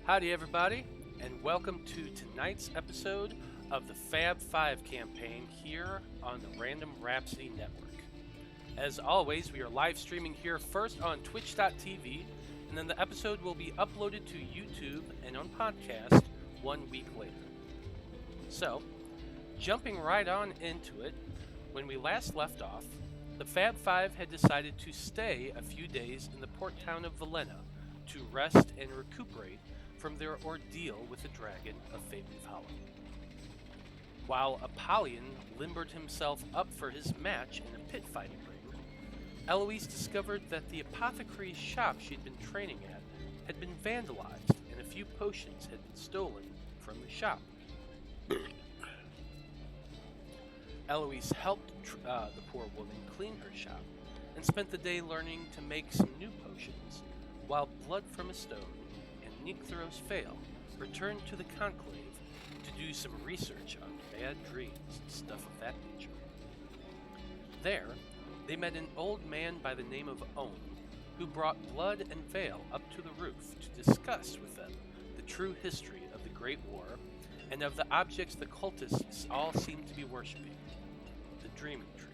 Howdy everybody, and welcome to tonight's episode of the Faab Five campaign here on the Random Rhapsody Network. As always, we are live streaming here first on twitch.tv, and then the episode will be uploaded to YouTube and on podcast 1 week later. So, jumping right on into it, when we last left off, the Faab Five had decided to stay a few days in the port town of Valena to rest and recuperate from their ordeal with the dragon of Faab Hollow. While Apollyon limbered himself up for his match in a pit fighting ring, Eloise discovered that the apothecary's shop she'd been training at had been vandalized and a few potions had been stolen from the shop. Eloise helped the poor woman clean her shop and spent the day learning to make some new potions, while Blood from a Stone and Necthros Veil returned to the Conclave to do some research on bad dreams and stuff of that nature. There, they met an old man by the name of Ohm, who brought Blood and Veil up to the roof to discuss with them the true history of the Great War and of the objects the cultists all seem to be worshipping, the Dreaming Tree.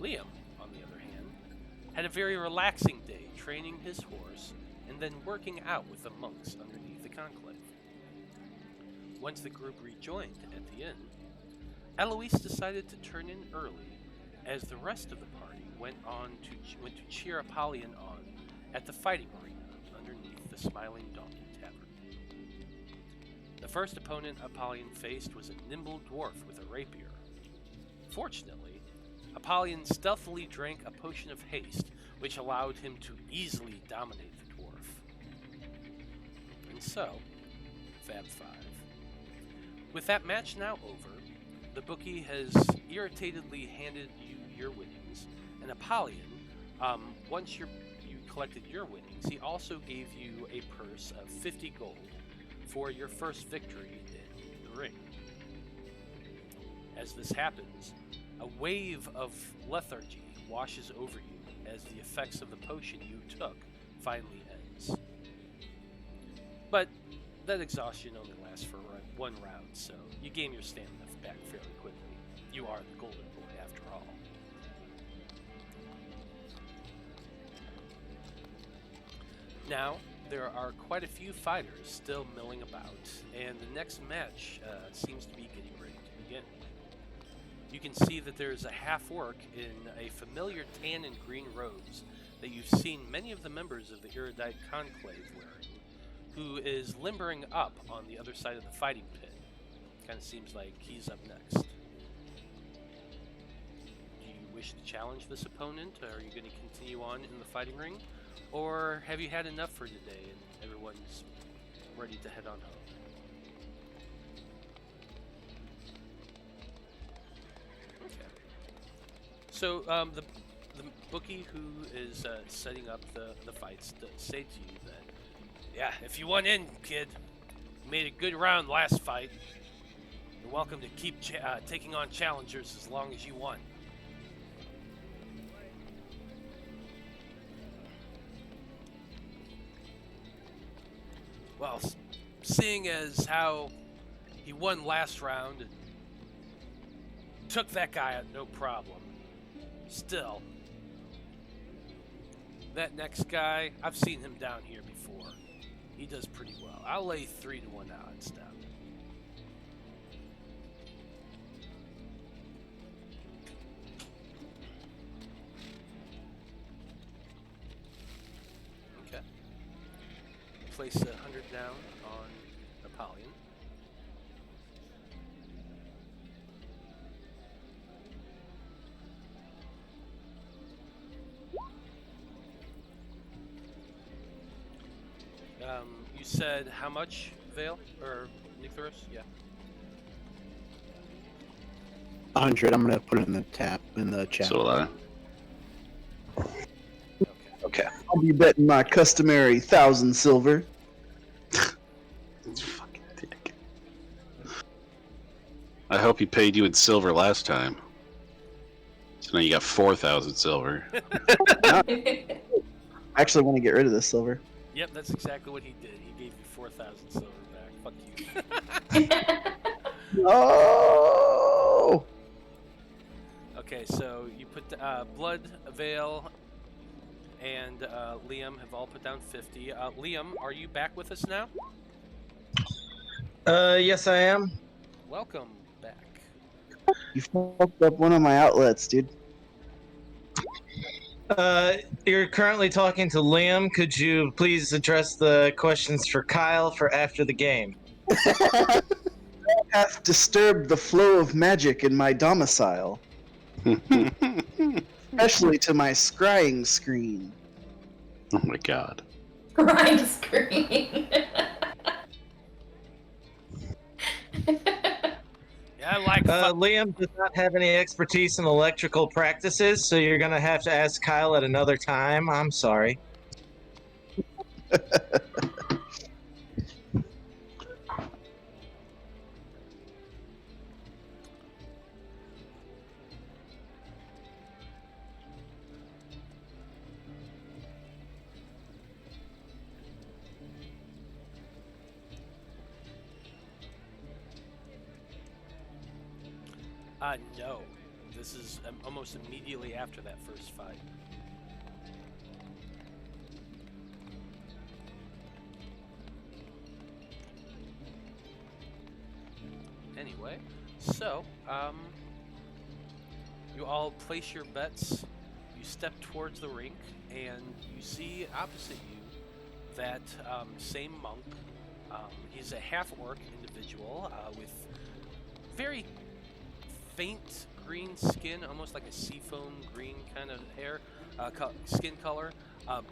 Liam, on the other hand, had a very relaxing day training his horse and then working out with the monks underneath the conclave. Once the group rejoined at the inn, Eloise decided to turn in early as the rest of the party went to cheer Apollyon on at the fighting arena underneath the Smiling Donkey Tavern. The first opponent Apollyon faced was a nimble dwarf with a rapier. Fortunately, Apollyon stealthily drank a potion of haste, which allowed him to easily dominate the dwarf. And so, Faab Five. With that match now over, the bookie has irritatedly handed you your winnings, and Apollyon, once you collected your winnings, he also gave you a purse of 50 gold for your first victory in the ring. As this happens, a wave of lethargy washes over you as the effects of the potion you took finally ends. But that exhaustion only lasts for one round, so you gain your stamina back fairly quickly. You are the Golden Boi after all. Now, there are quite a few fighters still milling about, and the next match seems to be getting ready to begin. You can see that there's a half-orc in a familiar tan and green robes that you've seen many of the members of the Erudite Conclave wearing, who is limbering up on the other side of the fighting pit. Kind of seems like he's up next. Do you wish to challenge this opponent? Are you going to continue on in the fighting ring? Or have you had enough for today and everyone's ready to head on home? So, the bookie who is setting up the fights say to you that, yeah, if you won in, kid, you made a good round last fight. You're welcome to keep taking on challengers as long as you won. Well, seeing as how he won last round and took that guy out no problem, still, that next guy, I've seen him down here before. He does pretty well. I'll lay 3-1 odds down. Okay. Place 100 down on Apollyon. You said how much, Veil? Or Necthros? Yeah. 100. I'm gonna put it in the chat. So will I. Okay. I'll be betting my customary 1,000 silver. Fucking dick. I hope he paid you in silver last time. So now you got 4,000 silver. I actually want to get rid of this silver. Yep, that's exactly what he did. He gave you 4,000 silver back. Fuck you. No! Okay, so you put Blood, Veil, and Liam have all put down 50. Liam, are you back with us now? Yes, I am. Welcome back. You fucked up one of my outlets, dude. You're currently talking to Liam. Could you please address the questions for Kyle for after the game? Have disturbed the flow of magic in my domicile, especially to my scrying screen. Oh my god. Right screen. Yeah, I like. Liam does not have any expertise in electrical practices, so you're gonna have to ask Kyle at another time. I'm sorry. No. This is almost immediately after that first fight. Anyway, so, you all place your bets, you step towards the rink, and you see opposite you that same monk. He's a half-orc individual with very faint green skin, almost like a seafoam green kind of hair, skin color.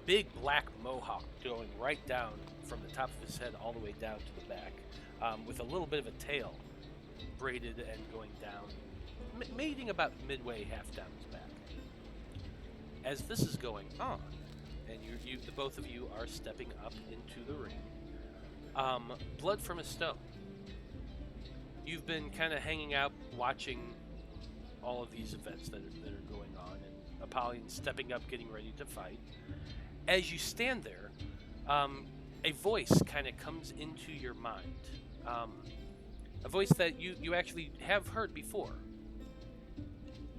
Big black mohawk going right down from the top of his head all the way down to the back, with a little bit of a tail braided and going down, mating about midway half down his back. As this is going on, and the both of you are stepping up into the ring, Blood from a Stone. You've been kind of hanging out, watching all of these events that are going on, and Apollyon stepping up, getting ready to fight. As you stand there, a voice kind of comes into your mind. A voice that you actually have heard before.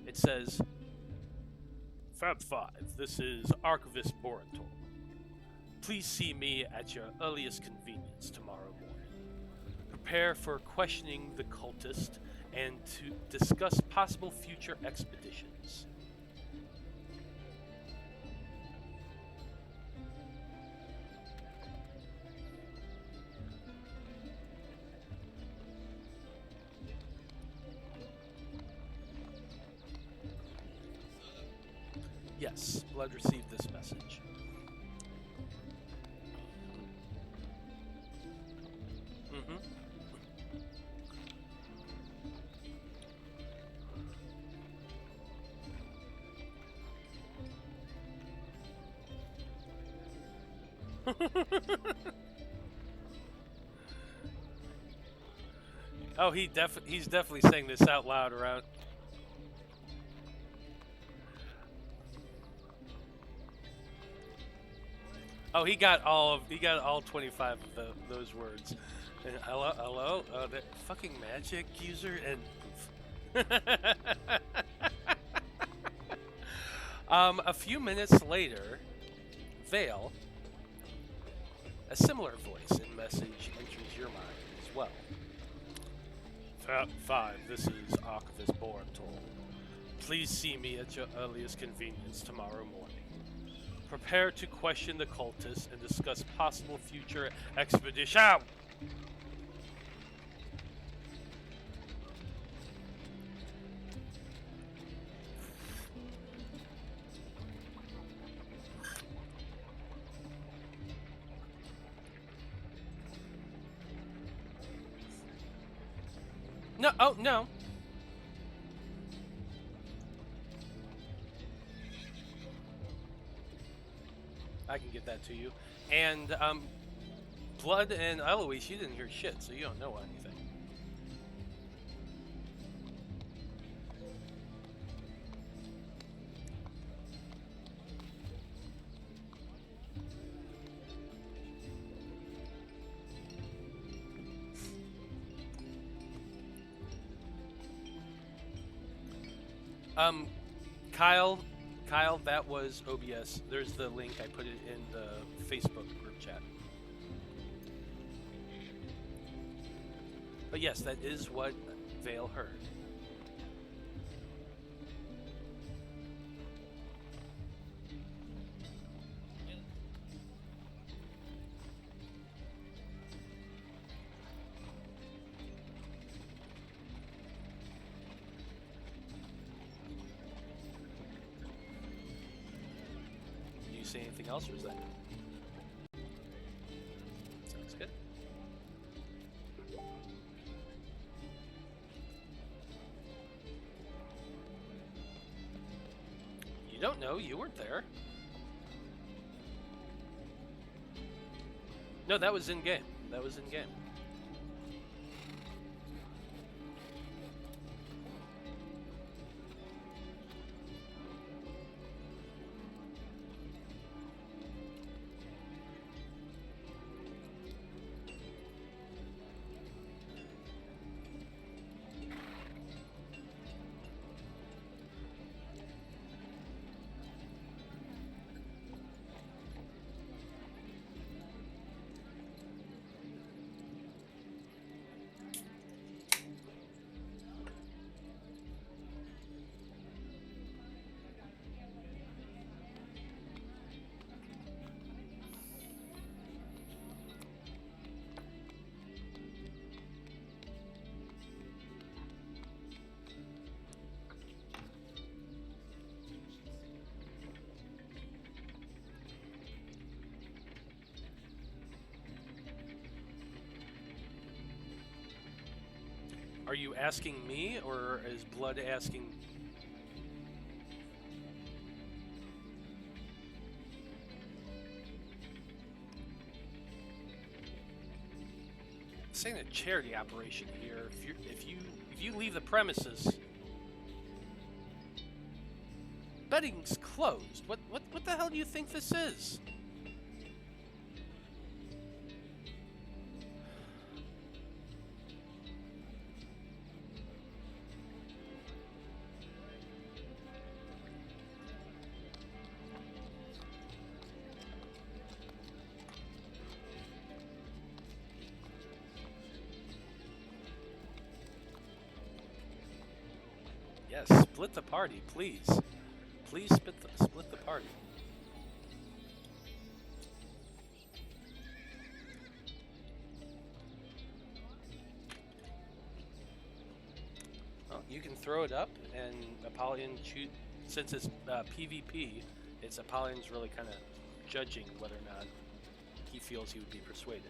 It says, Faab Five, this is Archivist Borentor. Please see me at your earliest convenience tomorrow morning. Prepare for questioning the cultist and to discuss possible future expeditions. Yes, Blood received this message. Oh, he's definitely saying this out loud around. Oh, he got all 25 of those words. And hello, that fucking magic user, and a few minutes later, Veil, a similar voice and message enters your mind as well. Faab Five, this is Archivist Borentor. Please see me at your earliest convenience tomorrow morning. Prepare to question the cultists and discuss possible future expedition. No, oh, no. I can get that to you. And, Blood and Eloise, you didn't hear shit, so you don't know anything. Kyle, that was OBS. There's the link. I put it in the Facebook group chat. But yes, that is what Veil heard. Say anything else, or is that it? Sounds good. You don't know, you weren't there. No, that was in game. That was in game. Are you asking me, or is Blood asking? This ain't a charity operation here. If you leave the premises, betting's closed. What the hell do you think this is? Yes, split the party, please. Please split the party. Well, you can throw it up, and Apollyon shoot. Since it's PvP, it's Apollion's really kind of judging whether or not he feels he would be persuaded.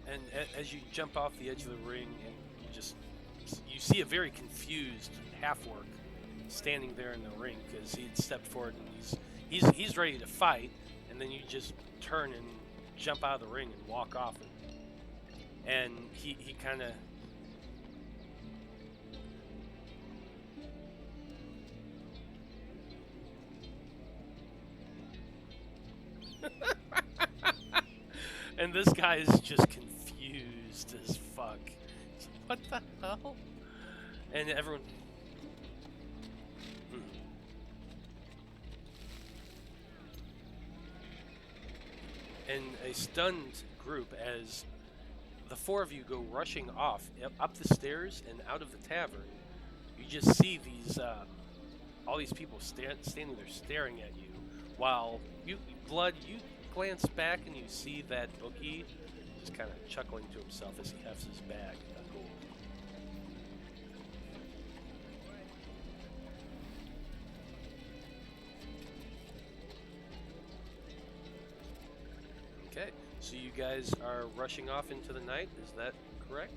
And as you jump off the edge of the ring, and you see a very confused half-orc standing there in the ring because he had stepped forward and he's ready to fight, and then you just turn and jump out of the ring and walk off, and he kind of. And this guy is just confused as fuck. What the hell? And everyone. And a stunned group as the four of you go rushing off up the stairs and out of the tavern. You just see these all these people standing there staring at you, while Blood, you glance back and you see that bookie just kind of chuckling to himself as he hefts his bag of gold. Okay, so you guys are rushing off into the night, is that correct?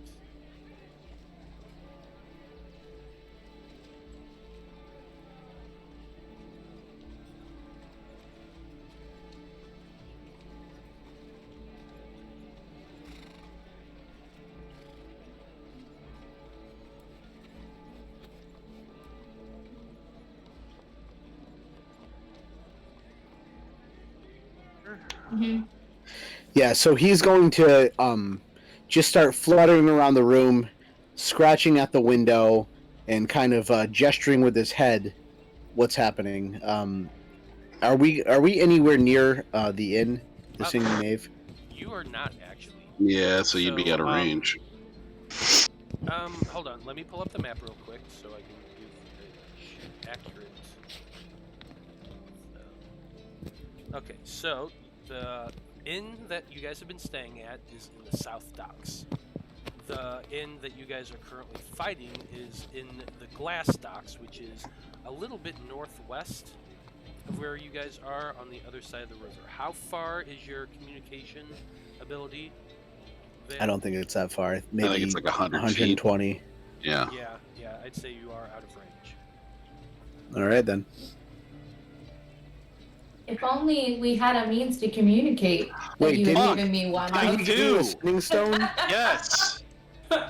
Mm-hmm. Yeah, so he's going to just start fluttering around the room, scratching at the window, and kind of gesturing with his head. What's happening? Are we anywhere near the inn, the Singing Knave? You are not actually. Yeah, so you'd be So, out of range. Hold on. Let me pull up the map real quick so I can give an accurate. Okay, so the inn that you guys have been staying at is in the South Docks. The inn that you guys are currently fighting is in the Glass Docks, which is a little bit northwest of where you guys are on the other side of the river. How far is your communication ability there? I don't think it's that far. Maybe I think it's like 100 120. feet. Yeah. Yeah, I'd say you are out of range. All right, then. If only we had a means to communicate. Wait, you did had you- given me one. I Did you do. a Singing Stone? Yes.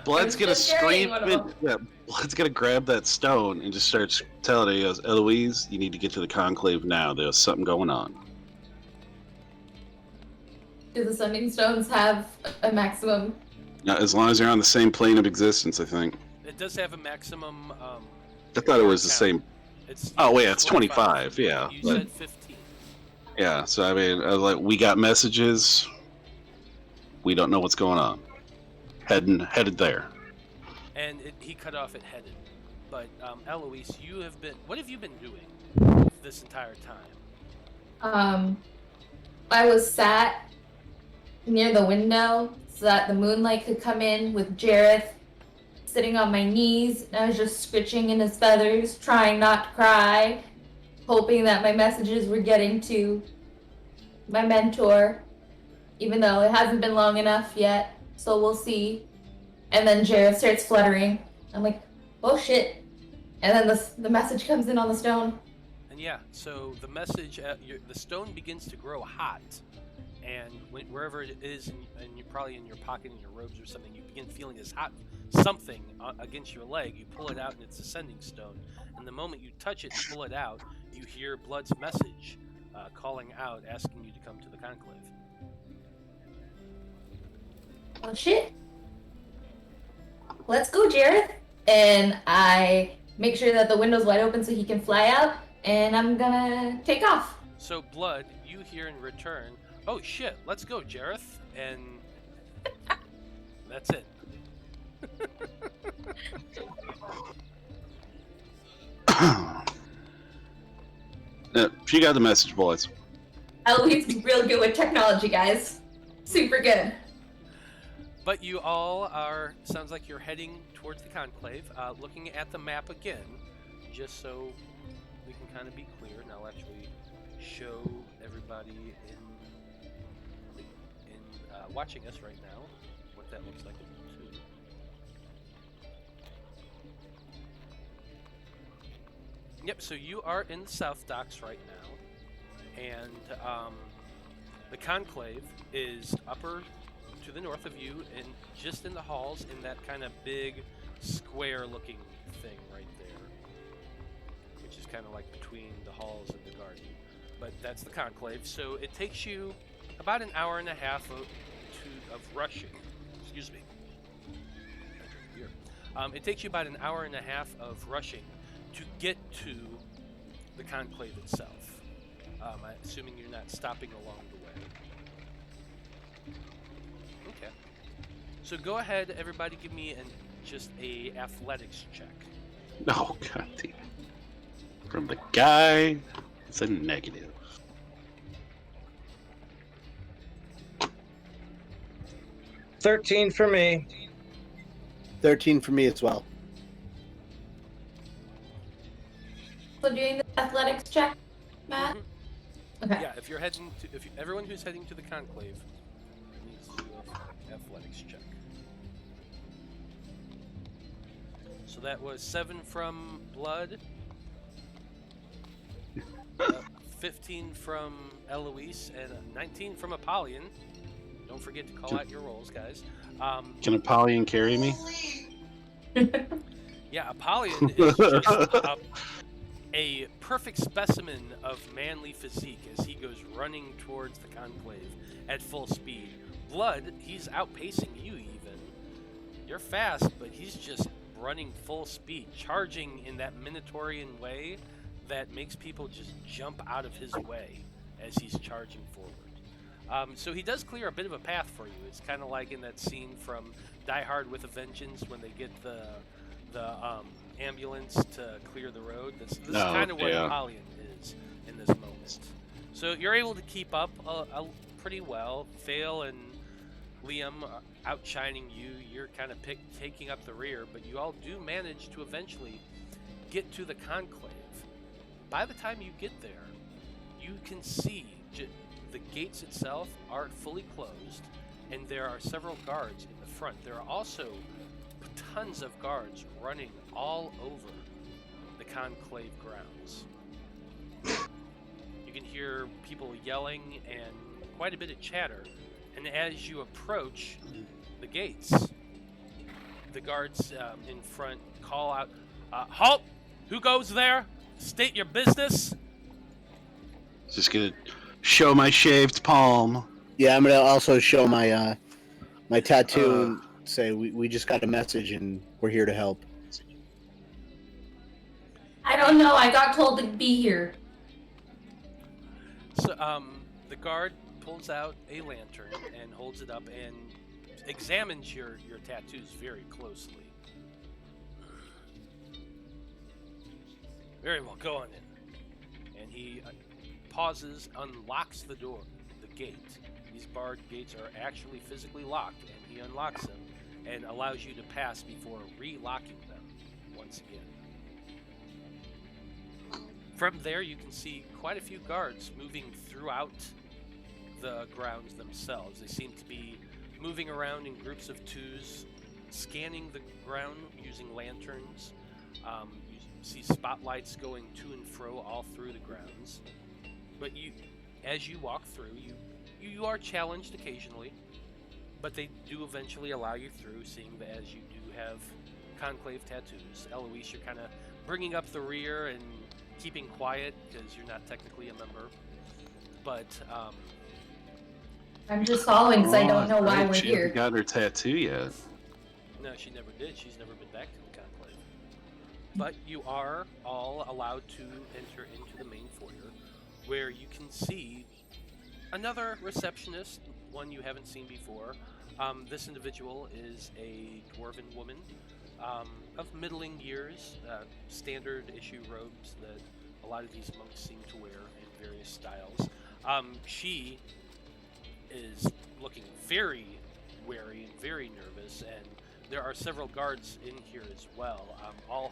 Blood's gonna just carrying scream. one of them. Yeah, Blood's gonna grab that stone and just starts telling her, he goes, Eloise, you need to get to the conclave now. There's something going on. Do the sending stones have a maximum? Now, as long as you're on the same plane of existence, I think. It does have a maximum. I thought it was the count. same. It's Oh, wait, it's 25. Yeah. You but- said 15. yeah, so I mean, like, we got messages. We don't know what's going on. Headed there. And he cut off at headed. But Eloise, you have been. What have you been doing this entire time? I was sat near the window so that the moonlight could come in with Jareth sitting on my knees. And I was just scritching in his feathers, trying not to cry, hoping that my messages were getting to my mentor, even though it hasn't been long enough yet. So we'll see. And then Jareth starts fluttering. I'm like, oh shit. And then the message comes in on the stone. And yeah, so the message, the stone begins to grow hot, and wherever it is, and you're probably in your pocket in your robes or something, you begin feeling this hot something against your leg. You pull it out, and it's a sending stone. And the moment you touch it and pull it out, you hear Blood's message calling out, asking you to come to the conclave. Oh shit. Let's go, Jareth. And I make sure that the window's wide open so he can fly out, and I'm gonna take off. So, Blood, you hear in return, oh shit, let's go, Jareth. And that's it. She got the message, boys. Eloise is real good with technology, guys. Super good. But you all are, sounds like you're heading towards the conclave, looking at the map again, just so we can kind of be clear, and I'll actually show everybody in watching us right now what that looks like too. Yep, so you are in the South Docks right now, and the conclave is upper to the north of you, and just in the halls, in that kind of big square-looking thing right there, which is kind of like between the halls and the garden. But that's the conclave. So it takes you about an hour and a half of rushing. Excuse me. I drink beer. It takes you about an hour and a half of rushing to get to the conclave itself. Assuming you're not stopping along the way. Okay. So go ahead, everybody, give me just a athletics check. Oh, god damn. From the guy, it's a negative. $13 for me. 13 for me as well. So doing the athletics check, Matt? Mhm. Okay. Yeah, if you're heading to, everyone who's heading to the conclave needs to do an athletics check. So that was 7 from Blood, 15 from Eloise, and 19 from Apollyon. Don't forget to call out your rolls, guys. Can Apollyon carry me? Yeah, Apollyon is just up. a perfect specimen of manly physique as he goes running towards the conclave at full speed. Blood, he's outpacing you even. You're fast, but he's just running full speed, charging in that Minotaurian way that makes people just jump out of his way as he's charging forward. So he does clear a bit of a path for you. It's kind of like in that scene from Die Hard with a Vengeance when they get the ambulance to clear the road. This is kind of what Apollyon is in this moment. So you're able to keep up pretty well. Fail and Liam are outshining you. You're kind of taking up the rear, but you all do manage to eventually get to the conclave. By the time you get there, you can see the gates itself aren't fully closed, and there are several guards in the front. There are also tons of guards running all over the conclave grounds. You can hear people yelling and quite a bit of chatter, and as you approach the gates, the guards in front call out, "Halt! Who goes there? State your business." Just gonna show my shaved palm. Yeah, I'm gonna also show my my tattoo and say we just got a message and we're here to help. I don't know. I got told to be here. So the guard pulls out a lantern and holds it up and examines your tattoos very closely. Very well, go on in. And he pauses, unlocks the door, the gate. These barred gates are actually physically locked, and he unlocks them and allows you to pass before re-locking them once again. From there, you can see quite a few guards moving throughout the grounds themselves. They seem to be moving around in groups of twos, scanning the ground using lanterns. You see spotlights going to and fro all through the grounds. But as you walk through, you are challenged occasionally, but they do eventually allow you through, seeing that as you do have conclave tattoos. Eloise, you're kind of bringing up the rear and keeping quiet because you're not technically a member. But I'm just following because I don't know why we're She here. hasn't got her tattoo yet. no, she never did. She's never been back to the conclave. But you are all allowed to enter into the main foyer, where you can see another receptionist, one you haven't seen before. This individual is a dwarven woman of middling years, standard issue robes that a lot of these monks seem to wear in various styles. She is looking very wary and very nervous, and there are several guards in here as well, all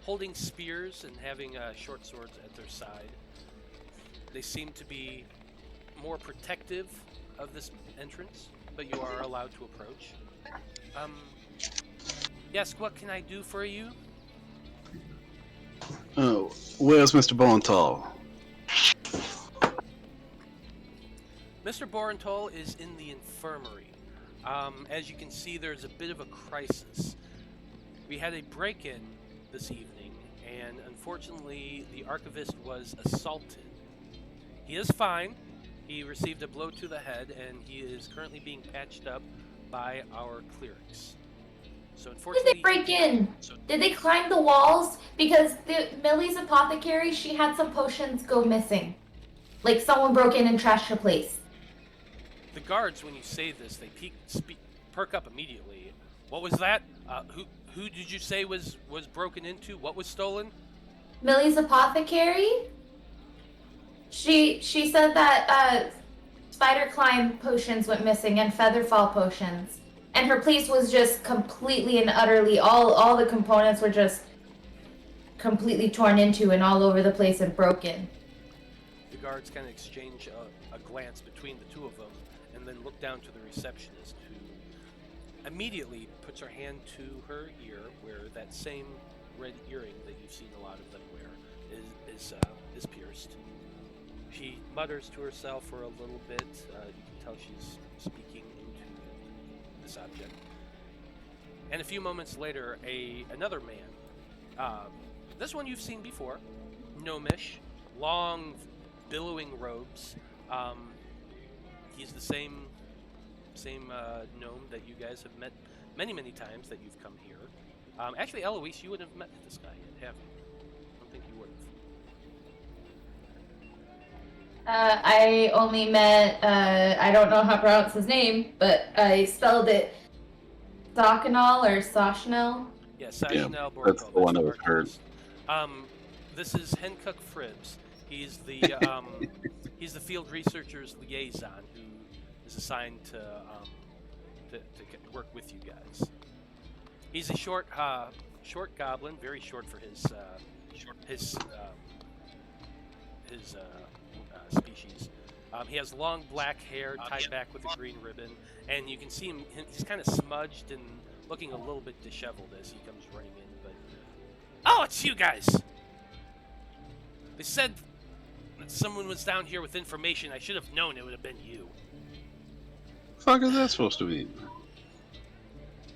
holding spears and having short swords at their side. They seem to be more protective of this entrance, but you are allowed to approach. Yes, what can I do for you? Oh, where's Mr. Bontal? Mr. Borentol is in the infirmary. As you can see, there's a bit of a crisis. We had a break-in this evening, and unfortunately, the archivist was assaulted. He is fine. He received a blow to the head, and he is currently being patched up by our clerics. So unfortunately, Did they break in? Did they climb the walls? Because Millie's apothecary, she had some potions go missing. Like someone broke in and trashed her place. the guards, when you say this, they perk up immediately. What was that? Who did you say was broken into? What was stolen? Millie's apothecary? She said that spider climb potions went missing and featherfall potions. And her place was just completely and utterly, all the components were just completely torn into and all over the place and broken. The guards kind of exchange a glance between the two of them and then look down to the receptionist, who immediately puts her hand to her ear, where that same red earring that you've seen a lot of them wear is pierced. She mutters to herself for a little bit. You can tell she's speaking into this object. And a few moments later, another man, this one you've seen before, gnomish, long, billowing robes. He's the same gnome that you guys have met many times that you've come here. Actually, Eloise, you wouldn't have met this guy yet, have you? I don't think you would have. I only met, I don't know how to pronounce his name, but I spelled it Sochanal or Sochanel. Yeah, Sochanel Borko. That's the one I was heard. This is Hencook Fribbs. He's the he's the field researcher's liaison who is assigned to work with you guys. He's a short goblin, very short for his species. He has long black hair tied back with a green ribbon, and you can see him. He's kind of smudged and looking a little bit disheveled as he comes running in. But oh, it's you guys! They said that someone was down here with information. I should have known it would have been you. The fuck is that supposed to mean?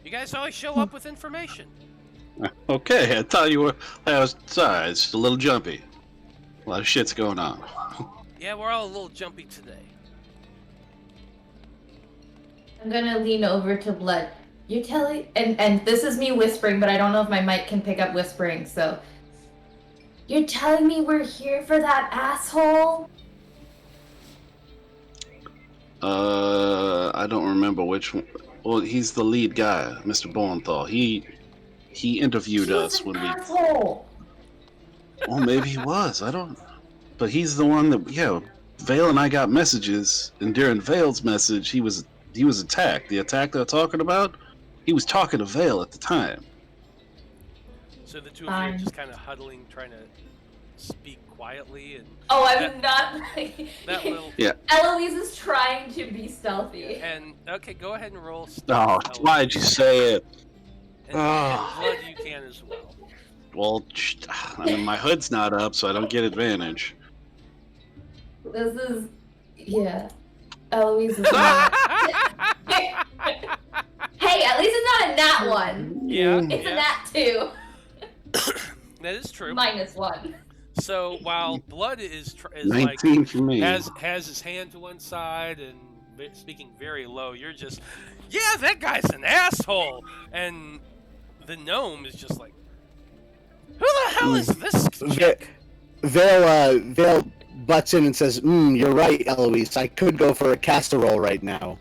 You guys always show up with information. Okay, I thought you were. I was sorry. It's just a little jumpy. A lot of shit's going on. Yeah, we're all a little jumpy today. I'm gonna lean over to Blood. You're telling, and this is me whispering, but I don't know if my mic can pick up whispering, so. You're telling me we're here for that asshole? I don't remember which one. Well, he's the lead guy, Mr. Bornthal. He interviewed us when we. Asshole. Well, maybe he was. I don't. But he's the one that, yeah. Vale and I got messages, and during Vale's message, he was attacked. The attack they're talking about, he was talking to Vale at the time. So the two of you are just kind of huddling, trying to speak quietly, and Oh, I'm not. that little. Yeah. Eloise is trying to be stealthy. And okay, go ahead and roll. Oh, why'd you say it? And Blood, you can as well. Well, I mean, my hood's not up, so I don't get advantage. This is, yeah. Eloise is not. Hey, at least it's not a nat 1. Yeah, It's a nat 2. That is true. -1. So while Blood is 19 like for me. has his hand to one side and speaking very low, you're just, yeah, that guy's an asshole, and the gnome is just like, who the hell is this chick? Vale butts in and says, you're right, Eloise. I could go for a casserole right now.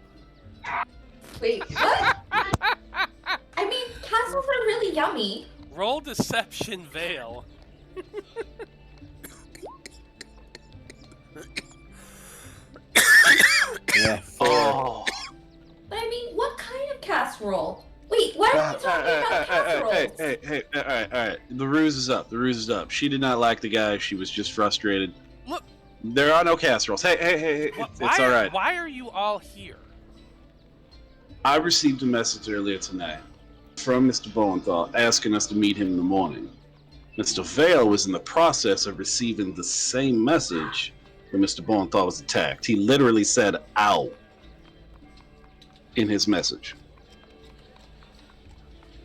Wait, what? I mean, casseroles are really yummy. Roll deception, Vale. Yeah. Oh. But I mean, what kind of casserole? Wait, why are we talking about casseroles? Hey, all right. The ruse is up. She did not like the guy. She was just frustrated. Look. There are no casseroles. Hey, it's all right. Why are you all here? I received a message earlier tonight from Mr. Bowenthal asking us to meet him in the morning. Mr. Vale was in the process of receiving the same message when Mr. Bowenthal was attacked. He literally said, ow, in his message.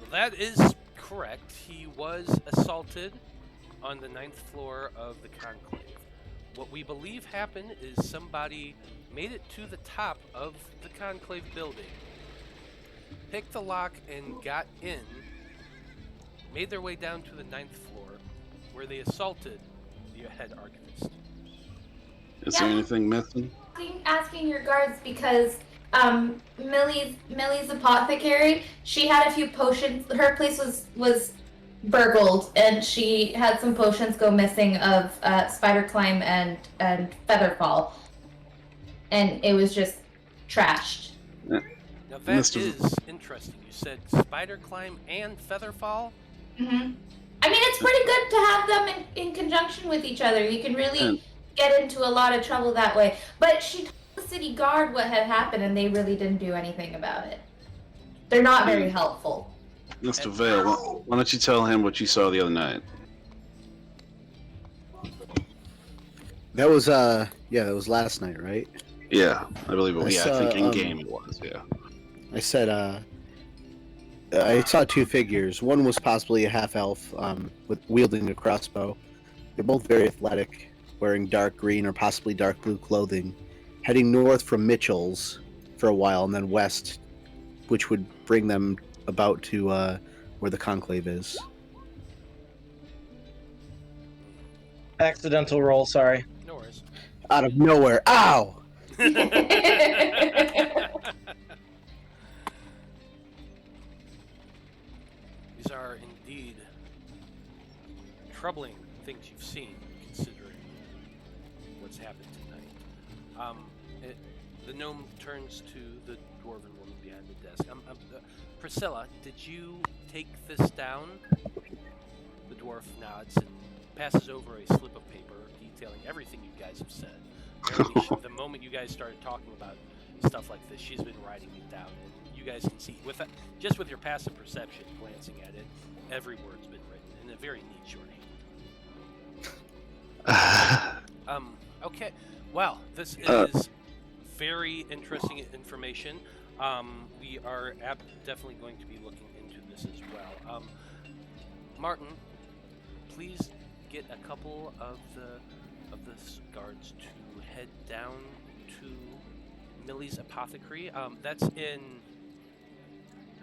Well, that is correct. He was assaulted on the 9th floor of the Conclave. What we believe happened is somebody made it to the top of the Conclave building, picked the lock and got in, made their way down to the 9th floor, where they assaulted the head archivist. Is there anything missing? Asking your guards because Millie's apothecary, she had a few potions. Her place was burgled, and she had some potions go missing of spider climb and featherfall, and it was just trashed. Now that is interesting. You said spider climb and featherfall? Mm-hmm. I mean, it's pretty good to have them in conjunction with each other. You can really get into a lot of trouble that way. But she told the city guard what had happened, and they really didn't do anything about it. They're not very helpful. Mr. Vale, why don't you tell him what you saw the other night? That was that was last night, right? Yeah, I believe it was. I think in game it was, yeah. I said I saw two figures. One was possibly a half elf with wielding a crossbow, They're both very athletic, wearing dark green or possibly dark blue clothing, heading north from Mitchell's for a while and then west, which would bring them about to where the Conclave is. Accidental roll, sorry. No worries. Out of nowhere. Ow! These are indeed troubling things you've seen, considering what's happened tonight. The gnome turns to the dwarven woman behind the desk. Priscilla, did you take this down? The dwarf nods and passes over a slip of paper detailing everything you guys have said. Apparently, the moment you guys started talking about stuff like this, she's been writing it down, and you guys can see just with your passive perception, glancing at it, every word's been written in a very neat shorthand. Okay. Well, this is very interesting information. We are definitely going to be looking into this as well. Martin, please get a couple of the guards to head down to Millie's Apothecary. That's in...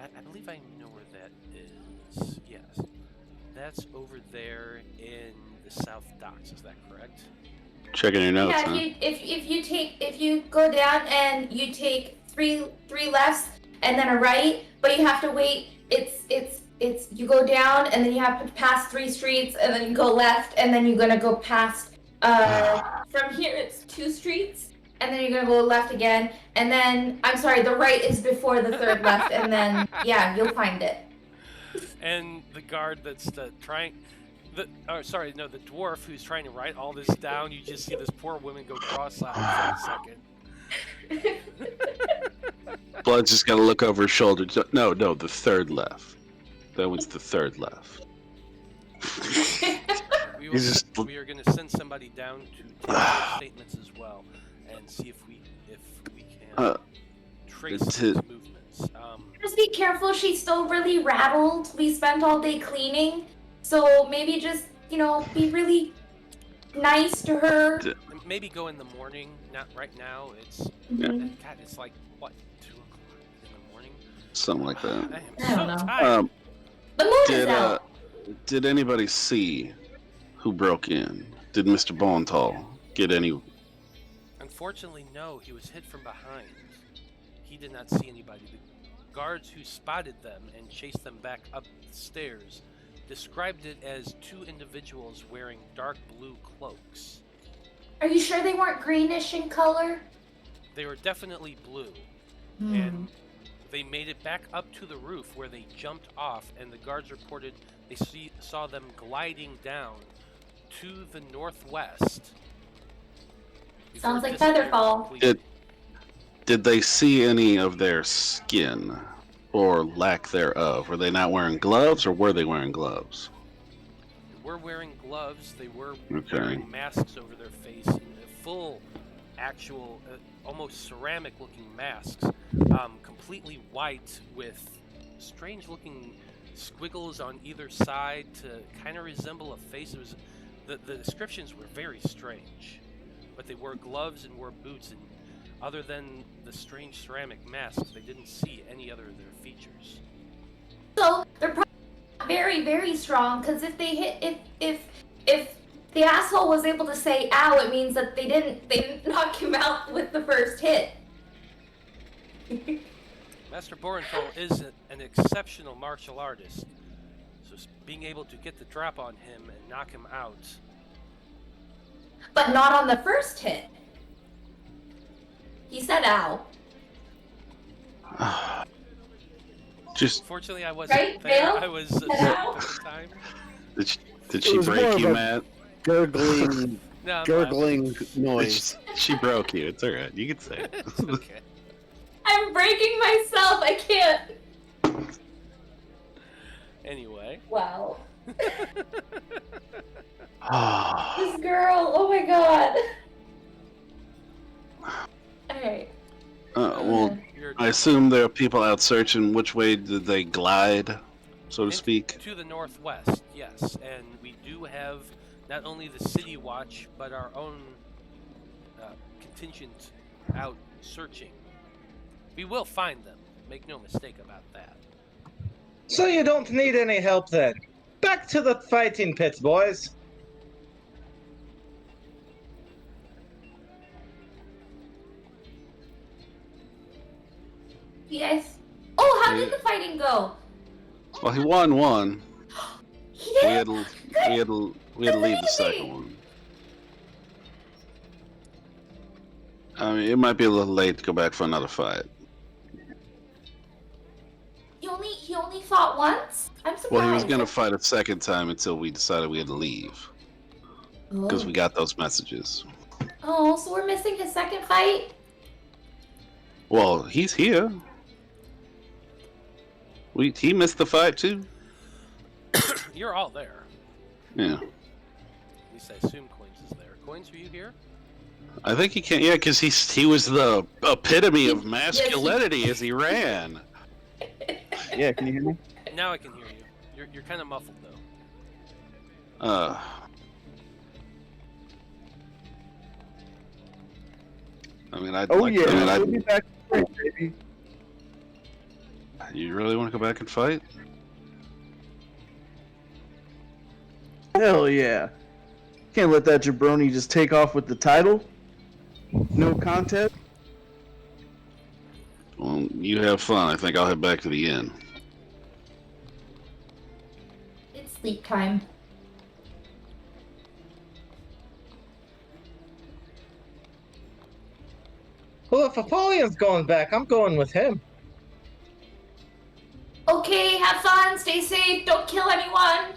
I believe I know where that is. Yes. That's over there in the South Docks, is that correct? Checking your notes, Yeah, huh? if you go down and you take three lefts and then a right, but you have to wait. It's you go down and then you have to pass 3 streets and then you go left and then you're gonna go past. From here it's 2 streets and then you're gonna go left again and then I'm sorry, the right is before the 3rd left and then yeah, you'll find it. And the guard that's the dwarf who's trying to write all this down, you just see this poor woman go cross-eyed for a second. Blood's just got to look over his shoulder. No, the 3rd left. That was the 3rd left. We are going to send somebody down to take those statements as well and see if we can trace his movements. Just be careful, she's still really rattled. We spent all day cleaning, so maybe just, be really nice to her. Maybe go in the morning, not right now. It's Mhm. God, it's like what, 2 o'clock in the morning? Something like that. I am I don't so know. tired. The moon is out. Did anybody see who broke in? Did Mr. Bonenthal get any? Unfortunately, no. He was hit from behind. He did not see anybody. The guards who spotted them and chased them back up the stairs described it as 2 individuals wearing dark blue cloaks. Are you sure they weren't greenish in color? They were definitely blue, and they made it back up to the roof where they jumped off, and the guards reported they saw them gliding down to the northwest. Sounds like disappearing Featherfall. completely. Did they see any of their skin or lack thereof? Were they not wearing gloves, or were they wearing gloves? They were wearing gloves. They were Okay. wearing masks over their face, and full, actual, almost ceramic-looking masks, completely white with strange-looking squiggles on either side to kind of resemble a face. It was the descriptions were very strange, but they wore gloves and wore boots, and other than the strange ceramic masks, they didn't see any other of their features. So they're probably very, very strong. Because if they hit, if the asshole was able to say "ow," it means that they didn't knock him out with the first hit. Master Borenthal is an exceptional martial artist, so being able to get the drop on him and knock him out. But not on the first hit. He said "ow." Just Unfortunately, I wasn't Right, there. Vale? I was Ow. at the time. did It she was more break of you, a- Matt? Gurgling, No, I'm gurgling noise. She broke you. It's alright. You can say it. It's okay. I'm breaking myself. I can't. Anyway. Wow. Ah. This girl. Oh my god. Alright. Well, You're I assume there are people out searching. Which way did they glide? so to speak. To the northwest, yes. And we do have not only the city watch, but our own contingent out searching. We will find them. Make no mistake about that. So you don't need any help then. Back to the fighting pits, boys. Yes. Oh, how did the fighting go? Well, he won one. He We did. had to leave the second one. I mean, it might be a little late to go back for another fight. He only fought once. I'm surprised. Well, he was gonna fight a second time until we decided we had to leave because we got those messages. Oh, so we're missing his second fight. Well, he's here. He missed the fight too. You're all there. Yeah, At least I assume Koines is there. Koines, are you here? I think he can. Yeah, because he was the epitome of masculinity as he ran. Yeah, can you hear me? Now I can hear you. You're kind of muffled though. I mean, I'd Oh like. yeah, I we'll mean, be back, baby. you really want to go back and fight? Hell yeah! Can't let that jabroni just take off with the title. No contest. Well, you have fun. I think I'll head back to the inn. It's sleep time. Well, if Apollyon's going back, I'm going with him. Okay, have fun, stay safe, don't kill anyone.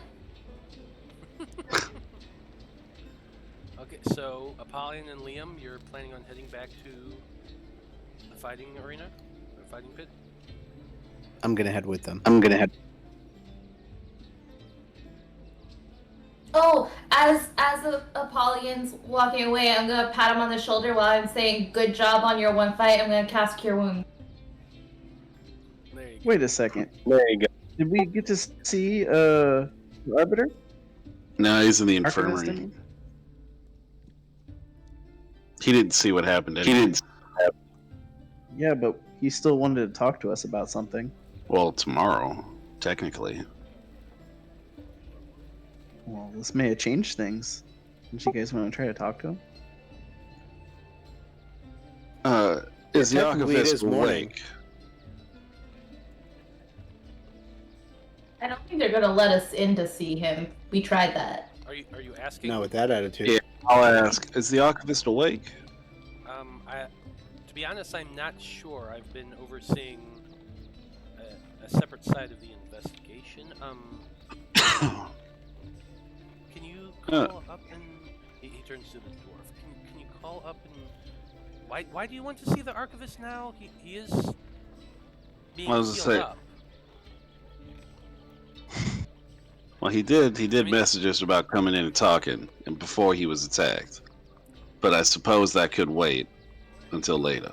Okay, so Apollyon and Liam, you're planning on heading back to the fighting arena? Or fighting pit? I'm gonna head with them. Oh, as Apollyon's walking away, I'm gonna pat him on the shoulder while I'm saying, "Good job on your one fight." I'm gonna cast Cure Wound. There you go. Wait a second. There you go. Did we get to see the arbiter? No, he's in the Archivist, I infirmary. mean? He didn't see what happened. Anyway. Yeah, but he still wanted to talk to us about something. Well, tomorrow, technically. Well, this may have changed things. Don't you guys want to try to talk to him? Is the Technically, it archivist is morning. awake? I don't think they're gonna let us in to see him. We tried that. Are you asking? Not with that attitude. Yeah. I'll ask. Is the archivist awake? To be honest, I'm not sure. I've been overseeing a separate side of the investigation. Can you call up and... He turns to the dwarf. Can you call up and... Why do you want to see the archivist now? He is being I was sealed gonna say- up. Well, he did I mean- message us about coming in and talking, and before he was attacked. But I suppose that could wait until later.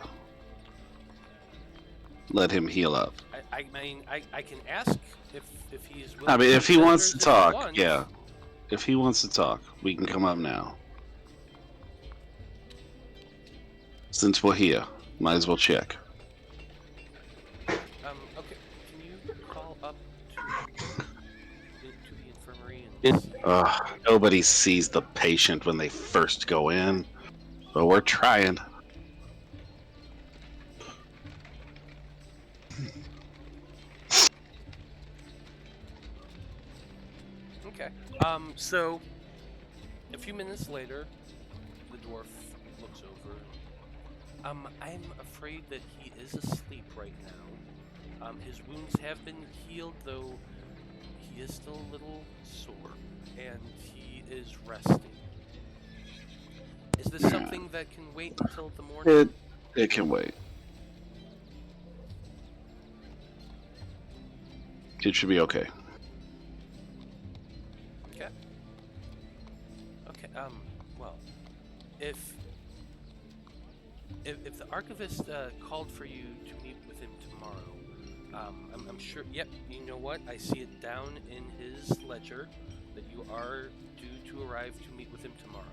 Let him heal up. I mean, I can ask if he's willing I mean, to if he send wants her to if he talk, wants. yeah. If he wants to talk, we can come up now. Since we're here, might as well check. Okay. Can you call up to the infirmary and see? Nobody sees the patient when they first go in, but we're trying. Okay. So a few minutes later, the dwarf looks over. I'm afraid that he is asleep right now. His wounds have been healed, though he is still a little sore, and he is resting. Is this something that can wait until the morning? It can wait. It should be okay. Okay. Okay. Well, if the archivist called for you to meet with him tomorrow, I'm sure. Yep. You know what? I see it down in his ledger that you are due to arrive to meet with him tomorrow.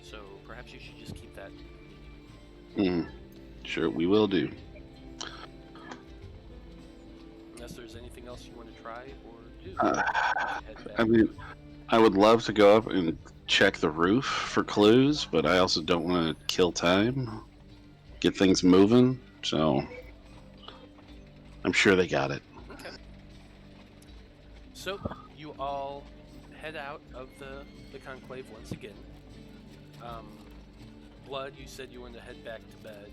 So perhaps you should just keep that. Sure, we will do. Unless there's anything else you want to try or do. I mean, I would love to go up and check the roof for clues, but I also don't want to kill time. Get things moving, so I'm sure they got it. Okay. So you all head out of the conclave once again. Blood, you said you wanted to head back to bed.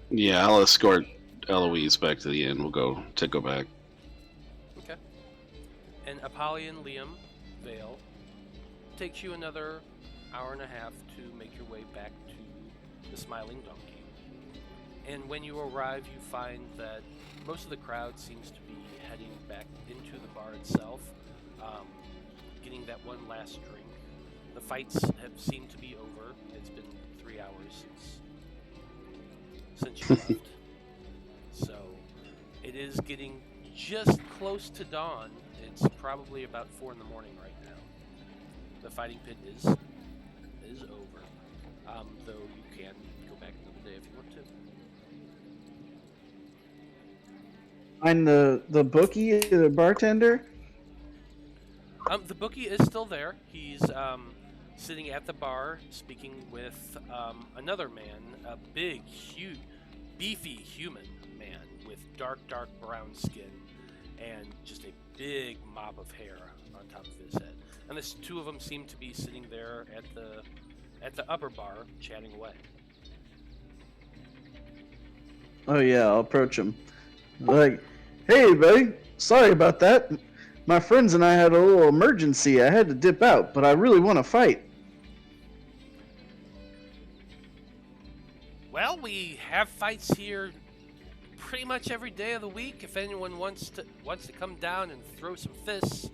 Yeah, I'll escort Eloise back to the inn. We'll go back. Okay. And Apollyon Veil takes you another hour and a half to make your way back to the Smiling Donkey. And when you arrive, you find that most of the crowd seems to be heading back into the bar itself, getting that one last drink. The fights have seemed to be over. It's been 3 hours since you left. So it is getting just close to dawn. It's probably about 4 in the morning right now. The fighting pit is over. Though you can go back another day if you want to. Find the bookie, the bartender. The bookie is still there. He's sitting at the bar speaking with another man, a big, huge, beefy human man with dark brown skin and just a big mop of hair on top of his head. And the two of them seem to be sitting there at the upper bar chatting away. Oh yeah, I'll approach him. Like, hey buddy, sorry about that. My friends and I had a little emergency. I had to dip out, but I really want to fight. Well, we have fights here pretty much every day of the week. If anyone wants to come down and throw some fists,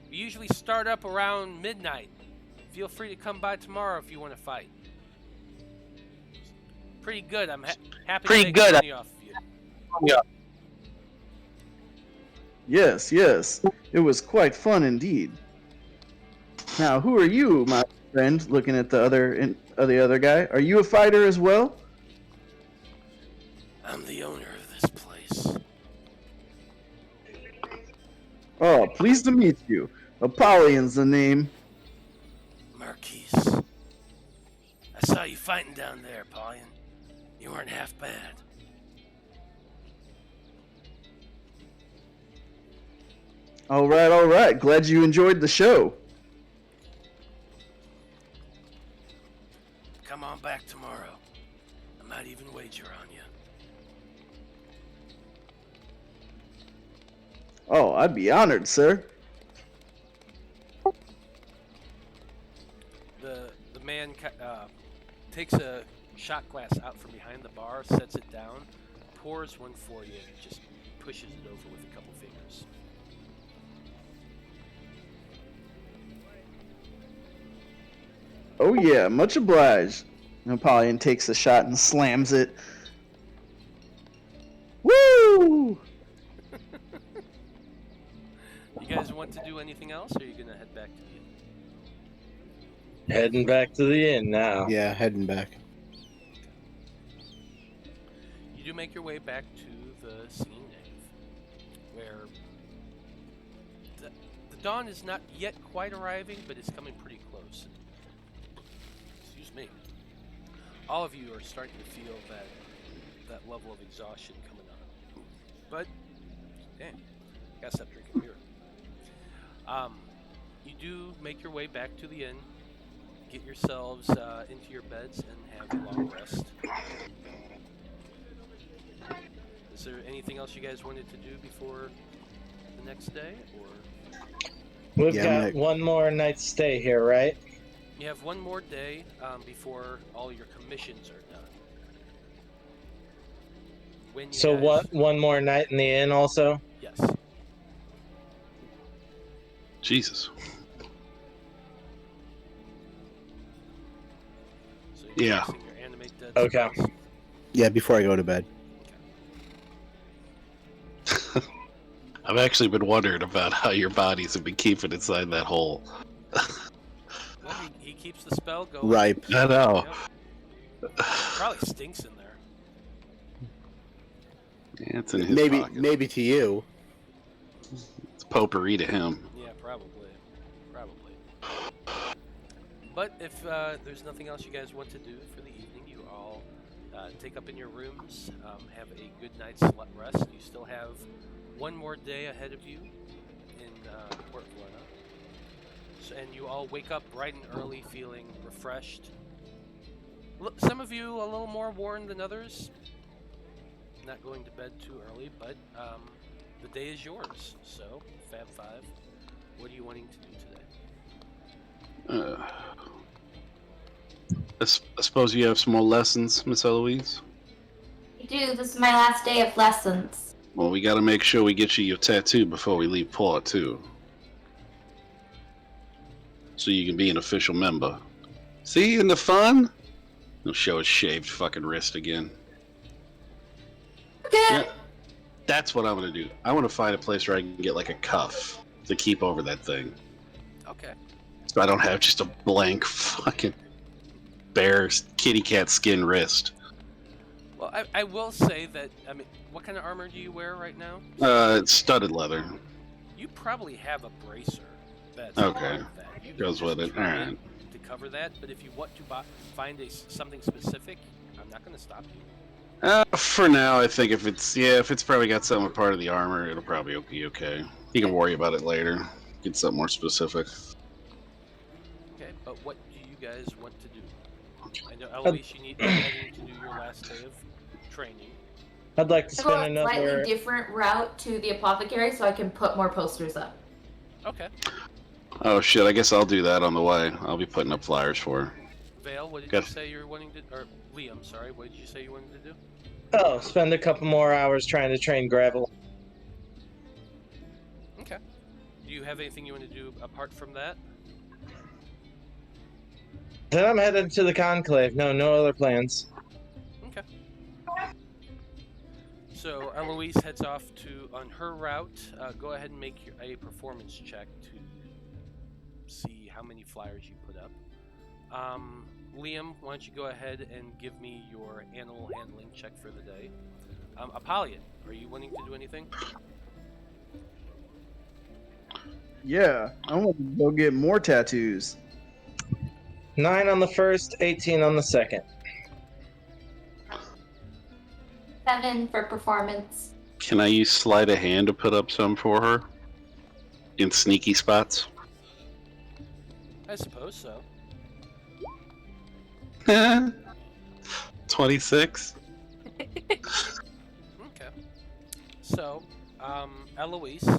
we usually start up around midnight. Feel free to come by tomorrow if you want to fight. Pretty good. I'm happy to make money off of you. Yeah. Yes, it was quite fun indeed. Now, who are you, my friend? Looking at the other guy. Are you a fighter as well? I'm the owner of this place. Oh, pleased to meet you. Apollyon's the name. Marquise. I saw you fighting down there, Apollyon. You weren't half bad. All right. Glad you enjoyed the show. Come on back tomorrow. I might even wager on you. Oh, I'd be honored, sir. The man takes a shot glass out from behind the bar, sets it down, pours one for you, and just pushes it over with a couple fingers. Oh yeah, much obliged. Apollyon takes the shot and slams it. Woo! You guys want to do anything else, or are you gonna head back to the inn? Heading back to the inn now. Yeah, heading back. You do make your way back to the singing nave, where the dawn is not yet quite arriving, but it's coming pretty close. Excuse me. All of you are starting to feel that level of exhaustion coming on. But, damn, gotta stop drinking beer. You do make your way back to the inn, get yourselves into your beds, and have a long rest. Is there anything else you guys wanted to do before the next day, or? We've Yeah, got one more night's stay here, right? You have one more day before all your commissions are done. When you So guys... what? One more night in the inn, also. Yes. Jesus. So you're Yeah. using your animate dead Okay. spells. Yeah, before I go to bed. I've actually been wondering about how your bodies have been keeping inside that hole. Well, he keeps the spell going. Ripe. I know. Yep. Probably stinks in there. Yeah, it's in his pocket. Maybe to you. It's potpourri to him. Yeah, probably. But if there's nothing else you guys want to do for the evening, you all take up in your rooms, have a good night's rest. You still have one more day ahead of you in Port Florida. And you all wake up bright and early feeling refreshed. Some of you a little more worn than others. Not going to bed too early, but the day is yours. So, Faab Five, what are you wanting to do today? I suppose you have some more lessons, Miss Eloise? I do. This is my last day of lessons. Well, we gotta make sure we get you your tattoo before we leave port, too. So you can be an official member. See, in the fun? He'll show his shaved fucking wrist again. Okay. Yeah, that's what I'm gonna do. I want to find a place where I can get like a cuff to keep over that thing. Okay. So I don't have just a blank fucking bare kitty cat skin wrist. Well, I will say that, I mean, what kind of armor do you wear right now? It's studded leather. You probably have a bracer that's Okay. part of that. You can Goes just with it. try Alright. to cover that, but if you want to find something specific, I'm not going to stop you. For now, I think if it's probably got some part of the armor, it'll probably be okay. You can worry about it later. Get something more specific. Okay, but what do you guys want to do? I know, Eloise, you're heading to do your last day of training. I'd like to I go spend a slightly another. different route to the apothecary so I can put more posters up. Okay. Oh shit, I guess I'll do that on the way. I'll be putting up flyers for her. Vale, what did Good. you say you were wanting to... Or, Liam, sorry, what did you say you wanted to do? Oh, spend a couple more hours trying to train gravel. Okay. Do you have anything you want to do apart from that? Then I'm headed to the Conclave. No other plans. Okay. So Eloise heads off on her route. Go ahead and make a performance check to see how many flyers you put up. Liam, why don't you go ahead and give me your animal handling check for the day. Apollyon, are you wanting to do anything? Yeah, I want to go get more tattoos. 9 on the first, 18 on the second. 7 for performance. Can I use sleight of hand to put up some for her? In sneaky spots? I suppose so. 26? Okay. So, Eloise,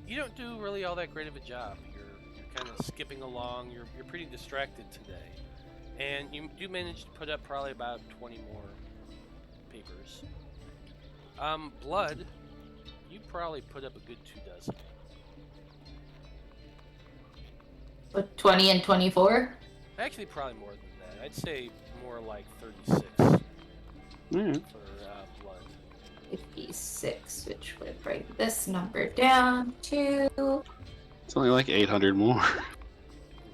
you don't do really all that great of a job. You're kind of skipping along. You're pretty distracted today, and you do manage to put up probably about 20 more papers. Blood, you probably put up a good 24. With 20 and 24? Actually, probably more than that. I'd say more like 36 Mm. for blood. 56, which would bring this number down to... It's only like 800 more.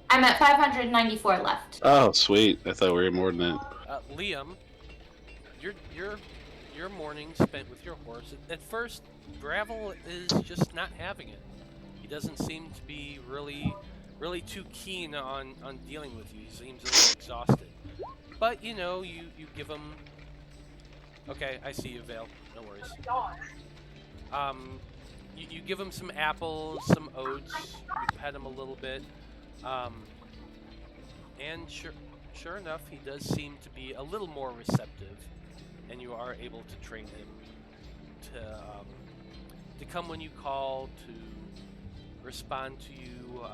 I'm at 594 left. Oh, sweet. I thought we were more than that. Liam, your morning spent with your horse. At first, Gravel is just not having it. He doesn't seem to be really too keen on dealing with you. He seems a little exhausted. But, you know, you give him... Okay, I see you, Vale. No worries. You give him some apples, some oats. You pet him a little bit. And sure enough, he does seem to be a little more receptive. And you are able to train him to come when you call, to respond to you,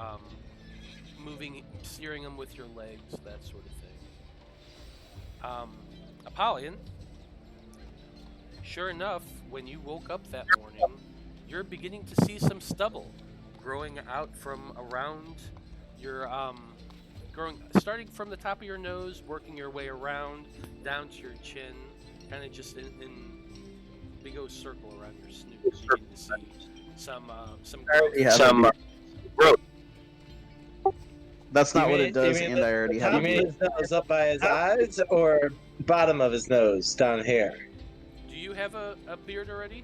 steering him with your legs, that sort of thing. Apollyon, sure enough, when you woke up that morning, you're beginning to see some stubble growing out from around your, starting from the top of your nose, working your way around, down to your chin, kind of just in big old circle around your snoot. You begin to see some growth. Yeah, that's not what it does, you mean and I already have You a mean beard. his nose up by his eyes, or bottom of his nose down here? Do you have a beard already?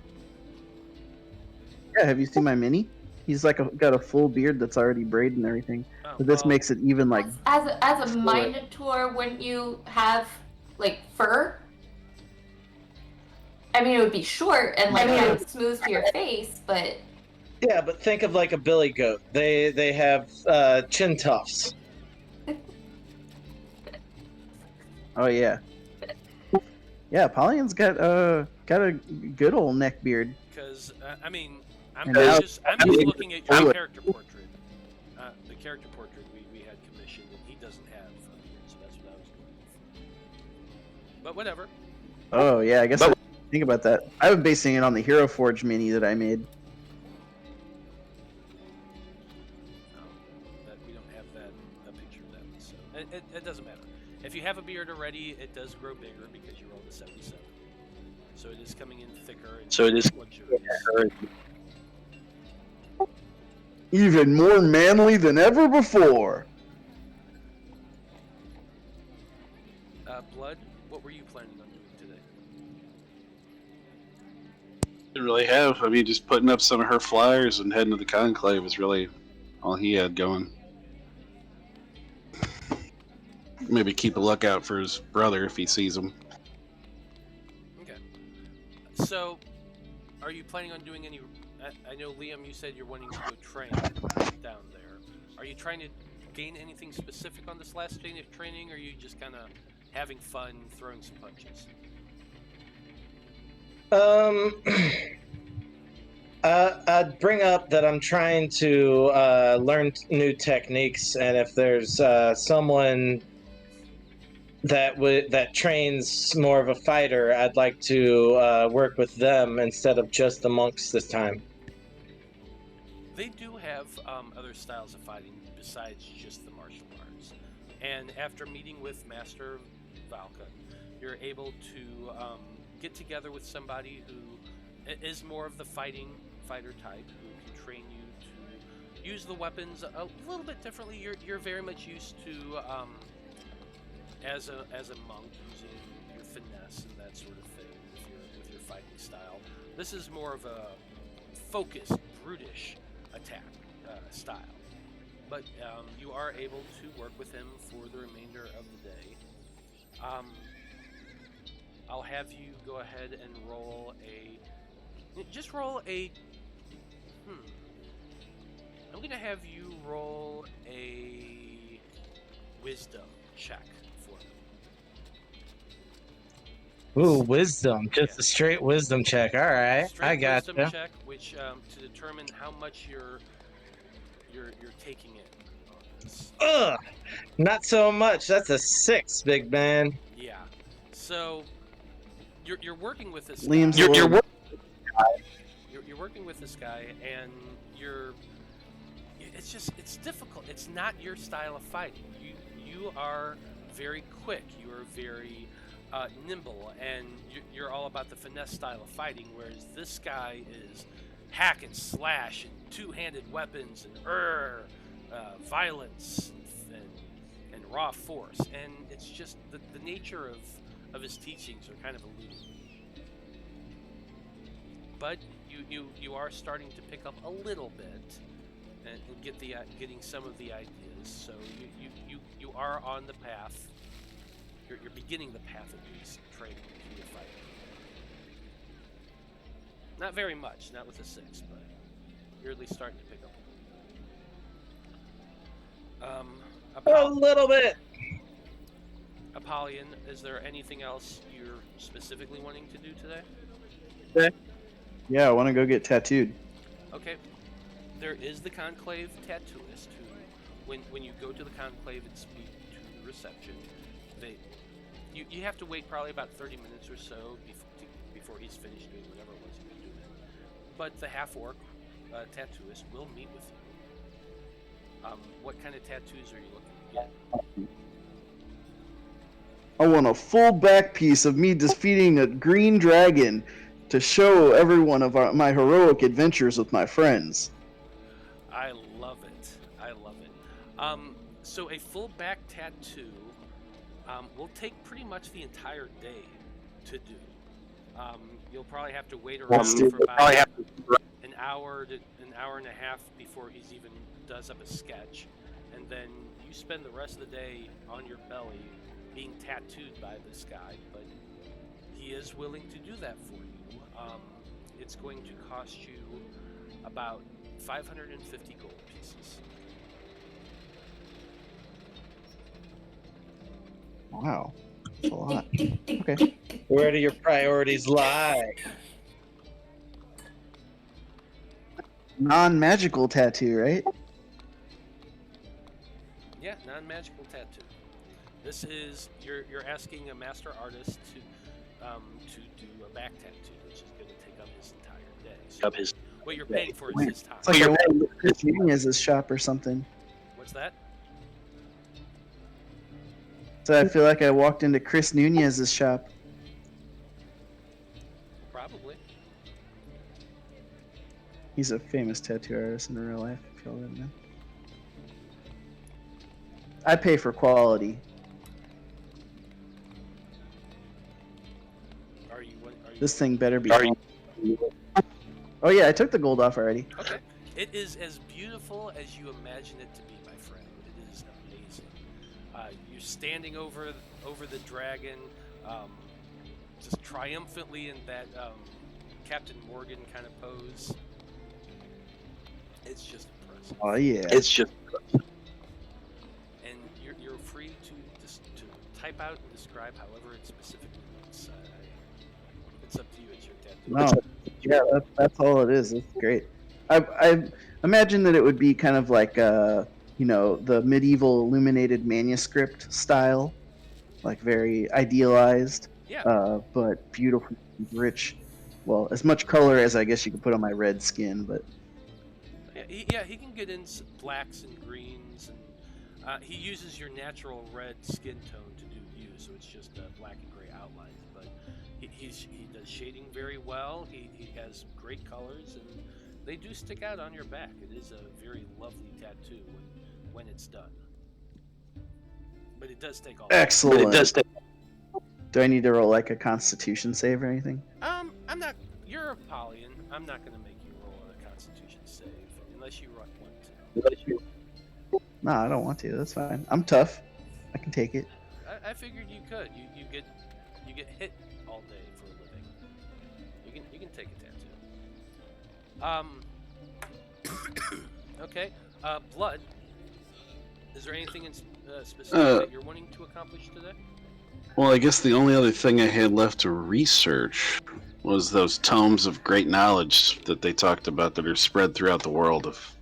Yeah, have you seen my mini? He's like got a full beard that's already braided and everything. Oh, But this well, makes it even like. As a Minotaur, wouldn't you have like fur? I mean, it would be short and like kind of smooth to your face, but Yeah, but think of like a billy goat. They have chin tufts. Oh yeah. Yeah, Apollion's got a good old neck beard. because I mean, I'm And now- just looking at your character portrait. The character portrait we had commissioned, and he doesn't have a beard, so that's what I was going with. But whatever. Oh yeah, I guess I didn't think about that. I was basing it on the Hero Forge mini that I made. That we don't have a picture of that, so it doesn't matter. If you have a beard already, it does grow bigger because you rolled a 77. So it is coming in thicker. And luxurious. Even more manly than ever before. Blood, what were you planning on doing today? Didn't really have. I mean, just putting up some of her flyers and heading to the Conclave was really all he had going. Maybe keep a lookout for his brother if he sees him. Okay. So, are you planning on doing any? I know, Liam, you said you're wanting to go train down there. Are you trying to gain anything specific on this last day of training, or are you just kind of having fun, throwing some punches? I'd bring up that I'm trying to learn new techniques, and if there's someone that trains more of a fighter, I'd like to work with them instead of just the monks this time. They do have other styles of fighting besides just the martial arts. And after meeting with Master Valka, you're able to get together with somebody who is more of the fighter type, who can train you to use the weapons a little bit differently. You're very much used to as a monk using your finesse and that sort of thing with your fighting style. This is more of a focused, brutish attack style. But you are able to work with him for the remainder of the day. I'll have you go ahead and roll I'm going to have you roll a wisdom check for me. Ooh, wisdom. Just a straight wisdom check. All right, Straight I got wisdom you. check, which to determine how much you're taking in on this. Ugh, not so much. That's a 6, big man. Yeah. So you're working with this Liam's guy. you're You're working with this guy, and it's difficult. It's not your style of fighting. You are very quick. You are very nimble, and you're all about the finesse style of fighting. Whereas this guy is hack and slash and two-handed weapons and violence and raw force. And it's just the nature of his teachings are kind of eluding. But you are starting to pick up a little bit and getting some of the ideas. So you are on the path. You're beginning the path of least training to be a fighter. Not very much, not with a 6, but you're at least starting to pick up. A little bit. Apollyon, is there anything else you're specifically wanting to do today? Yeah, I want to go get tattooed. Okay. There is the Conclave tattooist who, when you go to the Conclave and speak to the reception, you have to wait probably about 30 minutes or so before he's finished doing whatever it was he was doing. But the half-orc tattooist will meet with you. What kind of tattoos are you looking to get? I want a full back piece of me defeating a green dragon to show everyone of my heroic adventures with my friends. I love it. I love it. So a full back tattoo will take pretty much the entire day to do. You'll probably have to wait around for about an hour to an hour and a half before he's even does up a sketch, and then you spend the rest of the day on your belly being tattooed by this guy. But he is willing to do that for you. It's going to cost you about 550 gold pieces. Wow. That's a lot. Okay. Where do your priorities lie? Non-magical tattoo, right? Yeah, non-magical tattoo. This is you're asking a master artist to do a back tattoo, which is going to take up his entire day. So what you're paying for is his time. It's like I went to Chris Nunez's shop or something. What's that? So I feel like I walked into Chris Nunez's shop. Probably. He's a famous tattoo artist in real life, if y'all didn't know. I pay for quality. Are you? This thing better be. Oh yeah, I took the gold off already. Okay. It is as beautiful as you imagine it to be, my friend. It is amazing. You're standing over the dragon, just triumphantly in that Captain Morgan kind of pose. It's just impressive. Oh yeah. And you're free to type out and describe however it specifically looks. It's up to you. It's your tattoo. No. Yeah, that's all it is. It's great. I imagine that it would be kind of like the medieval illuminated manuscript style, like very idealized, but beautiful, rich. Well, as much color as I guess you could put on my red skin, but he can get in blacks and greens, and he uses your natural red skin tone to do you, so it's just black and gray outlines. But he does shading very well. He has great colors, and they do stick out on your back. It is a very lovely tattoo when it's done. But it does take all. Excellent. Do I need to roll like a Constitution save or anything? I'm not. You're Apollyon. I'm not going to make you roll a Constitution save unless you want to. No, I don't want to. That's fine. I'm tough. I can take it. I figured you could. You get hit all day for a living. You can take a tattoo. Okay. Blood. Is there anything in specific that you're wanting to accomplish today? Well, I guess the only other thing I had left to research was those tomes of great knowledge that they talked about that are spread throughout the world. If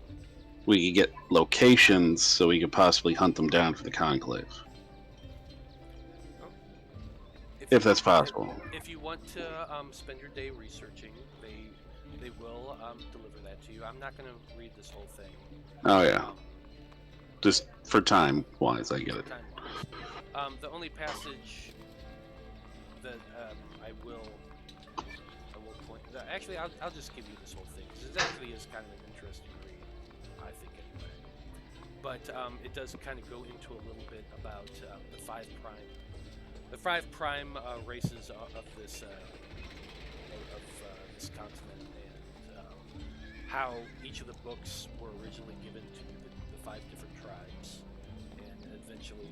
we could get locations so we could possibly hunt them down for the Conclave. If that's possible. If you want to spend your day researching, they will deliver that to you. I'm not going to read this whole thing. Oh, yeah. Just for time-wise, I get it. The only passage that I will point. Actually, I'll just give you this whole thing because it actually is kind of an interesting read, I think anyway. But it does kind of go into a little bit about the Five Prime races of this this continent, and how each of the books were originally given to the 5 different tribes, and eventually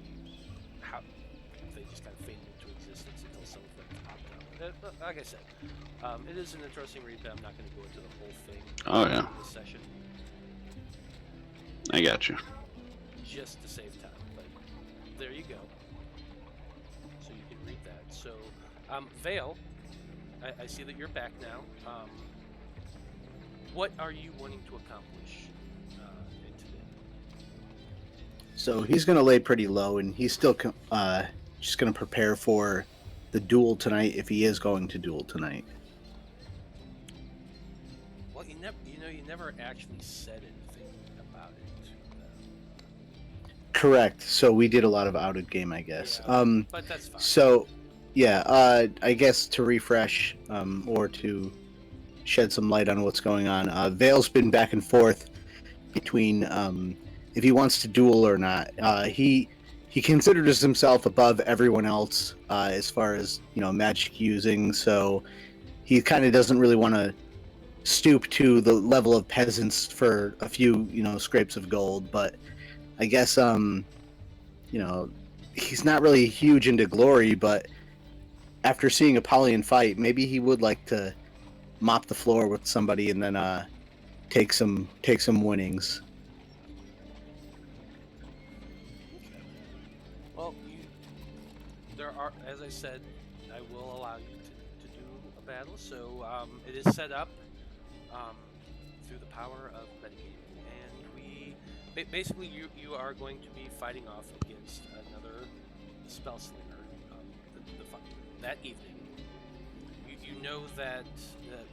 how they just kind of faded into existence until some of them popped up. Like I said, it is an interesting read, but I'm not going to go into the whole thing. Oh, yeah. In this session. I got you. Just to save time, but there you go. So you can read that. So, Veil, I see that you're back now. What are you wanting to accomplish today? So he's going to lay pretty low, and he's still just going to prepare for the duel tonight if he is going to duel tonight. Well, you never actually said anything about it. Correct. So we did a lot of out of game, I guess. Yeah, but that's fine. So, yeah, I guess to refresh, or to shed some light on what's going on, Vale's been back and forth between if he wants to duel or not. He considers himself above everyone else as far as magic using, so he kind of doesn't really want to stoop to the level of peasants for a few scrapes of gold. But I guess he's not really huge into glory, but after seeing Apollyon fight, maybe he would like to mop the floor with somebody and then take some winnings. Well, there are, as I said, I will allow you to do a battle. So it is set up through the power of metagaming, and basically you are going to be fighting off against another spell slinger that evening. You know that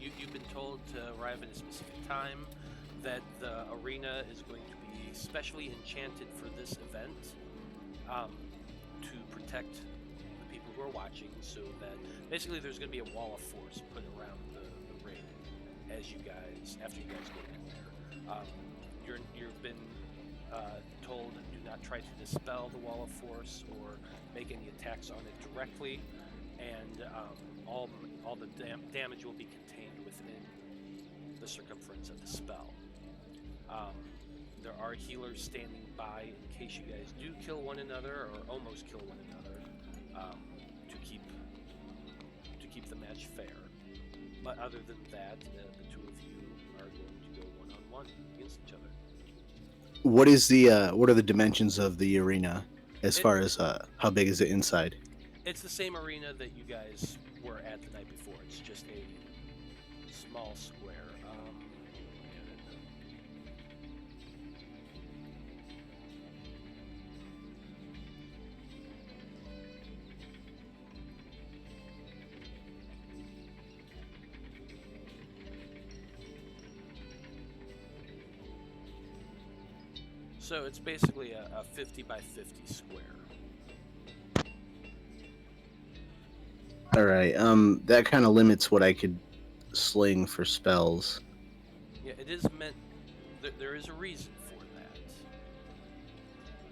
you've been told to arrive at a specific time, that the arena is going to be specially enchanted for this event to protect the people who are watching, so that basically there's going to be a wall of force put around the ring after you guys go in there. You've been told do not try to dispel the wall of force or make any attacks on it directly, and all the damage will be contained within the circumference of the spell. There are healers standing by in case you guys do kill one another or almost kill one another, to keep the match fair. But other than that, the two of you are going to go one-on-one against each other. What are the dimensions of the arena as far as how big is it inside? It's the same arena that you guys were at the night before. It's just a small square. So it's basically a 50 by 50 square. All right. That kind of limits what I could sling for spells. Yeah, it is meant. There is a reason for that,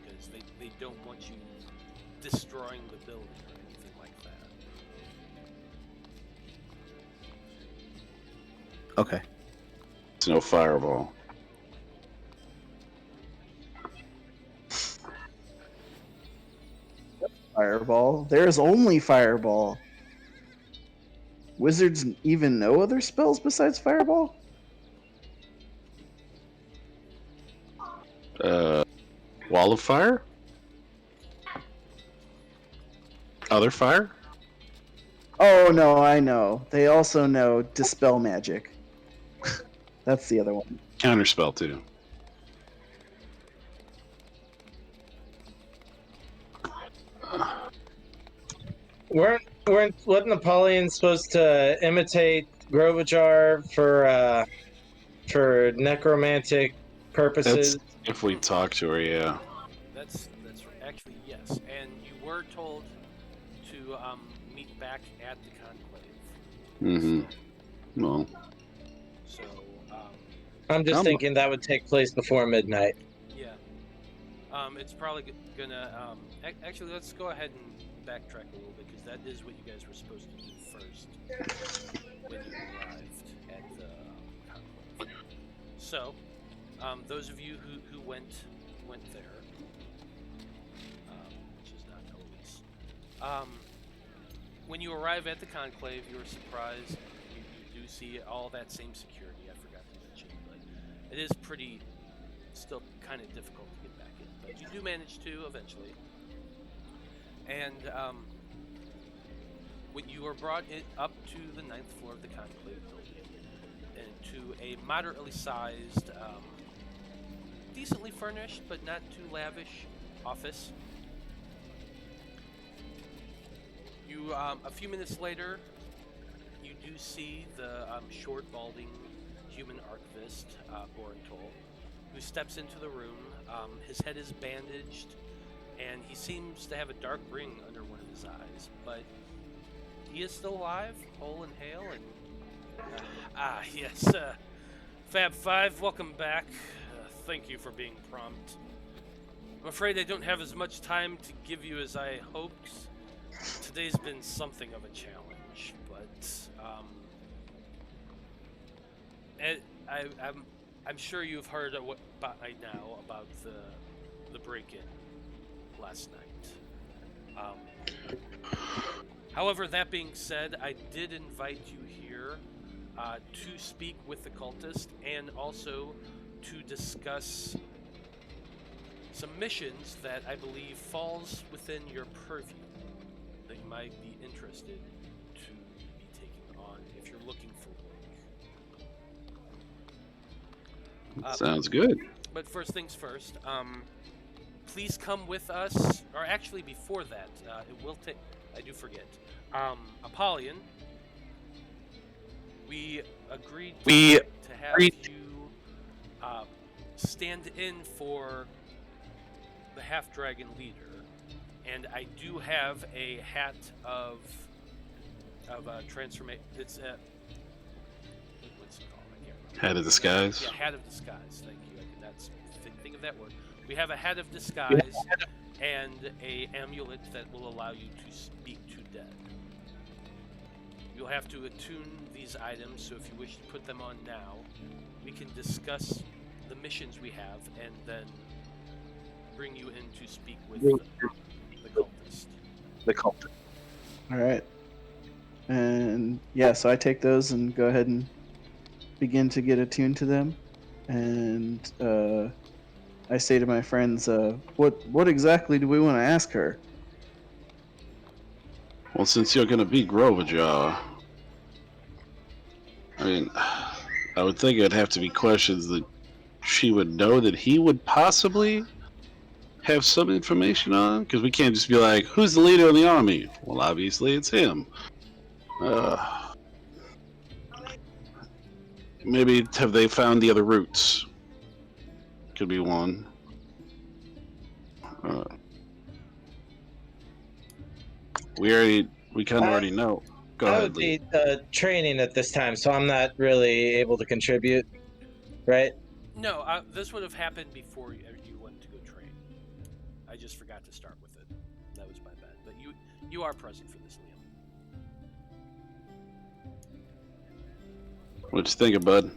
because they don't want you destroying the building or anything like that. Okay. It's no fireball. Fireball. There's only fireball. Wizards even know other spells besides fireball? Wall of fire? Other fire? Oh no, I know. They also know dispel magic. That's the other one. Counterspell too. Wasn't Apollyon supposed to imitate Grovajar for necromantic purposes? That's if we talk to her, yeah. That's actually yes, and you were told to meet back at the conclave. Mm-hmm. Well, So I'm just thinking that would take place before midnight. yeah, it's probably gonna actually let's go ahead and backtrack a little bit, because that is what you guys were supposed to do first when you arrived at the conclave. So, those of you who went there, which is not Eloise, when you arrive at the conclave, you are surprised. You do see all that same security. I forgot to mention, but it is still kind of difficult to get back in, but you do manage to eventually. And when you are brought up to the 9th floor of the conclave building, and to a moderately sized, decently furnished but not too lavish office, you a few minutes later, you do see the short, balding human archivist, Quarintine, who steps into the room, His head is bandaged, and he seems to have a dark ring under one of his eyes, but he is still alive, whole and hale, and... yes, Faab Five, welcome back. Thank you for being prompt. I'm afraid I don't have as much time to give you as I hoped. Today's been something of a challenge, but I'm sure you've heard by now about the break-in last night. However, that being said, I did invite you here to speak with the cultist and also to discuss some missions that I believe falls within your purview that you might be interested to be taking on if you're looking for work. Sounds good. But first things first, please come with us, or actually before that, it will take, I do forget, Apollyon, we agreed to have you stand in for the half-dragon leader, and I do have a hat of transformation. It's a what's it called? I can't remember. Hat of disguise. Yeah, hat of disguise. Thank you. I could not think of that word. We have a hat of disguise and a amulet that will allow you to speak to dead. You'll have to attune these items, so if you wish to put them on now, we can discuss the missions we have and then bring you in to speak with the cultist. The cultist. All right. And yeah, so I take those and go ahead and begin to get attuned to them. And I say to my friends, what exactly do we want to ask her? Well, since you're going to be Groverjaw, I mean, I would think it'd have to be questions that she would know that he would possibly have some information on, because we can't just be like, who's the leader of the army? Well, obviously it's him. Maybe have they found the other routes? Could be one. We kind of already know. Go I ahead, would Lee. be training at this time, so I'm not really able to contribute, right? No, this would have happened before you went to go train. I just forgot to start with it. That was my bad. But you are present for this, Liam. What you thinking, bud?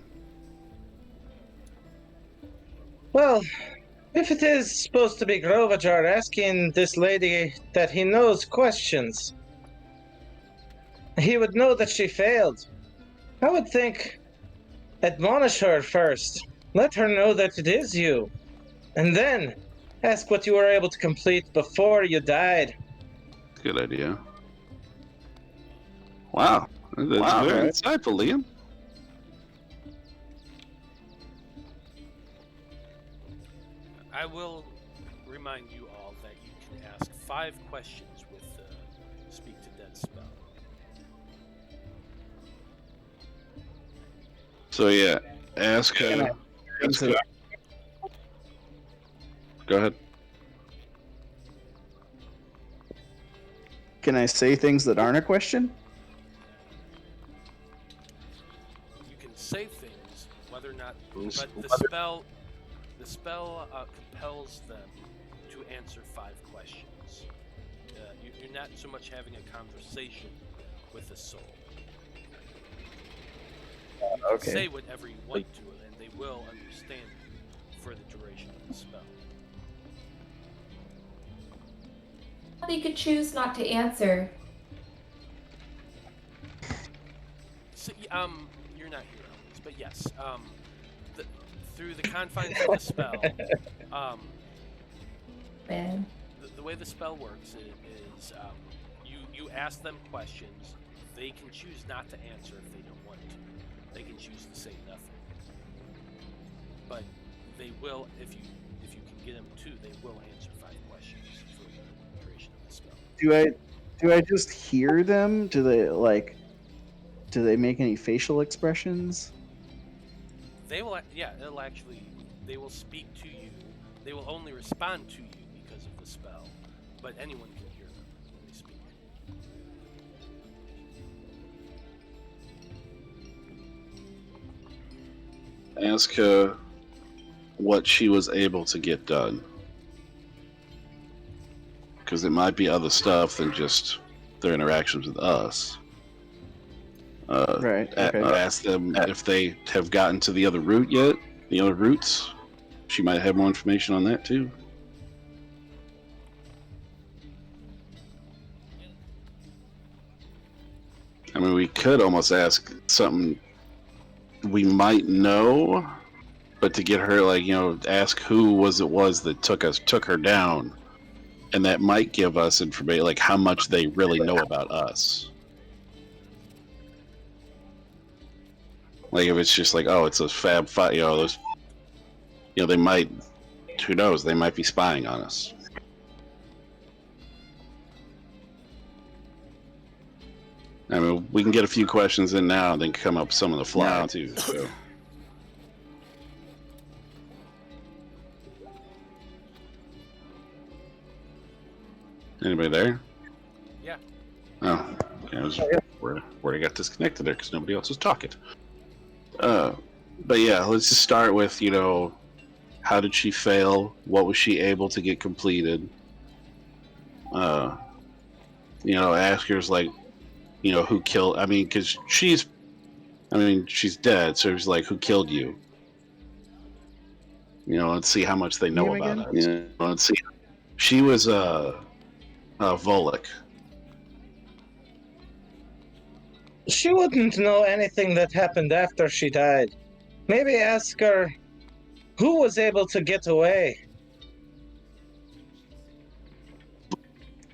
Well, if it is supposed to be Grovajar asking this lady that he knows questions, he would know that she failed. I would think, admonish her first. Let her know that it is you. And then, ask what you were able to complete before you died. Good idea. Wow. That's very insightful, Liam. I will remind you all that you can ask 5 questions with the Speak to Dead spell. So yeah, ask her. Go ahead. Can I say things that aren't a question? You can say things, whether or not, but the spell compels them to answer 5 questions. You're not so much having a conversation with the soul. You can say whatever you want to it, and they will understand you for the duration of the spell. They could choose not to answer. So, you're not here, Eloise, but yes, through the confines of the spell, Man. the way the spell works is you ask them questions. They can choose not to answer if they don't want to. They can choose to say nothing. But they will, if you can get them to, they will answer 5 questions for the duration of the spell. Do I just hear them? Do they make any facial expressions? They will, yeah, they will speak to you They will only respond to you because of the spell, but anyone can hear them when they speak. Ask her what she was able to get done. Because it might be other stuff than just their interactions with us. Right. Okay. Ask them if they have gotten to the other route yet. The other routes. She might have more information on that too. I mean, we could almost ask something we might know, but to get her, like, ask who was that took her down, and that might give us information, like how much they really know about us. Like if it's just like, oh, it's those Faab Five, those, they might, who knows, they might be spying on us. I mean, we can get a few questions in now, and then come up with some on the fly too. So. Anybody there? Yeah. Oh, okay. I was where I got disconnected there because nobody else was talking. But yeah, let's just start with, how did she fail? What was she able to get completed? Ask her, like, who killed? I mean, because she's dead, so it's like, who killed you? Let's see how much they know Name about again? us. Let's see. She was Volek. She wouldn't know anything that happened after she died. Maybe ask her who was able to get away.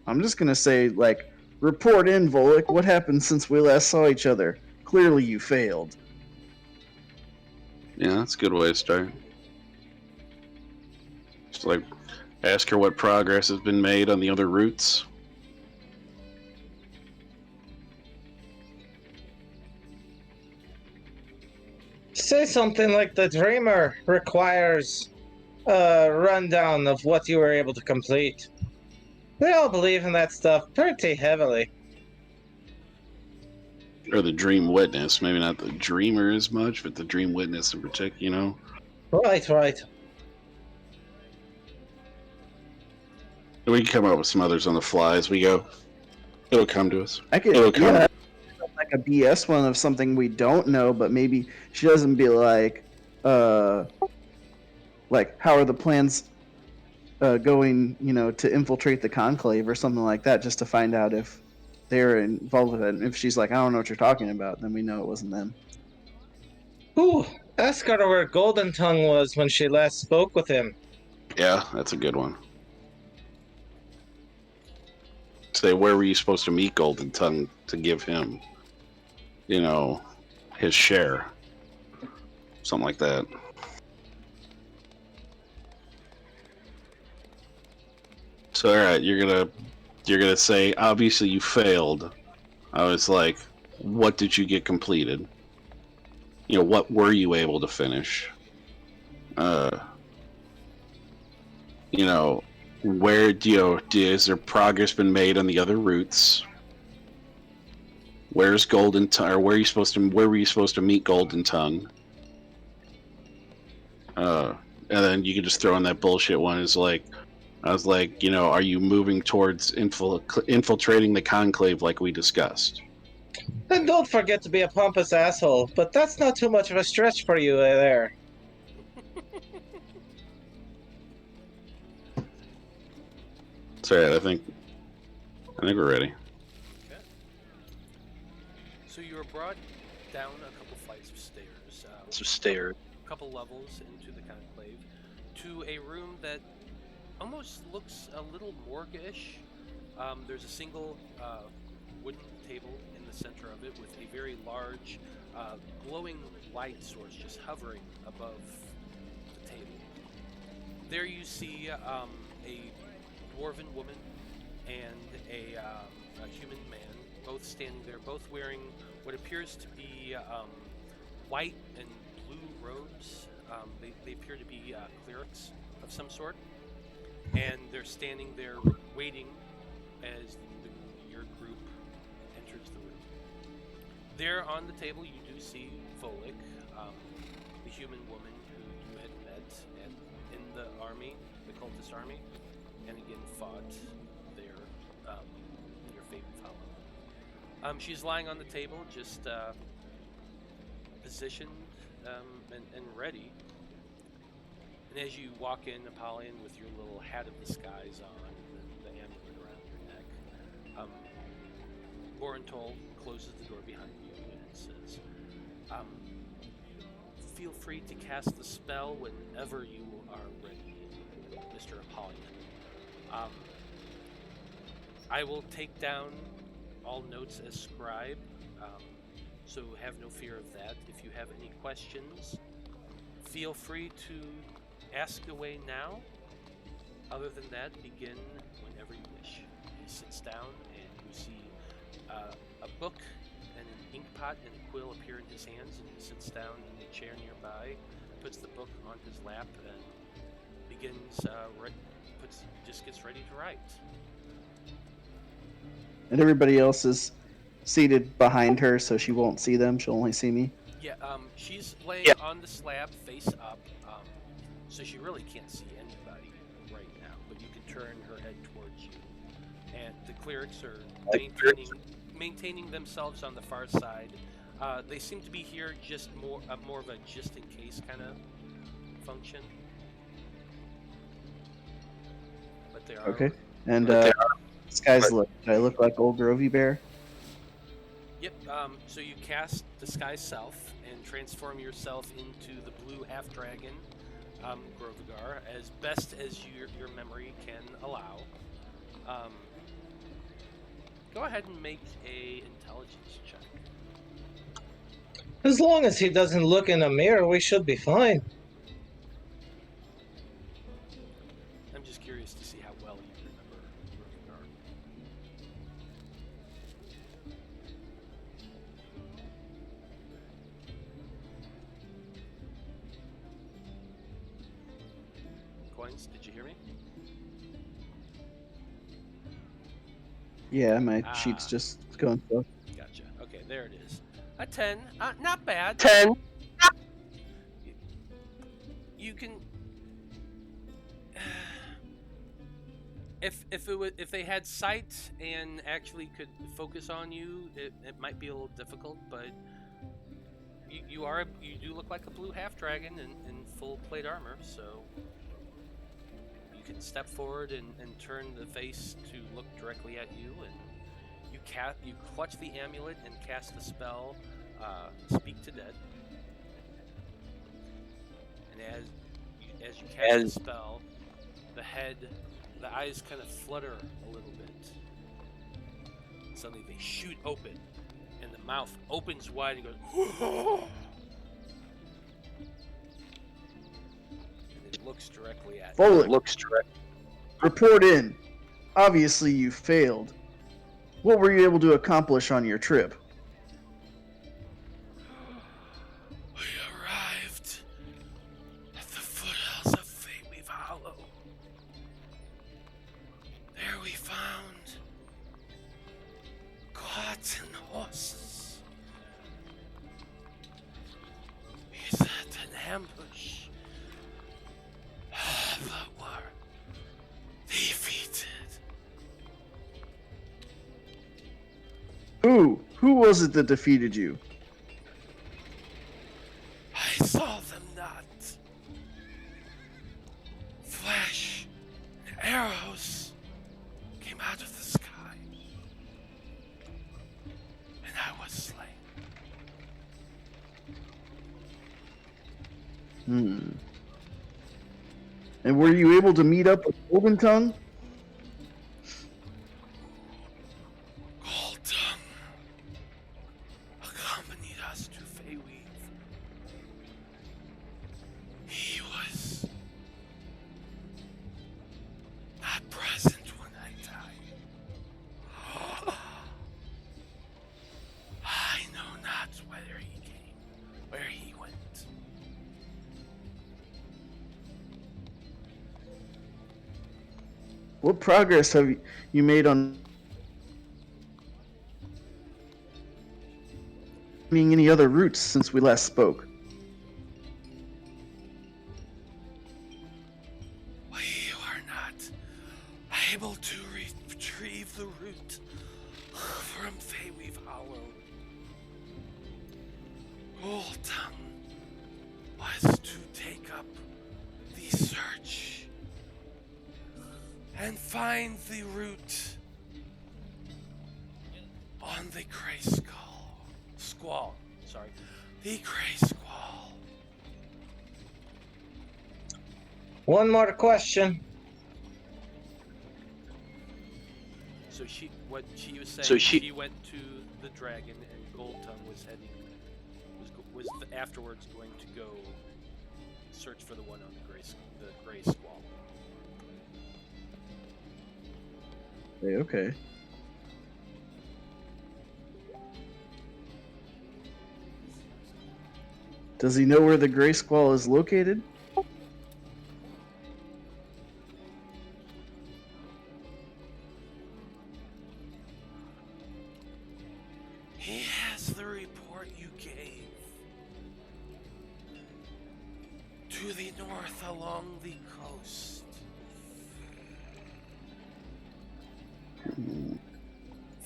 I'm just gonna say, like, report in, Volek. What happened since we last saw each other? Clearly, you failed. Yeah, that's a good way to start. Just like, ask her what progress has been made on the other routes. Say something like the Dreamer requires a rundown of what you were able to complete. They all believe in that stuff pretty heavily. Or the Dream Witness. Maybe not the Dreamer as much, but the Dream Witness in particular, Right. We can come up with some others on the fly as we go. It'll come to us. It'll come. Yeah, like a BS one of something we don't know, but maybe she doesn't be like, how are the plans going, to infiltrate the Conclave or something like that, just to find out if they're involved with it. And if she's like, I don't know what you're talking about, then we know it wasn't them. Ooh, ask her where Golden Tongue was when she last spoke with him. Yeah, that's a good one. Say, where were you supposed to meet Golden Tongue to give him, his share? Something like that. So, all right, you're gonna say, obviously you failed. I was like, what did you get completed? What were you able to finish? Where has there progress been made on the other routes? Where's Golden Tongue? Or where were you supposed to meet Golden Tongue? And then you can just throw in that bullshit one. I was like, are you moving towards infiltrating the Conclave like we discussed? And don't forget to be a pompous asshole, but that's not too much of a stretch for you there. It's alright, I think we're ready. Okay. So you were brought down a couple flights of stairs. A couple levels into the Conclave to a room that almost looks a little morgue-ish. There's a single wooden table in the center of it with a very large glowing light source just hovering above the table. There you see a dwarven woman and a human man, both standing there, both wearing what appears to be white and blue robes, They appear to be clerics of some sort, and they're standing there waiting as your group enters the room. There on the table, you do see Volik, the human woman who you had met in the army, the cultist army, and again fought there in your favorite hollow. She's lying on the table, just positioned and ready. And as you walk in, Apollyon, with your little hat of the skies on, the amulet around your neck, Borantol closes the door behind you and says, feel free to cast the spell whenever you are ready, Mr. Apollyon. I will take down all notes as scribe, so have no fear of that. If you have any questions, feel free to ask away now. Other than that, begin whenever you wish. He sits down and you see a book and an ink pot and a quill appear in his hands, and he sits down in a chair nearby, puts the book on his lap, and begins, just gets ready to write. And everybody else is seated behind her, so she won't see them. She'll only see me. Yeah, she's laying on the slab, face up, so she really can't see anybody right now, but you can turn her head towards you. And the clerics are maintaining themselves on the far side. They seem to be here just more of a just-in-case kind of function. But they are... Okay. And Sky's look. Do I look like old Grovy Bear? Yep, so you cast Disguise Self and transform yourself into the blue half-dragon, Grovigar, as best as your memory can allow. Go ahead and make a intelligence check. As long as he doesn't look in a mirror, we should be fine. I'm just curious to see how well you remember Grovigar. Koines, did you hear me? Yeah, my sheet's just going slow. Gotcha. Okay, there it is. A 10. Not bad. 10. You can... If they had sight and actually could focus on you, it might be a little difficult, but you do look like a blue half dragon in full plate armor, so you can step forward and turn the face to look directly at you, and you clutch the amulet and cast the spell, Speak to Dead. And as you cast the spell, the eyes kind of flutter a little bit. Suddenly they shoot open, and the mouth opens wide and goes, and it looks directly at you. Volik, report in. Obviously you failed. What were you able to accomplish on your trip? We arrived at the foothills of Faab Hollow. There we found gods and horses. We set an ambush, but were defeated. Who was it that defeated you? I saw them not. Flash and arrows came out of the sky, and I was slain. And were you able to meet up with Golden Tongue? Golden accompanied us to Feyweave. He was not present when I died. I know not whether he came, where he went. What progress have you made on finding any other routes since we last spoke? We are not able to retrieve the root from Feyweave Hollow. Goldtongue was to take up the search and find the root on the Grey Squall. The Grey Squall. One more question. So what she was saying, So she went to the dragon, and Goldtongue was afterwards going to go search for the one on the Grey Squall. Okay. Does he know where the Grey Squall is located? He has the report you gave. To the north along the coast.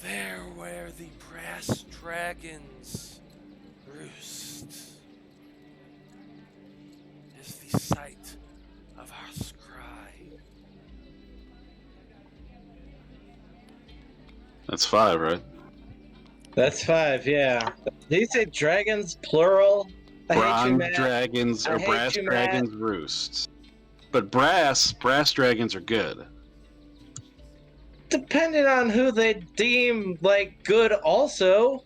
There where the brass dragons roost is the site of our scry. That's 5, right? That's 5, yeah. Did you say dragons, plural? I hate you, Bronze Matt. dragons I or hate brass you, Matt. dragons roosts. But brass dragons are good. Depending on who they deem, like, good also.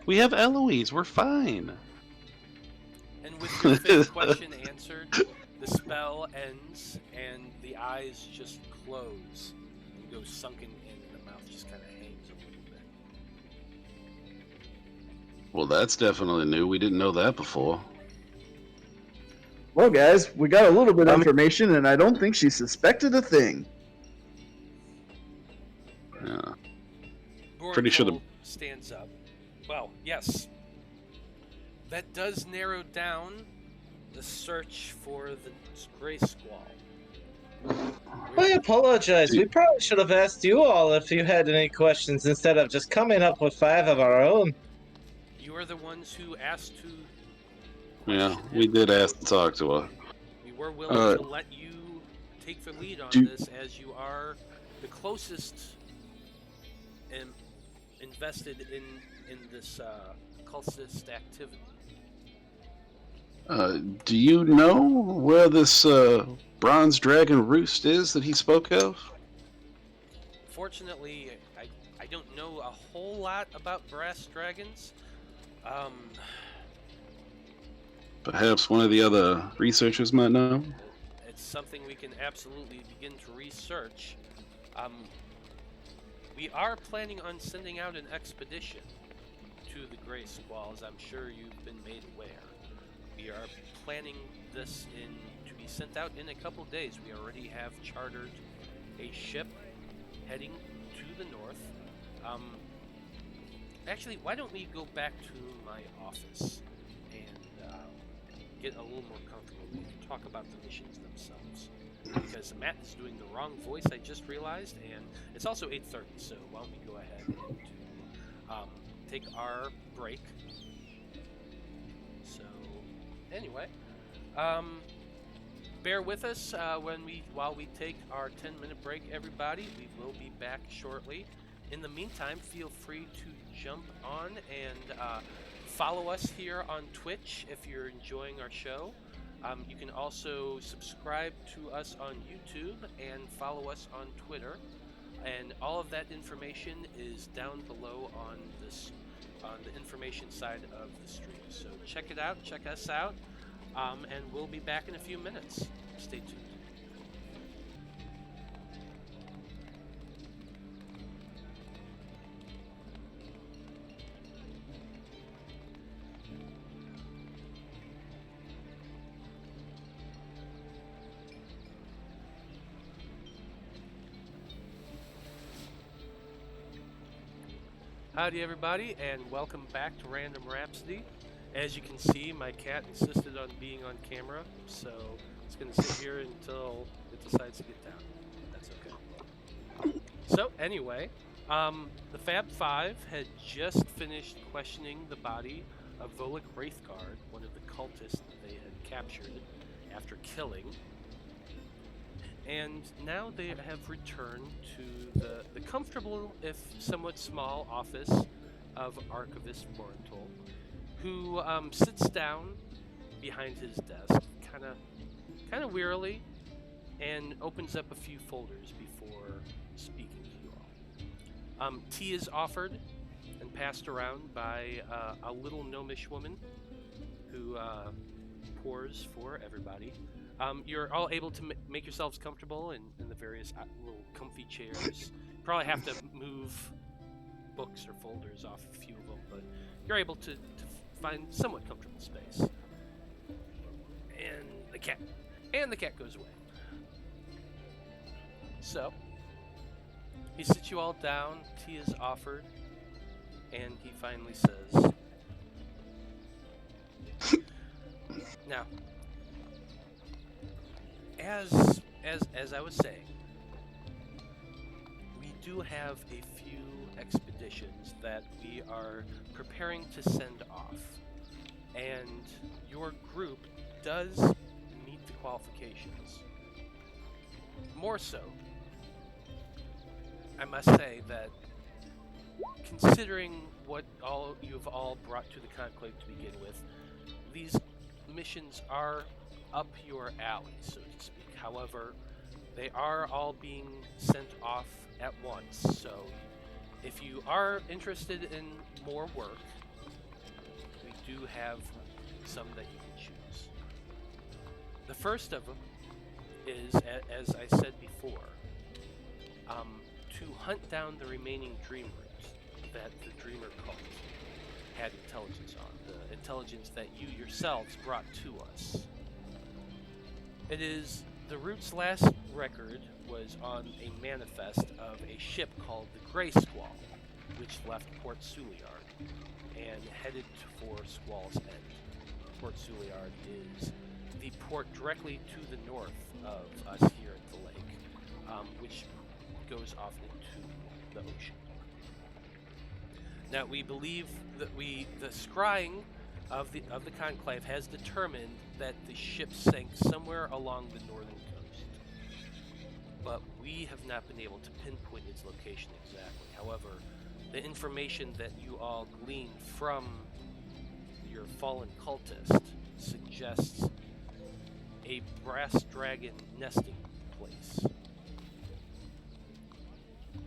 We have Eloise, we're fine. And with your fifth question answered, the spell ends and the eyes just close and go sunken in, and the mouth just kind of hangs a little bit. Well, that's definitely new. We didn't know that before. Well, guys, we got a little bit of information, and I don't think she suspected a thing. Yeah. Bornville Pretty sure the- stands up. Well, yes. That does narrow down the search for the Grey Squall. I apologize. We probably should have asked you all if you had any questions instead of just coming up with 5 of our own. You are the ones who asked to Yeah, question we him. did ask to talk to her. We were willing to let you take the lead on this, as you are the closest invested in this cultist activity. Do you know where this bronze dragon roost is that he spoke of? Fortunately, I don't know a whole lot about brass dragons. Perhaps one of the other researchers might know? It's something we can absolutely begin to research. We are planning on sending out an expedition to the Grey Squall, as I'm sure you've been made aware. We are planning this to be sent out in a couple days. We already have chartered a ship heading to the north. Actually, why don't we go back to my office and get a little more comfortable. We can talk about the missions themselves. Because Matt is doing the wrong voice, I just realized, and it's also 8:30, so why don't we go ahead and take our break. So, anyway, bear with us while we take our 10-minute break, everybody. We will be back shortly. In the meantime, feel free to jump on and follow us here on Twitch if you're enjoying our show. You can also subscribe to us on YouTube and follow us on Twitter. And all of that information is down below on the information side of the stream. So check it out, check us out, and we'll be back in a few minutes. Stay tuned. Howdy, everybody, and welcome back to Random Rhapsody. As you can see, my cat insisted on being on camera, so it's going to sit here until it decides to get down. That's okay. So, anyway, the Faab Five had just finished questioning the body of Volek Wraithguard, one of the cultists that they had captured after killing. And now they have returned to the comfortable, if somewhat small, office of Archivist Quarintine, who sits down behind his desk, kind of wearily, and opens up a few folders before speaking to you all. Tea is offered and passed around by a little gnomish woman who pours for everybody. You're all able to make yourselves comfortable in the various little comfy chairs. Probably have to move books or folders off a few of them, but you're able to find somewhat comfortable space. And the cat goes away. So, he sits you all down, tea is offered, and he finally says, now, as I was saying, we do have a few expeditions that we are preparing to send off, and your group does meet the qualifications. More so, I must say that considering what all you've all brought to the Conclave to begin with, these missions are up your alley, so to speak. However, they are all being sent off at once, so if you are interested in more work, we do have some that you can choose. The first of them is, as I said before, to hunt down the remaining dreamers that the Dreamer cult had intelligence on, the intelligence that you yourselves brought to us. It is the route's last record was on a manifest of a ship called the Grey Squall, which left Port Souliard and headed for Squall's End. Port Souliard is the port directly to the north of us here at the lake, which goes off into the ocean. Now we believe that the scrying of the Conclave has determined that the ship sank somewhere along the northern coast, but we have not been able to pinpoint its location exactly. However, the information that you all gleaned from your fallen cultist suggests a brass dragon nesting place.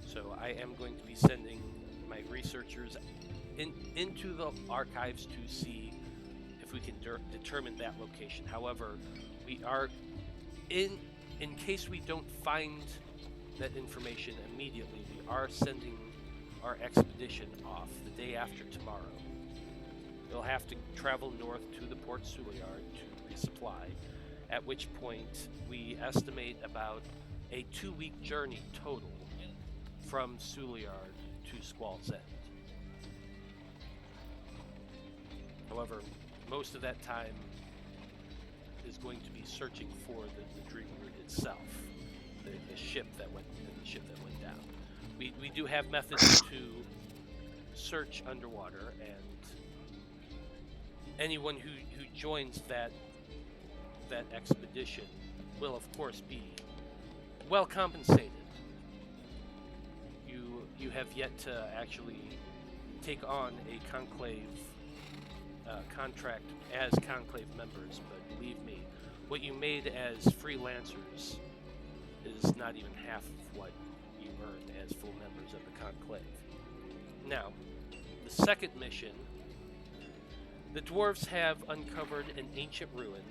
So I am going to be sending my researchers into the archives to see if we can determine that location. However, we are in case we don't find that information immediately, we are sending our expedition off the day after tomorrow. We'll have to travel north to the Port Souliard to resupply, at which point we estimate about a 2-week journey total from Souliard to Squall's End. However, most of that time is going to be searching for the Dream Route itself, the ship that went down. We do have methods to search underwater, and anyone who joins that expedition will of course be well compensated. You have yet to actually take on a Conclave contract as Conclave members, but believe me, what you made as freelancers is not even half of what you earned as full members of the Conclave. Now, the second mission, the dwarves have uncovered an ancient ruin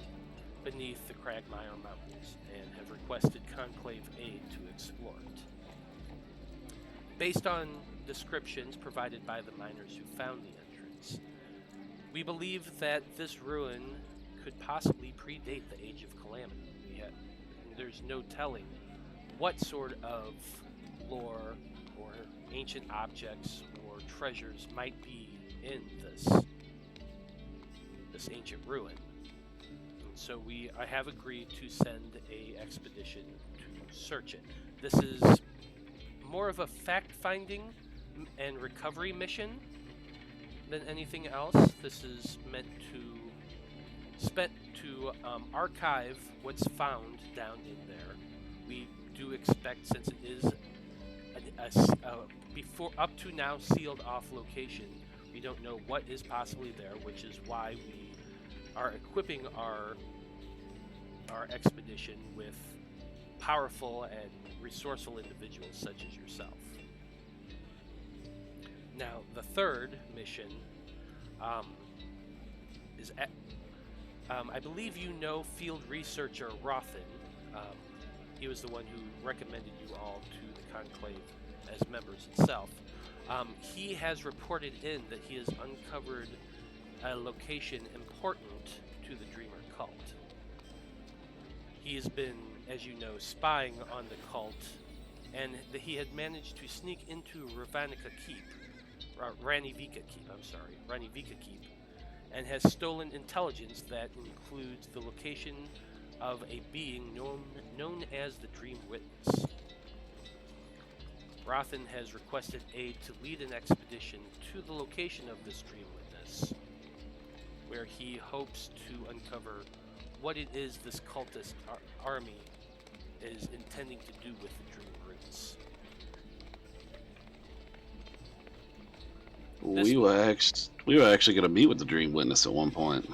beneath the Cragmire Mountains and have requested Conclave aid to explore it. Based on descriptions provided by the miners who found the entrance, we believe that this ruin could possibly predate the Age of Calamity. There's no telling what sort of lore or ancient objects or treasures might be in this ancient ruin. And so I have agreed to send a expedition to search it. This is more of a fact-finding and recovery mission than anything else. This is meant to archive what's found down in there. We do expect, since it is before up to now sealed off location, we don't know what is possibly there, which is why we are equipping our expedition with powerful and resourceful individuals such as yourself. Now, the third mission is, I believe you know field researcher Rothan. He was the one who recommended you all to the Conclave as members itself. He has reported in that he has uncovered a location important to the Dreamer cult. He has been, as you know, spying on the cult, and he had managed to sneak into Ranivika Keep, and has stolen intelligence that includes the location of a being known as the Dream Witness. Rothan has requested aid to lead an expedition to the location of this Dream Witness, where he hopes to uncover what it is this cultist army is intending to do with the Dream Roots. We were actually going to meet with the Dream Witness at one point.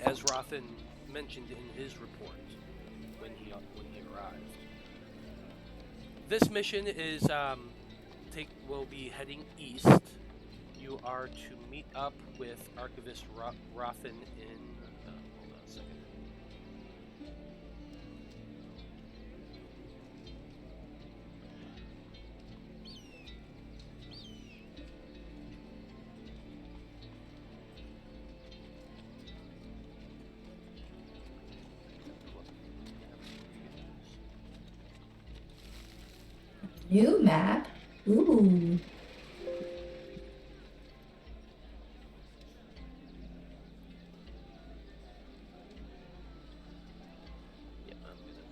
As Rothan mentioned in his report when he arrived. This mission is will be heading east. You are to meet up with Archivist Rothan in hold on a second. New map? Ooh. Yep, I'm gonna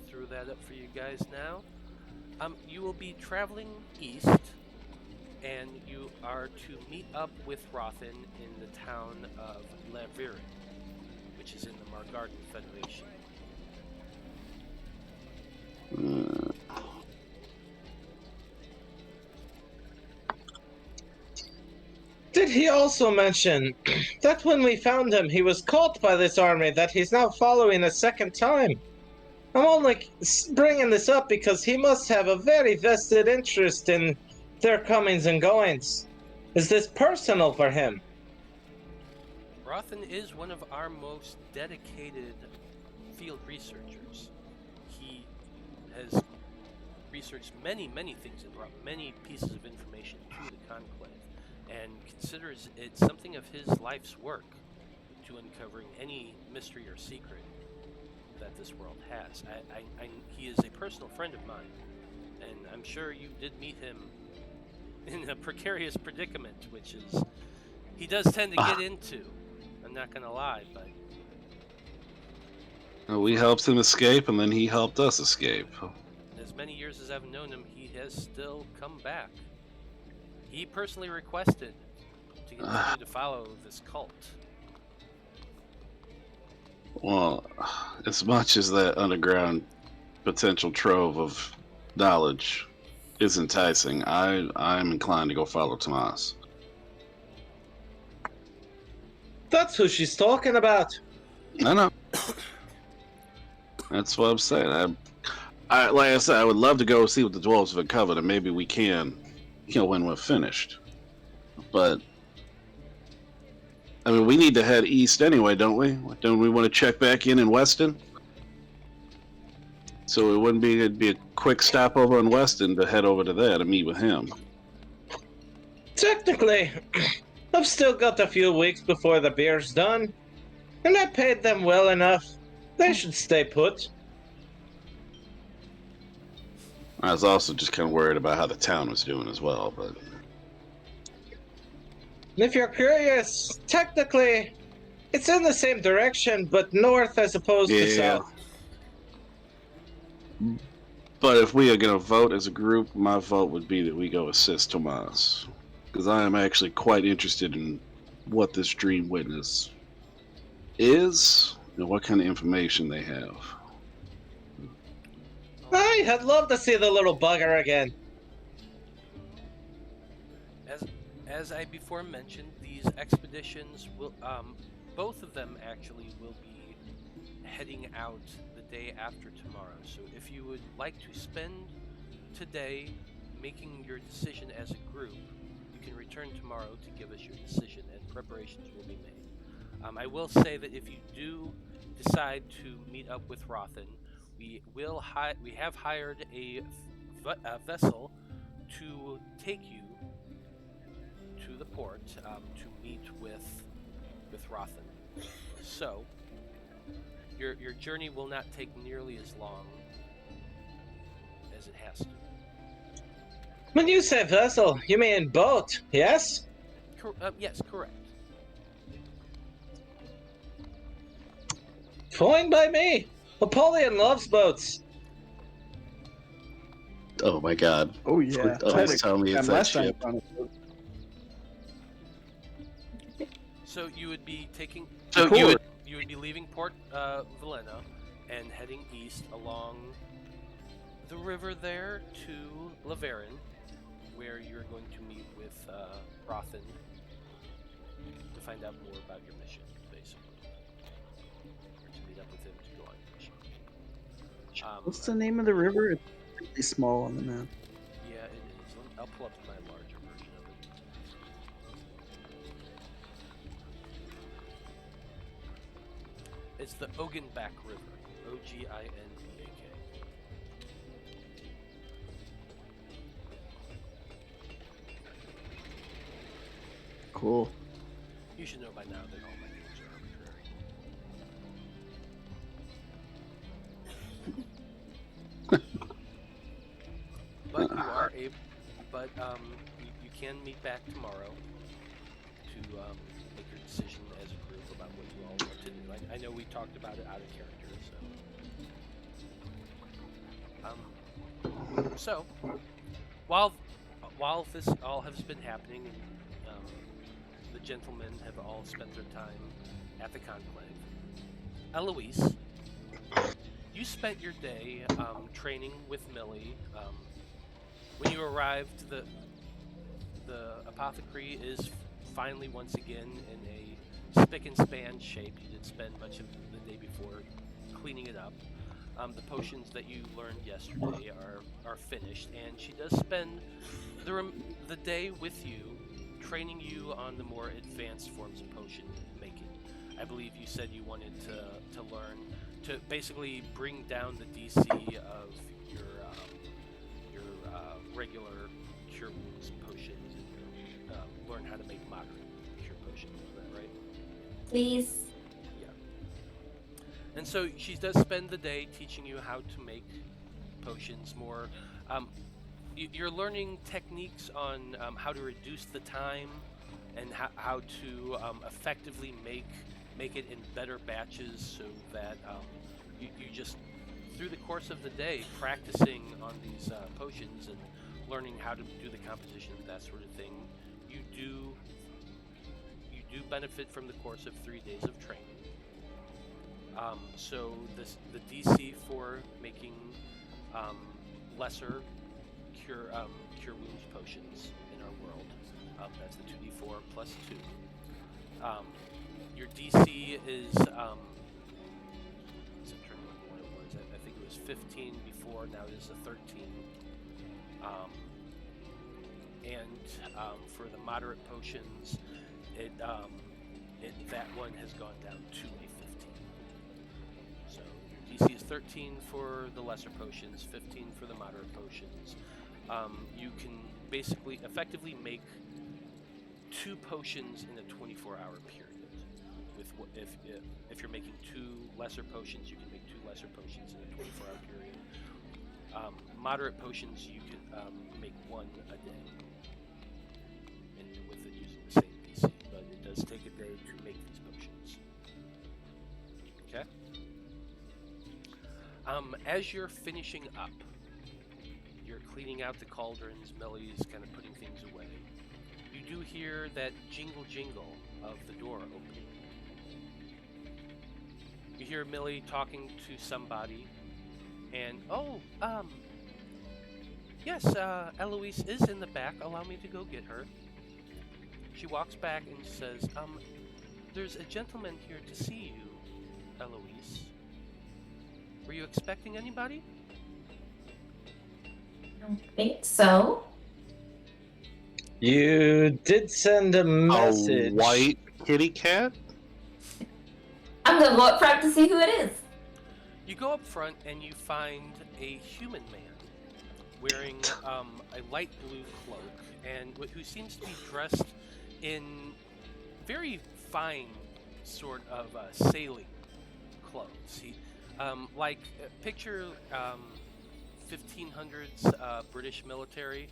throw that up for you guys now. You will be traveling east, and you are to meet up with Rothan in the town of Lavirin, which is in the Margarden Federation. Did he also mention that when we found him, he was caught by this army that he's now following a second time? I'm only bringing this up because he must have a very vested interest in their comings and goings. Is this personal for him? Rothan is one of our most dedicated field researchers. He has researched many things and brought many pieces of information to the Conclave, and considers it something of his life's work to uncovering any mystery or secret that this world has. He is a personal friend of mine, and I'm sure you did meet him in a precarious predicament, which is he does tend to get into. I'm not gonna lie, but we helped him escape, and then he helped us escape. as many years as I've known him, he has still come back. He personally requested to continue to follow this cult. Well, as much as that underground potential trove of knowledge is enticing, I'm inclined to go follow Tomas. That's who she's talking about. I know. That's what I'm saying. I like I said, I would love to go see what the dwarves have uncovered, and maybe we can, when we're finished. But I mean, we need to head east anyway, don't we? Don't we want to check back in Weston? So it'd be a quick stop over in Weston to head over to there to meet with him. Technically, I've still got a few weeks before the beer's done, and I paid them well enough. They should stay put. I was also just kind of worried about how the town was doing as well, but If you're curious, technically, it's in the same direction, but north as opposed to yeah. south. But if we are going to vote as a group, my vote would be that we go assist Tomas. Because I am actually quite interested in what this dream witness is and what kind of information they have. I'd love to see the little bugger again. As I before mentioned, these expeditions will, both of them actually will be heading out the day after tomorrow. So if you would like to spend today making your decision as a group, you can return tomorrow to give us your decision, and preparations will be made. I will say that if you do decide to meet up with Rothan, we have hired a vessel to take you to the port to meet with Rothan. So your journey will not take nearly as long as it has to. When you say vessel, you mean boat, yes? Yes, correct. Fine by me. Apollyon loves boats. Oh my god. Oh yeah. Please tell me it's that Last time ship. on it. So you would be taking. So Cool. You would be leaving Port Velena and heading east along the river there to Laverin, where you're going to meet with Rothan to find out more about your mission, basically, or to meet up with him to go on your mission. What's the name of the river? It's really small on the map. Yeah, it is. I'll pull up my larger version of it. It's the Ogenbak River. Oginbak. Cool. You should know by now that all my names are arbitrary. But you are able. But you can meet back tomorrow to make your decision as a group about what you all want to do. I know we talked about it out of character, so. So, while this all has been happening, and the gentlemen have all spent their time at the Conclave, Eloise, you spent your day training with Millie. When you arrived, the apothecary is finally once again in a spick and span shape. You did spend much of the day before cleaning it up. The potions that you learned yesterday are finished, and she does spend the day with you, training you on the more advanced forms of potion making. I believe you said you wanted to learn to basically bring down the DC of your regular cure wounds potions, and learn how to make moderate cure potions. Is that right? Please. Yeah. And so she does spend the day teaching you how to make potions more. You're learning techniques on how to reduce the time and how to effectively make it in better batches, so that you just, through the course of the day, practicing on these potions and learning how to do the composition, that sort of thing, you do benefit from the course of 3 days of training. So the DC for making lesser cure wounds potions in our world, that's the 2d4 plus 2. Your DC is I think it was 15 before, now it is a 13. For the moderate potions, that one has gone down to a 15. So your DC is 13 for the lesser potions, 15 for the moderate potions. You can basically effectively make 2 potions in a 24-hour period. If you're making 2 lesser potions, you can make 2 lesser potions in a 24-hour period. Moderate potions, you can make one a day. And with it using the same PC. But it does take a day to make these potions. Okay? As you're finishing up, you're cleaning out the cauldrons, Millie's kind of putting things away. You do hear that jingle of the door opening. You hear Millie talking to somebody, and yes, Eloise is in the back. Allow me to go get her. She walks back and says, there's a gentleman here to see you, Eloise. Were you expecting anybody? I don't think so. You did send a message. A white kitty cat? I'm gonna go up front to see who it is. You go up front and you find a human man wearing a light blue cloak and who seems to be dressed in very fine sort of sailing clothes. He picture 1500s British military,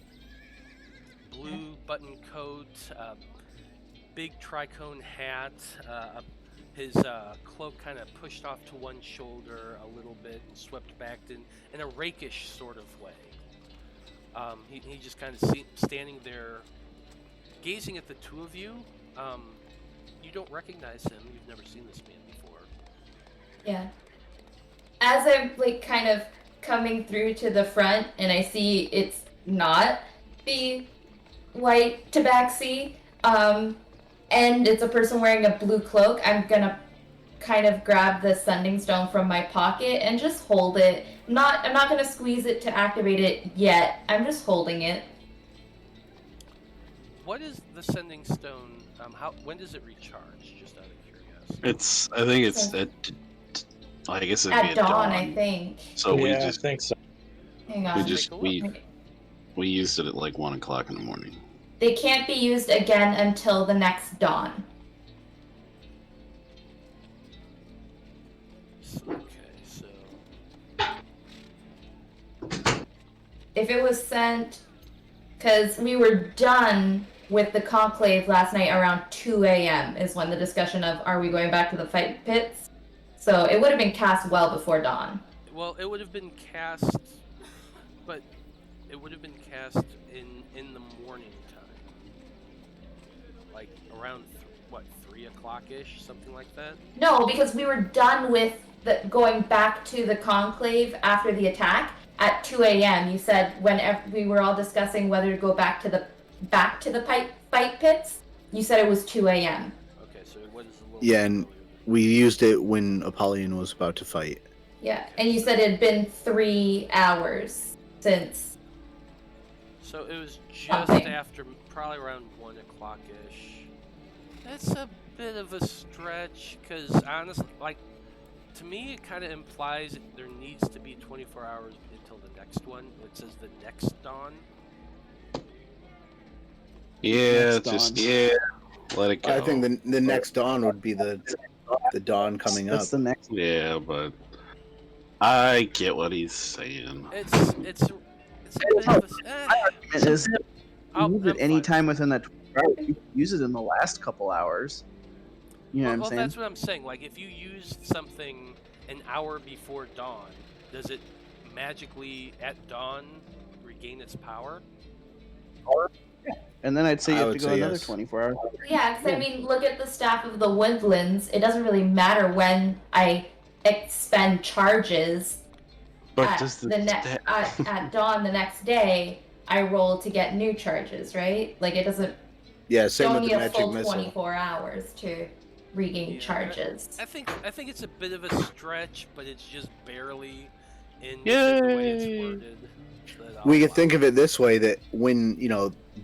blue button coat, big tricone hat, his cloak kind of pushed off to one shoulder a little bit and swept back in a rakish sort of way. He just kind of standing there, gazing at the two of you. You don't recognize him. You've never seen this man before. Yeah. As I'm kind of coming through to the front and I see it's not the white Tabaxi, and it's a person wearing a blue cloak, I'm gonna kind of grab the sending stone from my pocket and just hold it. I'm not gonna squeeze it to activate it yet. I'm just holding it. What is the sending stone? When does it recharge? Just out of curiosity. I think it's I guess it'd be At dawn, I think. So we I just think so. Hang on. we used it at like 1 o'clock in the morning. They can't be used again until the next dawn. Okay, so If it was sent, because we were done with the conclave last night around 2 a.m. is when the discussion of are we going back to the fight pits. So it would have been cast well before dawn. well, it would have been cast, but it would have been cast in the morning time, like around 3 o'clock ish, something like that. No, because we were done with going back to the conclave after the attack at 2 a.m. You said whenever we were all discussing whether to go back to the fight pits, you said it was 2 a.m. Okay, so it was a little Yeah, bit and earlier. we used it when Apollyon was about to fight. Yeah, and you said it had been 3 hours since. So it was just Something. after, probably around 1 o'clock ish. That's a bit of a stretch, because honestly, to me, it kind of implies that there needs to be 24 hours until the next one. It says the next dawn. Yeah, Next dawn. let it go. I think the next dawn would be the dawn coming up. That's the next. Yeah, but I get what he's saying. It's a bit of a... It is I'll- use it I'm any fine. time within that 24 hours. You can use it in the last couple hours. You know Well, what I'm saying? that's what I'm saying. Like, if you used something an hour before dawn, does it magically, at dawn, regain its power? And then I'd say you I have to would go say another yes. 24 hours. Yeah, because I mean, look at the Staff of the Woodlands. It doesn't really matter when I expend charges. But At, does at dawn the next day, I roll to get new charges, right? Like, it doesn't. Yeah, same Don't with need the a full magic missile. 24 hours to regain Yeah, charges. I think it's a bit of a stretch, but it's just barely in the way it's Yay. worded. But We I'll could think allow of it this way: that when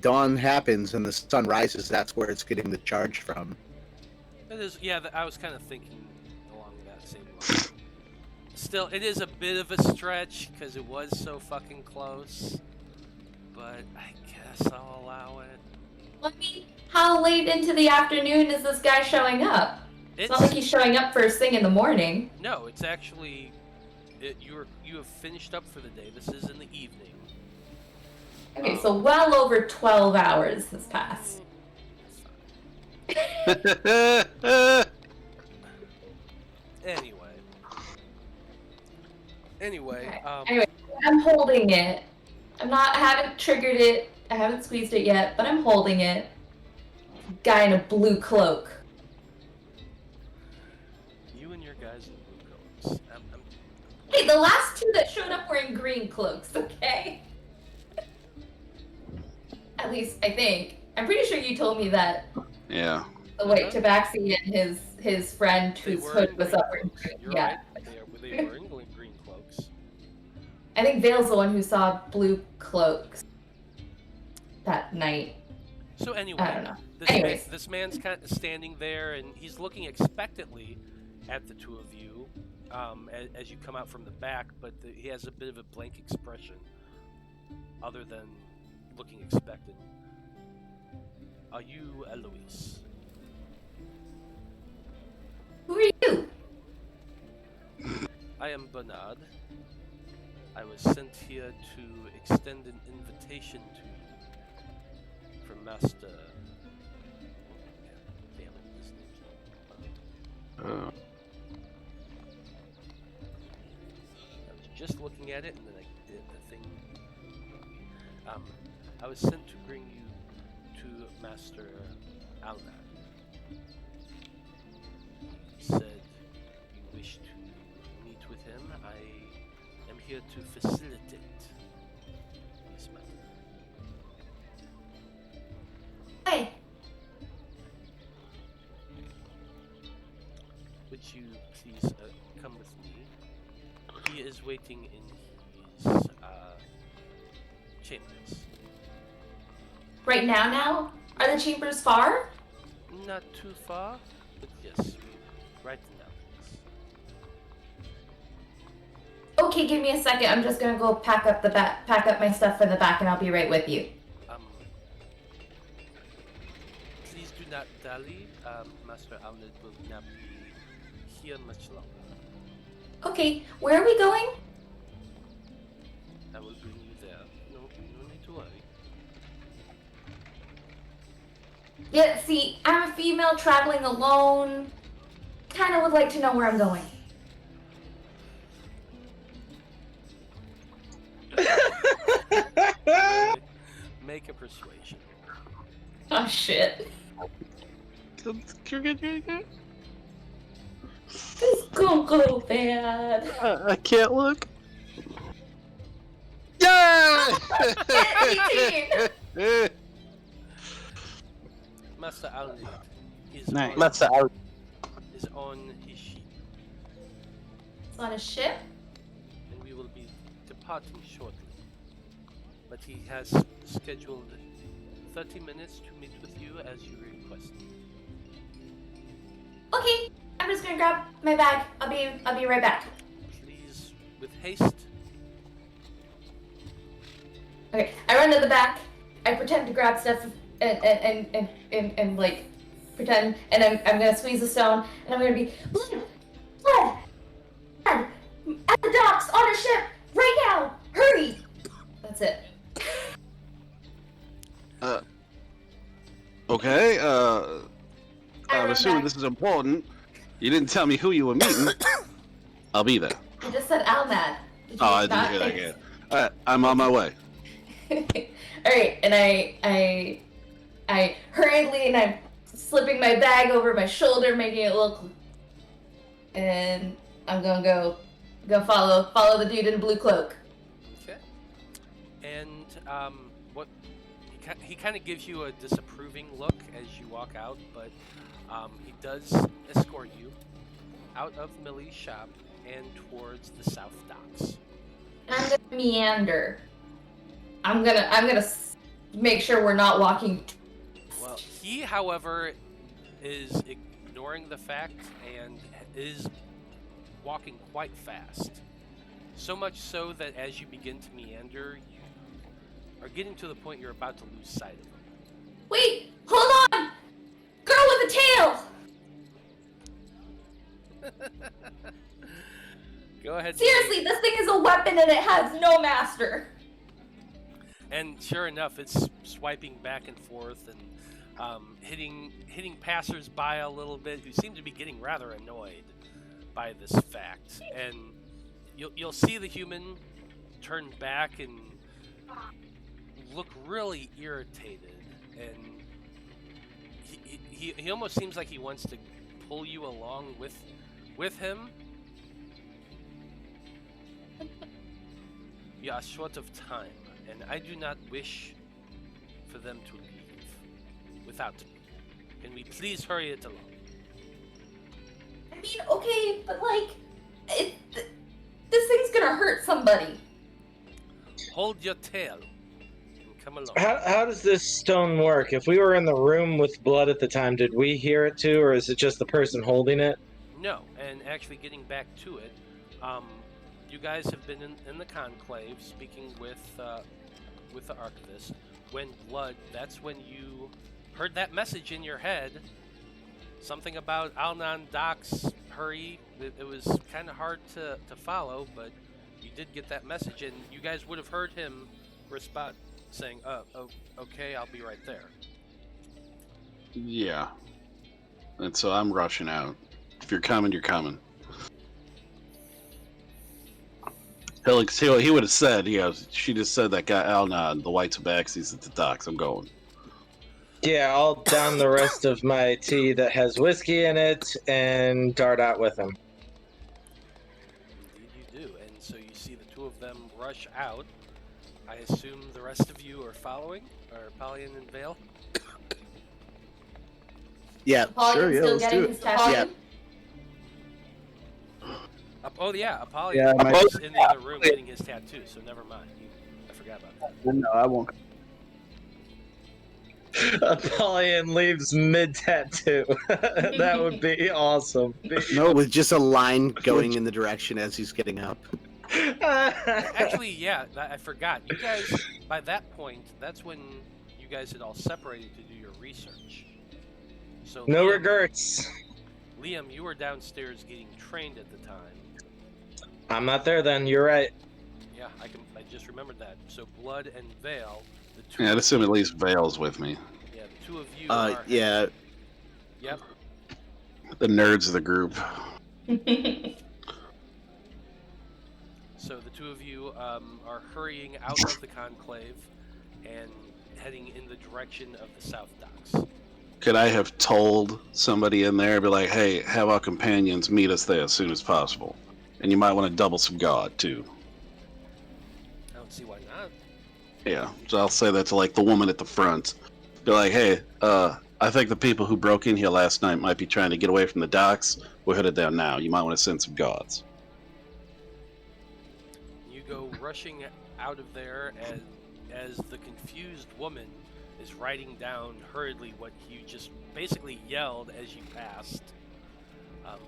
dawn happens and the sun rises, that's where it's getting the charge from. it is, yeah, I was kind of thinking along that same line. Still, it is a bit of a stretch because it was so fucking close. But I guess I'll allow it. I mean, how late into the afternoon is this guy showing up? It's not like he's showing up first thing in the morning. No, it's actually you have finished up for the day. This is in the evening. Okay, so well over 12 hours has passed. Anyway, Okay. Anyway, I'm holding it. I haven't triggered it. I haven't squeezed it yet, but I'm holding it. Guy in a blue cloak. You and your guys in blue coats. Hey, the last two that showed up were in green cloaks, okay? At least, I think. I'm pretty sure you told me that. Yeah. Oh, wait, Tabaxi and his friend whose hood was up. You're yeah. right. They were in green cloaks. I think Vale's the one who saw blue cloaks that night. So anyway, I don't know. This man's kind of standing there, and he's looking expectantly at the two of you as you come out from the back, but he has a bit of a blank expression, other than looking expectant. Are you Eloise? Who are you? I am Bernard. I was sent here to extend an invitation to you from Master. Damn it, his name's not Bernard. I was just looking at it, and then I did the thing. I was sent to bring you to Master Alnad. He said you wish to meet with him. I am here to facilitate this matter. Hey. Would you please come with me? He is waiting in his chambers. Right now? Are the chambers far? Not too far, but yes, right now. Okay, give me a second. I'm just gonna go pack up my stuff for the back, and I'll be right with you. Please do not dally. Master Alnad will not be here much longer. Okay, where are we going? I will bring you there. No need to worry. Yeah, see, I'm a female traveling alone. Kinda would like to know where I'm going. Make a persuasion. Oh shit. This gonna go bad. I can't look. Yeah! 18! Master Alnad is Nice. on, Master Alnad. is on his ship, It's on a ship? and we will be departing shortly. But he has scheduled 30 minutes to meet with you as you requested. Okay, I'm just gonna grab my bag. I'll be right back. Please, with haste. Okay, I run to the back. I pretend to grab stuff and like pretend, and I'm gonna squeeze the stone, and I'm gonna be blood, at the docks on a ship right now. Hurry! That's it. Okay, I I'm run assuming back. this is important. You didn't tell me who you were meeting. I'll be there. I just said Almad. Did you Oh, I not didn't hear that think- yet. Alright, I'm on my way. Alright, and I hurriedly, and I'm slipping my bag over my shoulder, making it look, and I'm gonna go follow the dude in the blue cloak. Okay. And what he kind of gives you a disapproving look as you walk out, but he does escort you out of Millie's shop and towards the south docks. And I'm gonna meander. I'm gonna make sure we're not walking. Well, he, however, is ignoring the fact and is walking quite fast. So much so that as you begin to meander, you are getting to the point you're about to lose sight of him. Wait, hold on! Girl with a tail! Go ahead. Seriously, this thing is a weapon and it has no master. And sure enough, it's swiping back and forth and hitting passers-by a little bit who seem to be getting rather annoyed by this fact. And you'll see the human turn back and look really irritated, and he almost seems like he wants to pull you along with him. We are short of time, and I do not wish for them to leave without me. Can we please hurry it along? I mean, okay, but like, this thing's gonna hurt somebody. Hold your tail and come along. How does this stone work? If we were in the room with blood at the time, did we hear it too, or is it just the person holding it? No, and actually getting back to it, you guys have been in the conclave speaking with the archivist. When blood, that's when you heard that message in your head. Something about Alnan Doc's hurry. It was kind of hard to follow, but you did get that message, and you guys would have heard him respond saying, oh, okay, I'll be right there. Yeah. And so I'm rushing out. If you're coming, you're coming. He would have said, she just said that guy Alnan, the white Tabaxi's at the docks. I'm going. Yeah, I'll down the rest of my tea that has whiskey in it and dart out with him. Indeed you do, and so you see the two of them rush out. I assume the rest of you are following, or Apollyon and Veil? Yeah. Apollyon's still let's do getting it. his tattoo. Yeah. Apollyon Yeah, was in the other room getting his tattoo, so never mind. I forgot about that. No, I won't. Apollyon leaves mid-tattoo. That would be awesome. No, with just a line going in the direction as he's getting up. Actually, yeah, I forgot. You guys, by that point, that's when you guys had all separated to do your research. So No Liam, regrets. Liam, you were downstairs getting trained at the time. I'm not there then, you're right. Yeah, I just remembered that. So Blood and Veil, the two. Yeah, I'd assume at least Veil's with me. Yeah, the two of you are. Yeah. Yep. The nerds of the group. So the two of you are hurrying out of the conclave and heading in the direction of the South Docks. Could I have told somebody in there, be like, hey, have our companions meet us there as soon as possible? And you might want to double some guard, too. I don't see why not. Yeah, so I'll say that to, like, the woman at the front. Be like, hey, I think the people who broke in here last night might be trying to get away from the docks. We're headed down now. You might want to send some guards. You go rushing out of there as the confused woman is writing down hurriedly what you just basically yelled as you passed.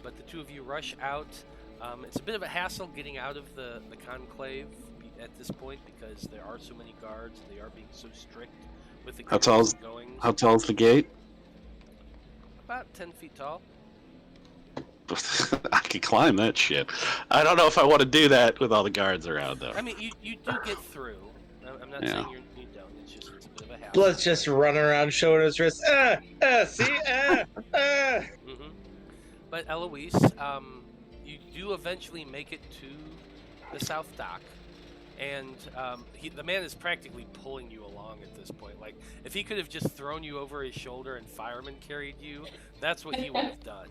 But the two of you rush out. It's a bit of a hassle getting out of the conclave at this point because there are so many guards and they are being so strict with the How tall's the gate? About 10 feet tall. I could climb that shit. I don't know if I want to do that with all the guards around, though. I mean, you do get through. I'm not saying you don't. It's a bit of a hassle. Blood's just running around showing his wrist. See? Mm-hmm. But Eloise, you do eventually make it to the South Dock, and the man is practically pulling you along at this point. Like, if he could have just thrown you over his shoulder and fireman carried you, that's what he would have done.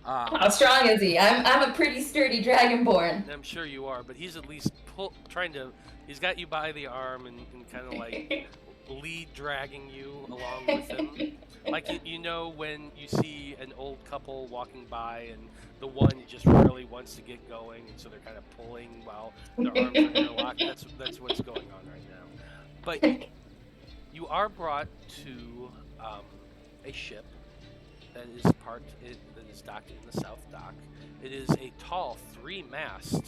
How strong is he? I'm a pretty sturdy dragonborn. I'm sure you are, but he's at least he's got you by the arm and kind of like lead dragging you along with him. Like, you know when you see an old couple walking by and the one just really wants to get going, and so they're kind of pulling while their arms are interlocked. That's what's going on right now. But you are brought to a ship that is docked in the South Dock. It is a tall 3-mast,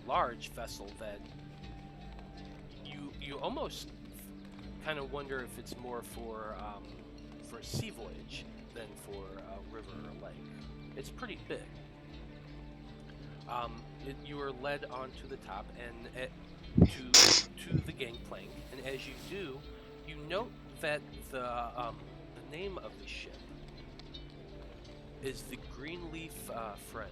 large vessel that you almost kind of wonder if it's more for a sea voyage than for a river or lake. It's pretty big. You are led onto the top and to the gangplank, and as you do, you note that the name of the ship is the Greenleaf Friend.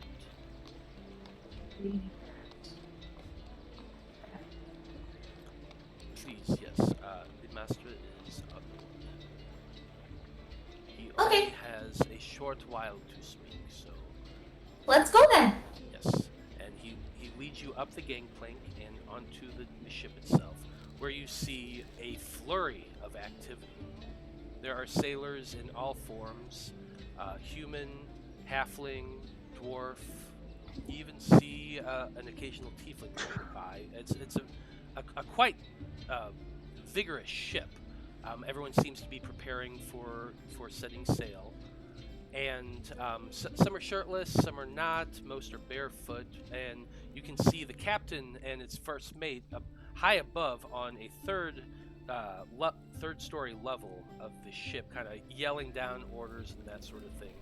Please, yes. The master is up. He only has a short while to speak, so Let's go then. yes. And he leads you up the gangplank and onto the ship itself, where you see a flurry of activity. There are sailors in all forms, human, halfling, dwarf. You even see an occasional tiefling going by. It's a quite vigorous ship. Everyone seems to be preparing for setting sail. And some are shirtless, some are not, most are barefoot, and you can see the captain and its first mate high above on a third-story level of the ship, kind of yelling down orders and that sort of thing.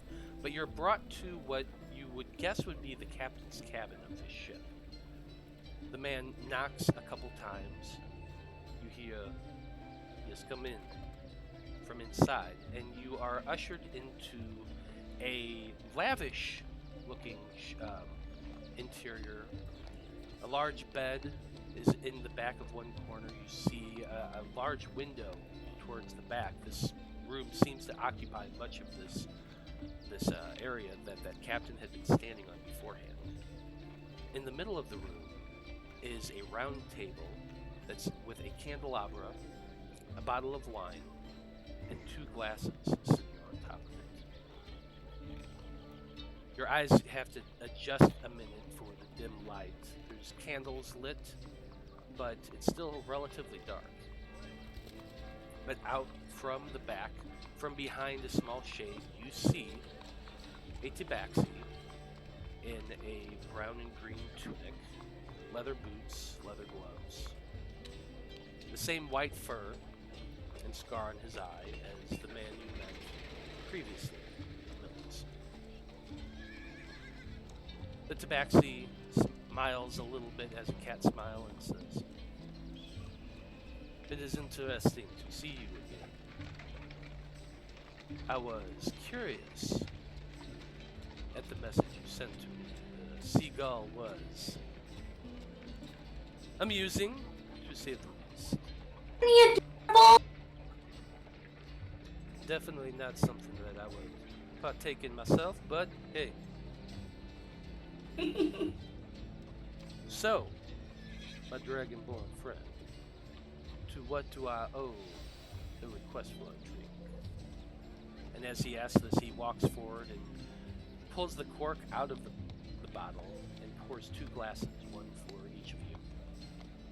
But you're brought to what you would guess would be the captain's cabin of the ship. The man knocks a couple times. You hear, "Yes, come in," from inside, and you are ushered into a lavish-looking interior. A large bed is in the back of one corner. You see a large window towards the back. This room seems to occupy much of this area that captain had been standing on beforehand. In the middle of the room is a round table that's with a candelabra, a bottle of wine, and 2 glasses sitting on top of it. Your eyes have to adjust a minute for the dim light. There's candles lit, but it's still relatively dark. But out from the back, from behind a small shade, you see a Tabaxi in a brown and green tunic, leather boots, leather gloves, the same white fur and scar on his eye as the man you met previously in Mills. The Tabaxi smiles a little bit as a cat smile and says, "It is interesting to see you again. I was curious at the message you sent to me. The seagull was amusing, to say the least. Definitely not something that I would partake in myself, but hey." So, my dragonborn friend, to what do I owe the request for a drink? And as he asks this, he walks forward and pulls the cork out of the bottle and pours 2 glasses, one for each of you.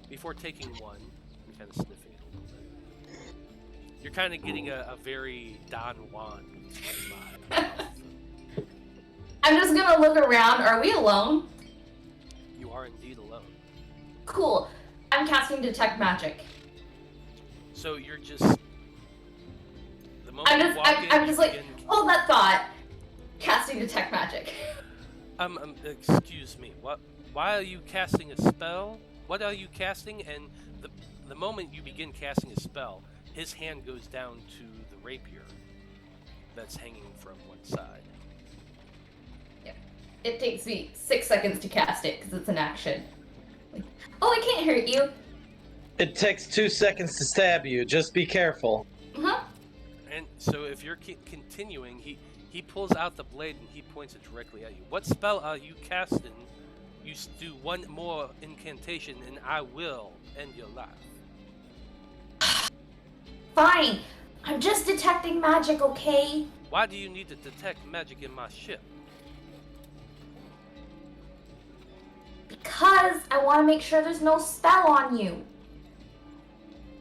Before taking one and kind of sniffing it a little bit. You're kind of getting a very Don Juan vibe. I'm just gonna look around. Are we alone? You are indeed alone. Cool. I'm casting Detect Magic. So you're just... The moment you walk in, I'm just like, begin... hold that thought. Casting Detect Magic. Excuse me. What? Why are you casting a spell? What are you casting? And the moment you begin casting a spell, his hand goes down to the rapier that's hanging from one side. Yeah. It takes me 6 seconds to cast it because it's an action. Like, oh, I can't hurt you. It takes 2 seconds to stab you. Just be careful. Uh-huh. And so if you're continuing, he pulls out the blade and he points it directly at you. What spell are you casting? You do one more incantation and I will end your life. Fine. I'm just detecting magic, okay? Why do you need to detect magic in my ship? Because I want to make sure there's no spell on you.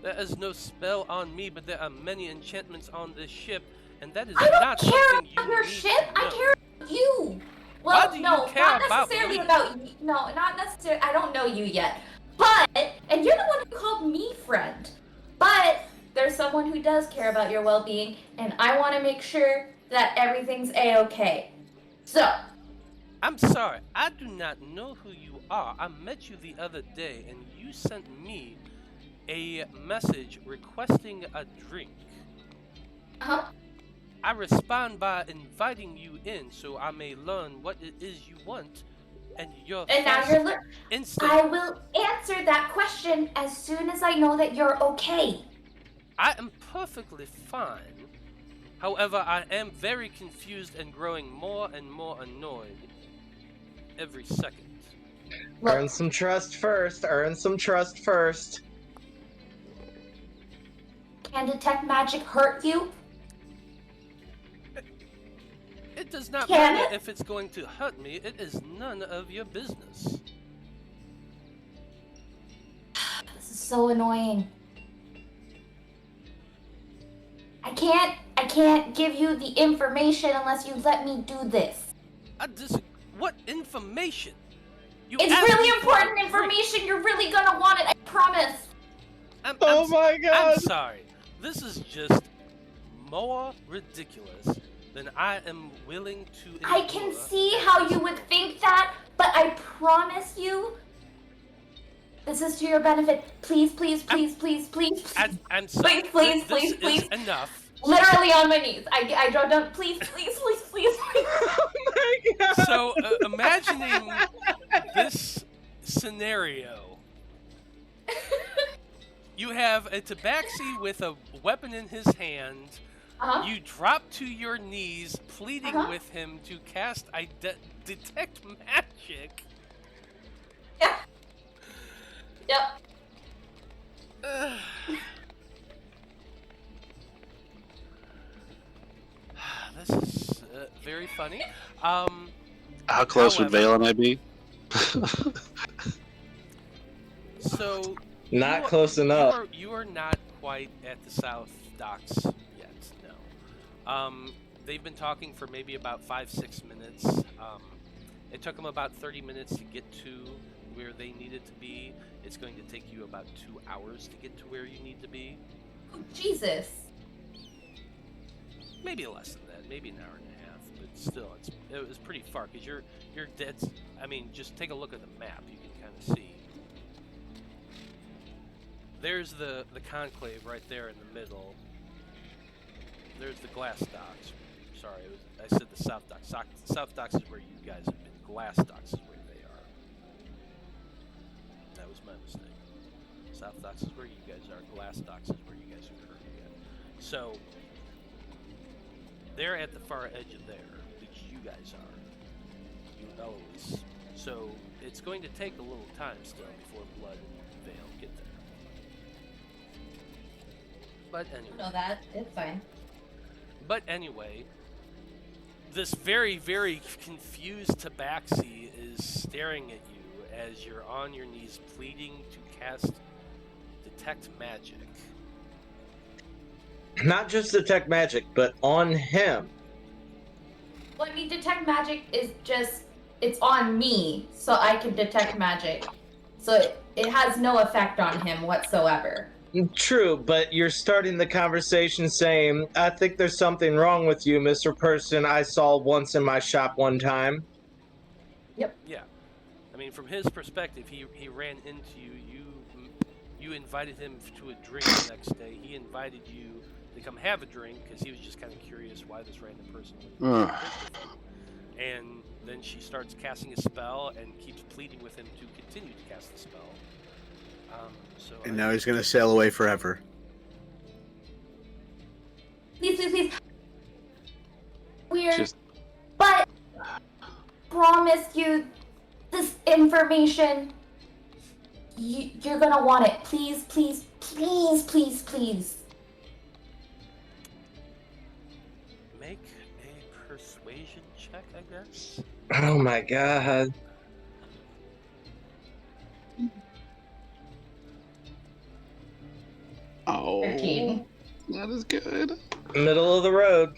There is no spell on me, but there are many enchantments on this ship, and that is I don't not care something about you your need ship. to know. I care about you. Well, Why do you no, care not about necessarily me? about you. No, not necessarily. I don't know you yet. But, and you're the one who called me friend. But there's someone who does care about your well-being, and I want to make sure that everything's a-okay. So, I'm sorry, I do not know who you are. I met you the other day, and you sent me a message requesting a drink. Huh? I respond by inviting you in so I may learn what it is you want, and your And now first you're instinct. I will answer that question as soon as I know that you're okay. I am perfectly fine. However, I am very confused and growing more and more annoyed every second. Earn Look, some trust first. Earn some trust first. can detect magic hurt you? It does not Can matter it? if it's going to hurt me. It is none of your business. This is so annoying. I can't give you the information unless you let me do this. What information? You It's asked really me for a important drink. information. You're really gonna want it. I promise. Oh my I'm god! sorry. This is just more ridiculous than I am willing to endure. I can see how you would think that, but I promise you, this is to your benefit. Please, please, please, please, please. I'm sorry. Please, This please, is please. enough. Literally on my knees. I drove down. Please, please, please, please. Oh my god! So, imagining this scenario. You have a Tabaxi with a weapon in his hand. Uh-huh. You drop to your knees, pleading Uh-huh. with him to cast detect magic. Yep. Yep. This is very funny. How close would However- Vale and I be? So Not you are- close enough. You are not quite at the South Docks yet. No. They've been talking for maybe about 5-6 minutes. It took them about 30 minutes to get to where they needed to be. It's going to take you about 2 hours to get to where you need to be. Oh, Jesus. Maybe less than that. Maybe an hour and a half. But still, it was pretty far because you're dead. I mean, just take a look at the map. You can kind of see. There's the conclave right there in the middle. There's the glass docks. Sorry, I said the South Docks. South Docks is where you guys have been. Glass Docks is where they are. That was my mistake. South Docks is where you guys are. Glass Docks is where you guys are currently at. So, they're at the far edge of there, which you guys are. You and Eloise. So, it's going to take a little time still before Blood and Veil get there. But anyway. I know that. It's fine. But anyway, this very, very confused Tabaxi is staring at you as you're on your knees pleading to cast Detect Magic. Not just detect magic, but on him. Well, I mean, detect magic is just, it's on me, so I can detect magic. So it has no effect on him whatsoever. True, but you're starting the conversation saying, I think there's something wrong with you, Mr. Person I saw once in my shop one time. Yeah. I mean, from his perspective, he ran into you. You invited him to a drink the next day. He invited you to come have a drink because he was just kind of curious why this random person would drink with him. And then she starts casting a spell and keeps pleading with him to continue to cast the spell. And now he's going to sail away forever. Please, please, please. Weird. Just But promise you this information. You're gonna want it. Please, please, please, please, please. Make a persuasion check, I guess. Oh my god. oh, 13. that is good. Middle of the road.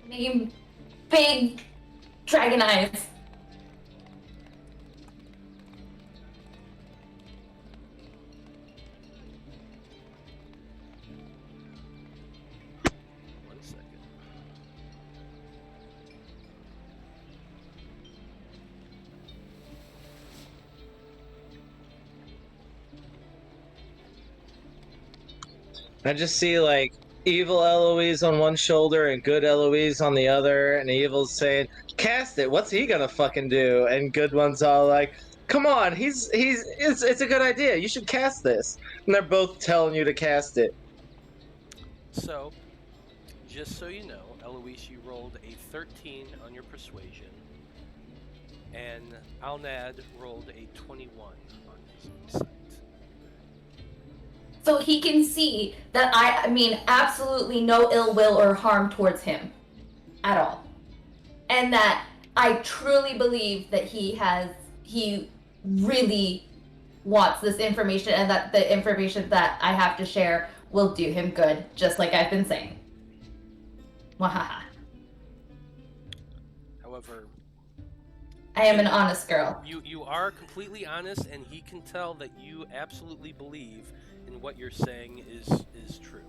Making big dragon eyes. I just see like evil Eloise on one shoulder and good Eloise on the other, and evil's saying, "Cast it. What's he gonna fucking do?" And good one's all like, "Come on, it's a good idea. You should cast this." And they're both telling you to cast it. So, just so you know, Eloise, you rolled a 13 on your persuasion, and Alnad rolled a 21 on his insight. So he can see that I mean absolutely no ill will or harm towards him at all. And that I truly believe that he really wants this information, and that the information that I have to share will do him good, just like I've been saying. Wahaha. However, I am an honest girl. you are completely honest, and he can tell that you absolutely believe in what you're saying is true.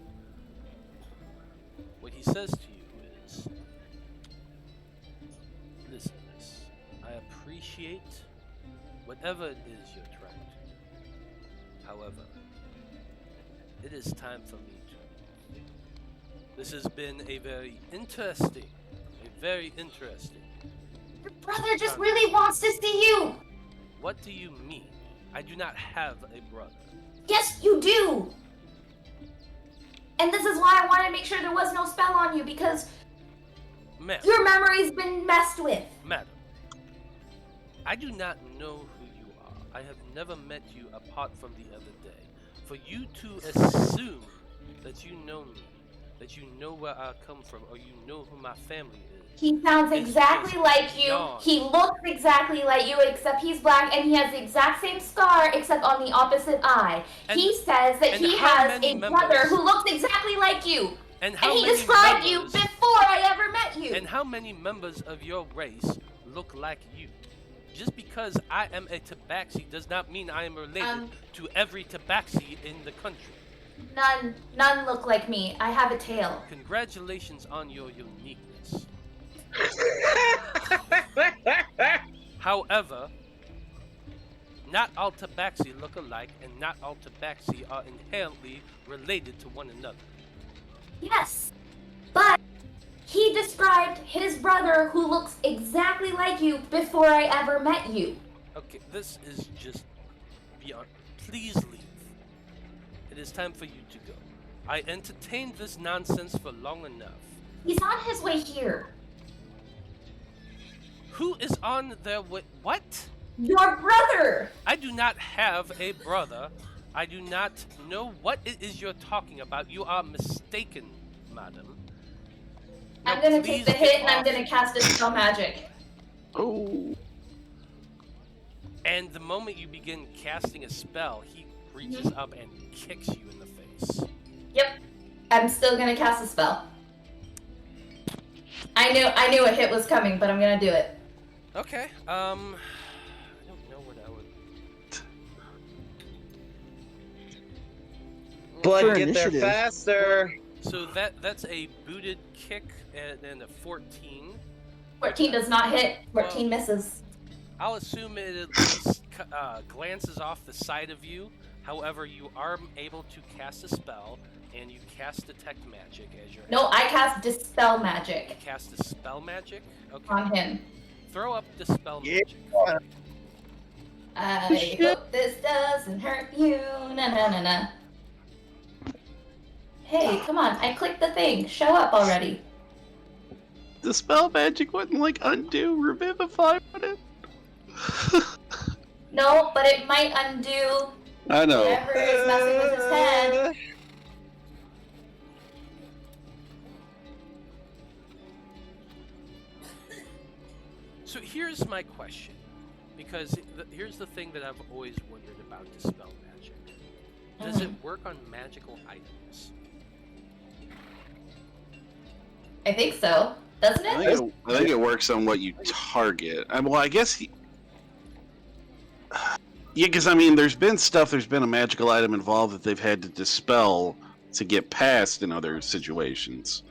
What he says to you is, listen, miss, I appreciate whatever it is you're trying to do. However, it is time for me to leave. This has been a very interesting. Your brother just really wants to see you! What do you mean? I do not have a brother. Yes, you do! And this is why I wanted to make sure there was no spell on you, because Ma'am, your memory's been messed with. madam, I do not know who you are. I have never met you apart from the other day. For you to assume that you know me, that you know where I come from, or you know who my family is. He sounds It's exactly just like you. beyond. He looks exactly like you, except he's black, and he has the exact same scar, except on the opposite eye. And- He says that and he how has many a brother members- who looks exactly like you. And And how he many described you members- before I ever met you. And how many members of your race look like you? Just because I am a Tabaxi does not mean I am related to every Tabaxi in the country. None look like me. I have a tail. Congratulations on your uniqueness. However, not all Tabaxi look alike, and not all Tabaxi are inherently related to one another. Yes, but he described his brother who looks exactly like you before I ever met you. Okay, this is just beyond. Please leave. It is time for you to go. I entertained this nonsense for long enough. He's on his way here. Who is on their way? What? Your brother! I do not have a brother. I do not know what it is you're talking about. You are mistaken, madam. I'm Now, gonna please take the get hit and I'm off. gonna cast a spell magic. Oh. And the moment you begin casting a spell, he reaches up and kicks you in the face. Yep. I'm still gonna cast a spell. I knew a hit was coming, but I'm gonna do it. Okay. I don't know what I would. Blood, For get there initiative. faster. So that's a booted kick and a 14. 14 does not hit. 14 misses. I'll assume it at least glances off the side of you. However, you are able to cast a spell, and you cast detect magic as your. No, I cast dispel magic Cast a spell magic. Okay. on him. Throw up dispel Yeah. magic. I hope this doesn't hurt you. Na na na na. Hey, come on! I clicked the thing. Show up already. The spell magic wouldn't like undo revivify on it. No, but it might undo I know. whatever is messing with his head. So here's my question, because here's the thing that I've always wondered about dispel magic. Does it work on magical items? I think so. Doesn't I it? think it works on what you target. Well, I guess. Yeah, because I mean, there's been a magical item involved that they've had to dispel to get past in other situations.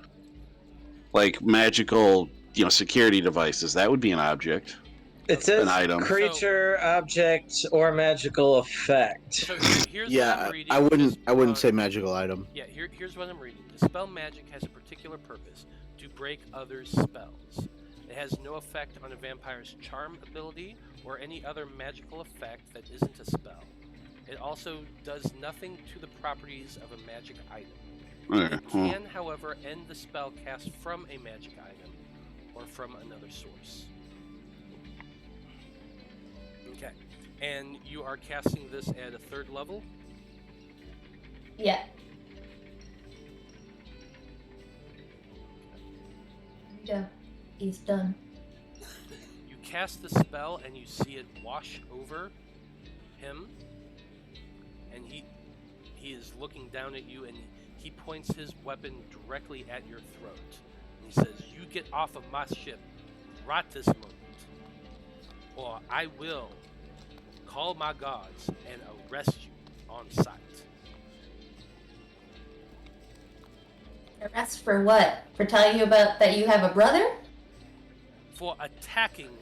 Like magical, security devices. That would be an object. It says An item. creature, object, or magical effect. So here's what Yeah, I'm reading. I wouldn't Just, say magical item. Yeah, here's what I'm reading. The spell magic has a particular purpose: to break others' spells. It has no effect on a vampire's charm ability or any other magical effect that isn't a spell. It also does nothing to the properties of a magic item. It can, however, end the spell cast from a magic item or from another source. Okay, and you are casting this at a 3rd level? Yeah. Yeah. He's done. You cast the spell and you see it wash over him, and he is looking down at you, and he points his weapon directly at your throat. And he says, "You get off of my ship right this moment, or I will call my gods and arrest you on sight." Arrest for what? For telling you about that you have a brother? For attacking me.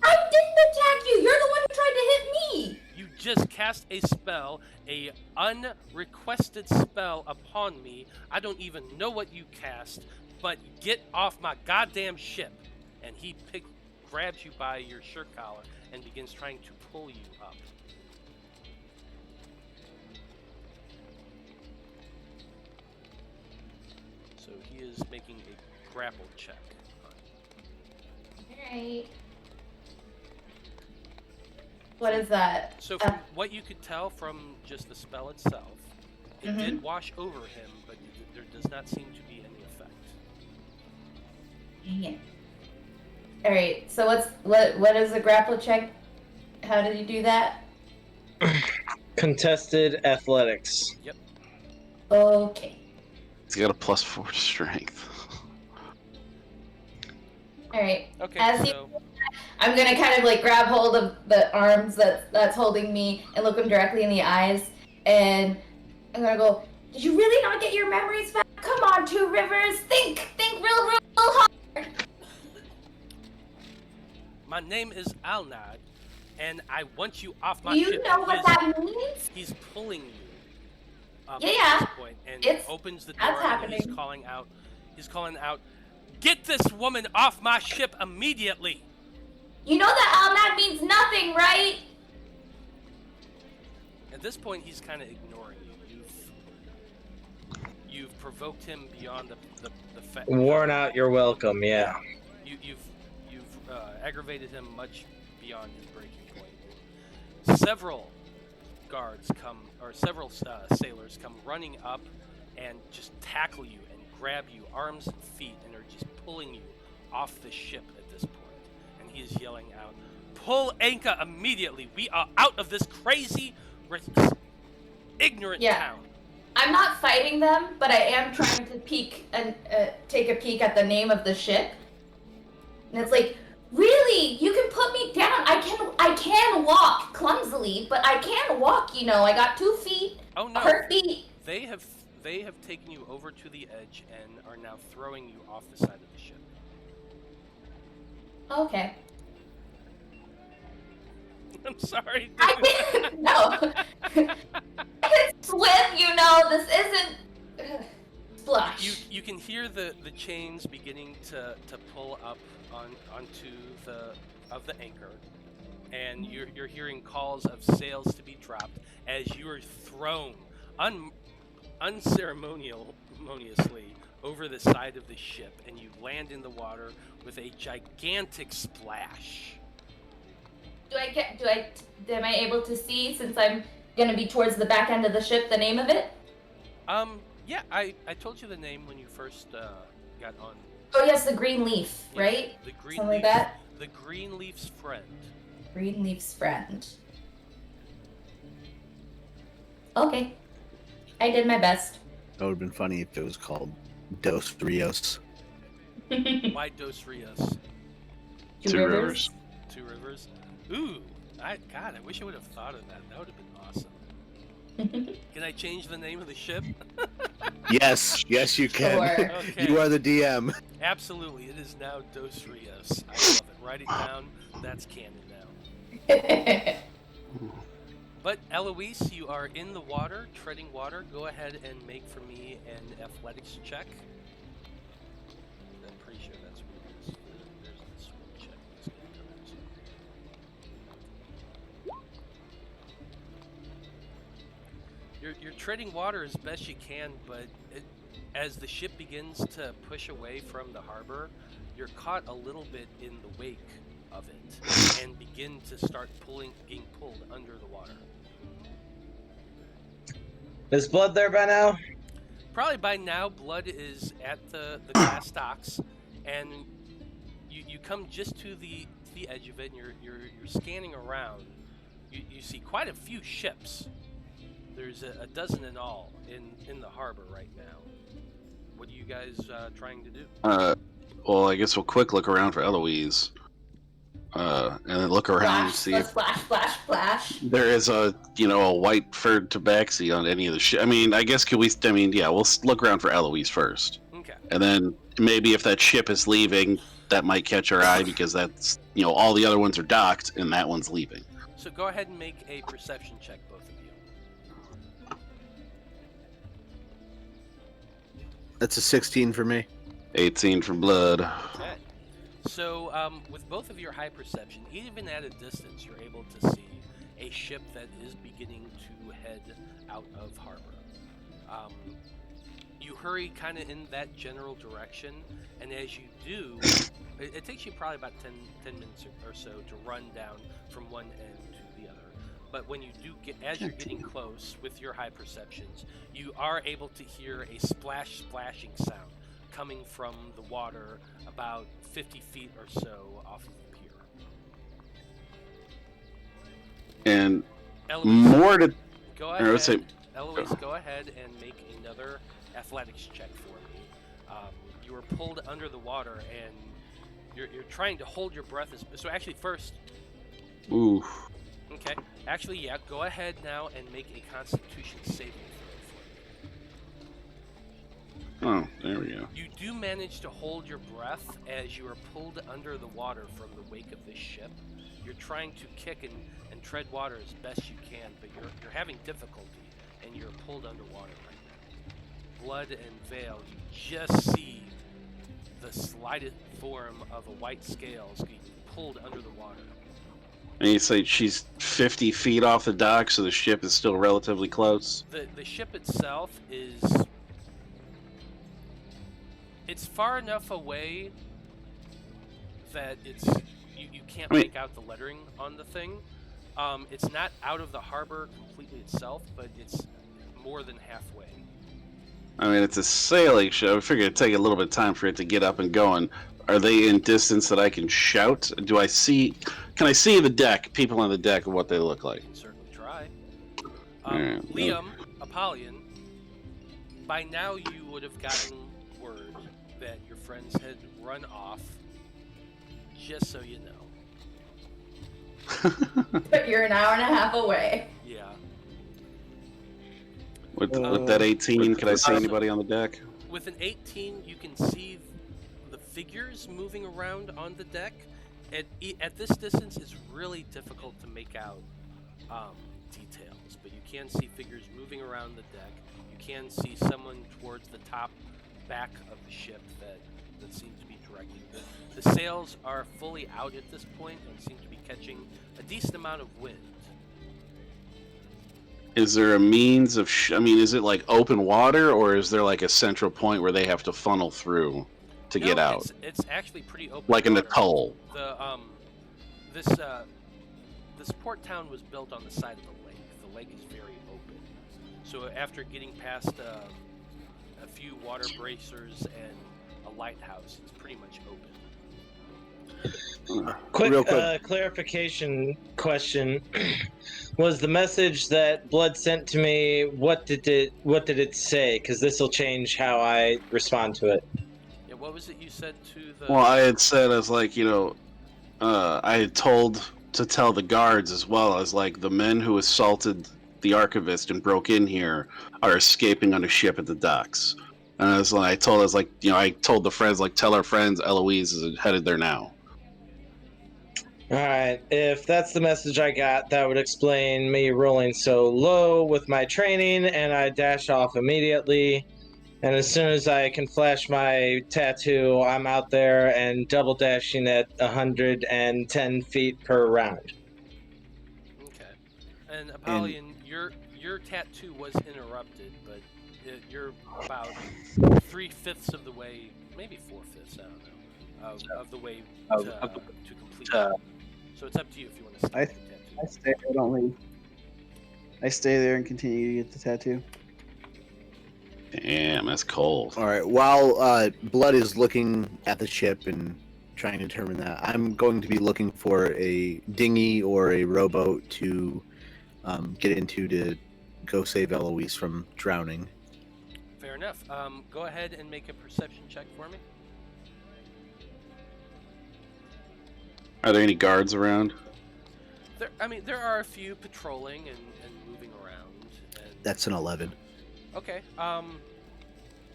I didn't attack you! You're the one who tried to hit me! You just cast a spell, a unrequested spell upon me. I don't even know what you cast, but get off my goddamn ship. And he grabs you by your shirt collar and begins trying to pull you up. So he is making a grapple check. Alright. What is that? So from what you could tell from just the spell itself, it did wash over him, but there does not seem to be any effect. Dang it. Alright, so what is a grapple check? How did you do that? Contested athletics. Yep. Okay. He's got a +4 strength. Alright. Okay, As so I'm gonna kind of like grab hold of the arms that's holding me and look him directly in the eyes, and I'm gonna go, "Did you really not get your memories back? Come on, Two Rivers, think real hard." my name is Alnad, and I want you off my Do you ship. know what that means? He's pulling you up Yeah, at this point, and it's- opens the door, that's and he's happening. calling out, "Get this woman off my ship immediately!" You know that Alnad means nothing, right? At this point, he's kind of ignoring you. You've provoked him beyond the fact. Worn out, you're welcome, yeah. You've aggravated him much beyond his breaking point. Several guards several sailors come running up and just tackle you and grab you arms and feet, and are just pulling you off the ship at this point. And he is yelling out, "Pull anchor immediately! We are out of this crazy, ignorant town." I'm not fighting them, but I am trying to peek and take a peek at the name of the ship. And it's like, really? You can put me down. I can walk clumsily, but I can walk. You know, I got 2 feet. Oh no! Hurt feet. They have taken you over to the edge and are now throwing you off the side of the ship. Okay. I'm sorry. I didn't know. I can swim. You know, this isn't splash. You can hear the chains beginning to pull up onto the anchor, and you're hearing calls of sails to be dropped as you are thrown unceremoniously over the side of the ship, and you land in the water with a gigantic splash. Am I able to see, since I'm gonna be towards the back end of the ship, the name of it? Yeah, I told you the name when you first got on. Oh yes, the green leaf, Yeah, right? The green Something like leaf, that? The green leaf's friend. Green leaf's friend. Okay. I did my best. That would have been funny if it was called Dos Rios. Why Dos Rios? Two Rivers. Two Rivers? Ooh, I wish I would have thought of that. That would have been awesome. Can I change the name of the ship? Yes, you can. Sure. Okay. You are the DM. Absolutely, it is now Dos Rios. I love it. write it down. That's canon now. But Eloise, you are in the water, treading water. Go ahead and make for me an athletics check. I'm pretty sure that's what it is. There's the swirl check. Let's get it. You're treading water as best you can, but as the ship begins to push away from the harbor, you're caught a little bit in the wake of it and begin to start being pulled under the water. Is Blood there by now? Probably by now, Blood is at the glass docks, and you come just to the edge of it, and you're scanning around. You see quite a few ships. There's a dozen in all in the harbor right now. What are you guys trying to do? Well, I guess we'll quick look around for Eloise. And then look around and see if Splash. there is a white furred tabaxi on any of the ship. I mean, I guess we'll look around for Eloise first. Okay. And then maybe if that ship is leaving, that might catch our eye because that's, all the other ones are docked and that one's leaving. So go ahead and make a perception check, both of you. That's a 16 for me. 18 for Blood. Okay. So, with both of your high perception, even at a distance, you're able to see a ship that is beginning to head out of harbor. You hurry kind of in that general direction, and as you do, it takes you probably about 10 minutes or so to run down from one end to the other. But when you do as you're getting close with your high perceptions, you are able to hear a splashing sound coming from the water about 50 feet or so off of the pier. And Eloise, more to... go I would say- ahead. Eloise, go ahead and make another athletics check for me. You were pulled under the water, and you're trying to hold your breath. So actually, first... Ooh. Okay. Actually, yeah, go ahead now and make a Constitution saving throw for me. Oh, there we go. You do manage to hold your breath as you are pulled under the water from the wake of this ship. You're trying to kick and tread water as best you can, but you're having difficulty, and you're pulled underwater right now. Blood and Veil, you just see the slightest form of a white scales getting pulled under the water. And you say she's 50 feet off the dock, so the ship is still relatively close? The ship itself is... It's far enough away that you can't make out the lettering on the thing. It's not out of the harbor completely itself, but it's more than halfway. I mean, it's a sailing ship. I figured it'd take a little bit of time for it to get up and going. Are they in distance that I can shout? Can I see the deck, people on the deck, and what they look like? You can certainly try. Alright, Liam, Apollyon, by now you would have gotten word that your friends had run off, just so you know. But you're an hour and a half away. Yeah. With that 18, can I see anybody on the deck? With an 18, you can see the figures moving around on the deck. At this distance, it's really difficult to make out details, but you can see figures moving around the deck. You can see someone towards the top back of the ship that seems to be directing. The sails are fully out at this point and seem to be catching a decent amount of wind. Is there a means of... is it like open water, or is there like a central point where they have to funnel through to get out? It's actually pretty open. Like in the water. Tull. This port town was built on the side of the lake. The lake is very open. So after getting past a few water bracers and a lighthouse, it's pretty much open. Quick clarification question. Was the message that Blood sent to me, what did it say? Because this will change how I respond to it. Yeah, what was it you said to the... Well, I had said, as like, I had told to tell the guards as well as like the men who assaulted the archivist and broke in here are escaping on a ship at the docks. And I told the friends, like, tell our friends Eloise is headed there now. Alright, if that's the message I got, that would explain me rolling so low with my training, and I dash off immediately. And as soon as I can flash my tattoo, I'm out there and double dashing at 110 feet per round. Okay. And Apollyon, your tattoo was interrupted, but you're about 3/5 of the way, maybe 4/5, I don't know, of the way to complete it. So it's up to you if you want to stay with the tattoo. I stay. I don't leave. I stay there and continue to get the tattoo. Damn, that's cold. All right. While Blood is looking at the ship and trying to determine that, I'm going to be looking for a dinghy or a rowboat to get into to go save Eloise from drowning. Fair enough. Go ahead and make a perception check for me. Are there any guards around? There are a few patrolling and moving around. And... That's an 11. Okay.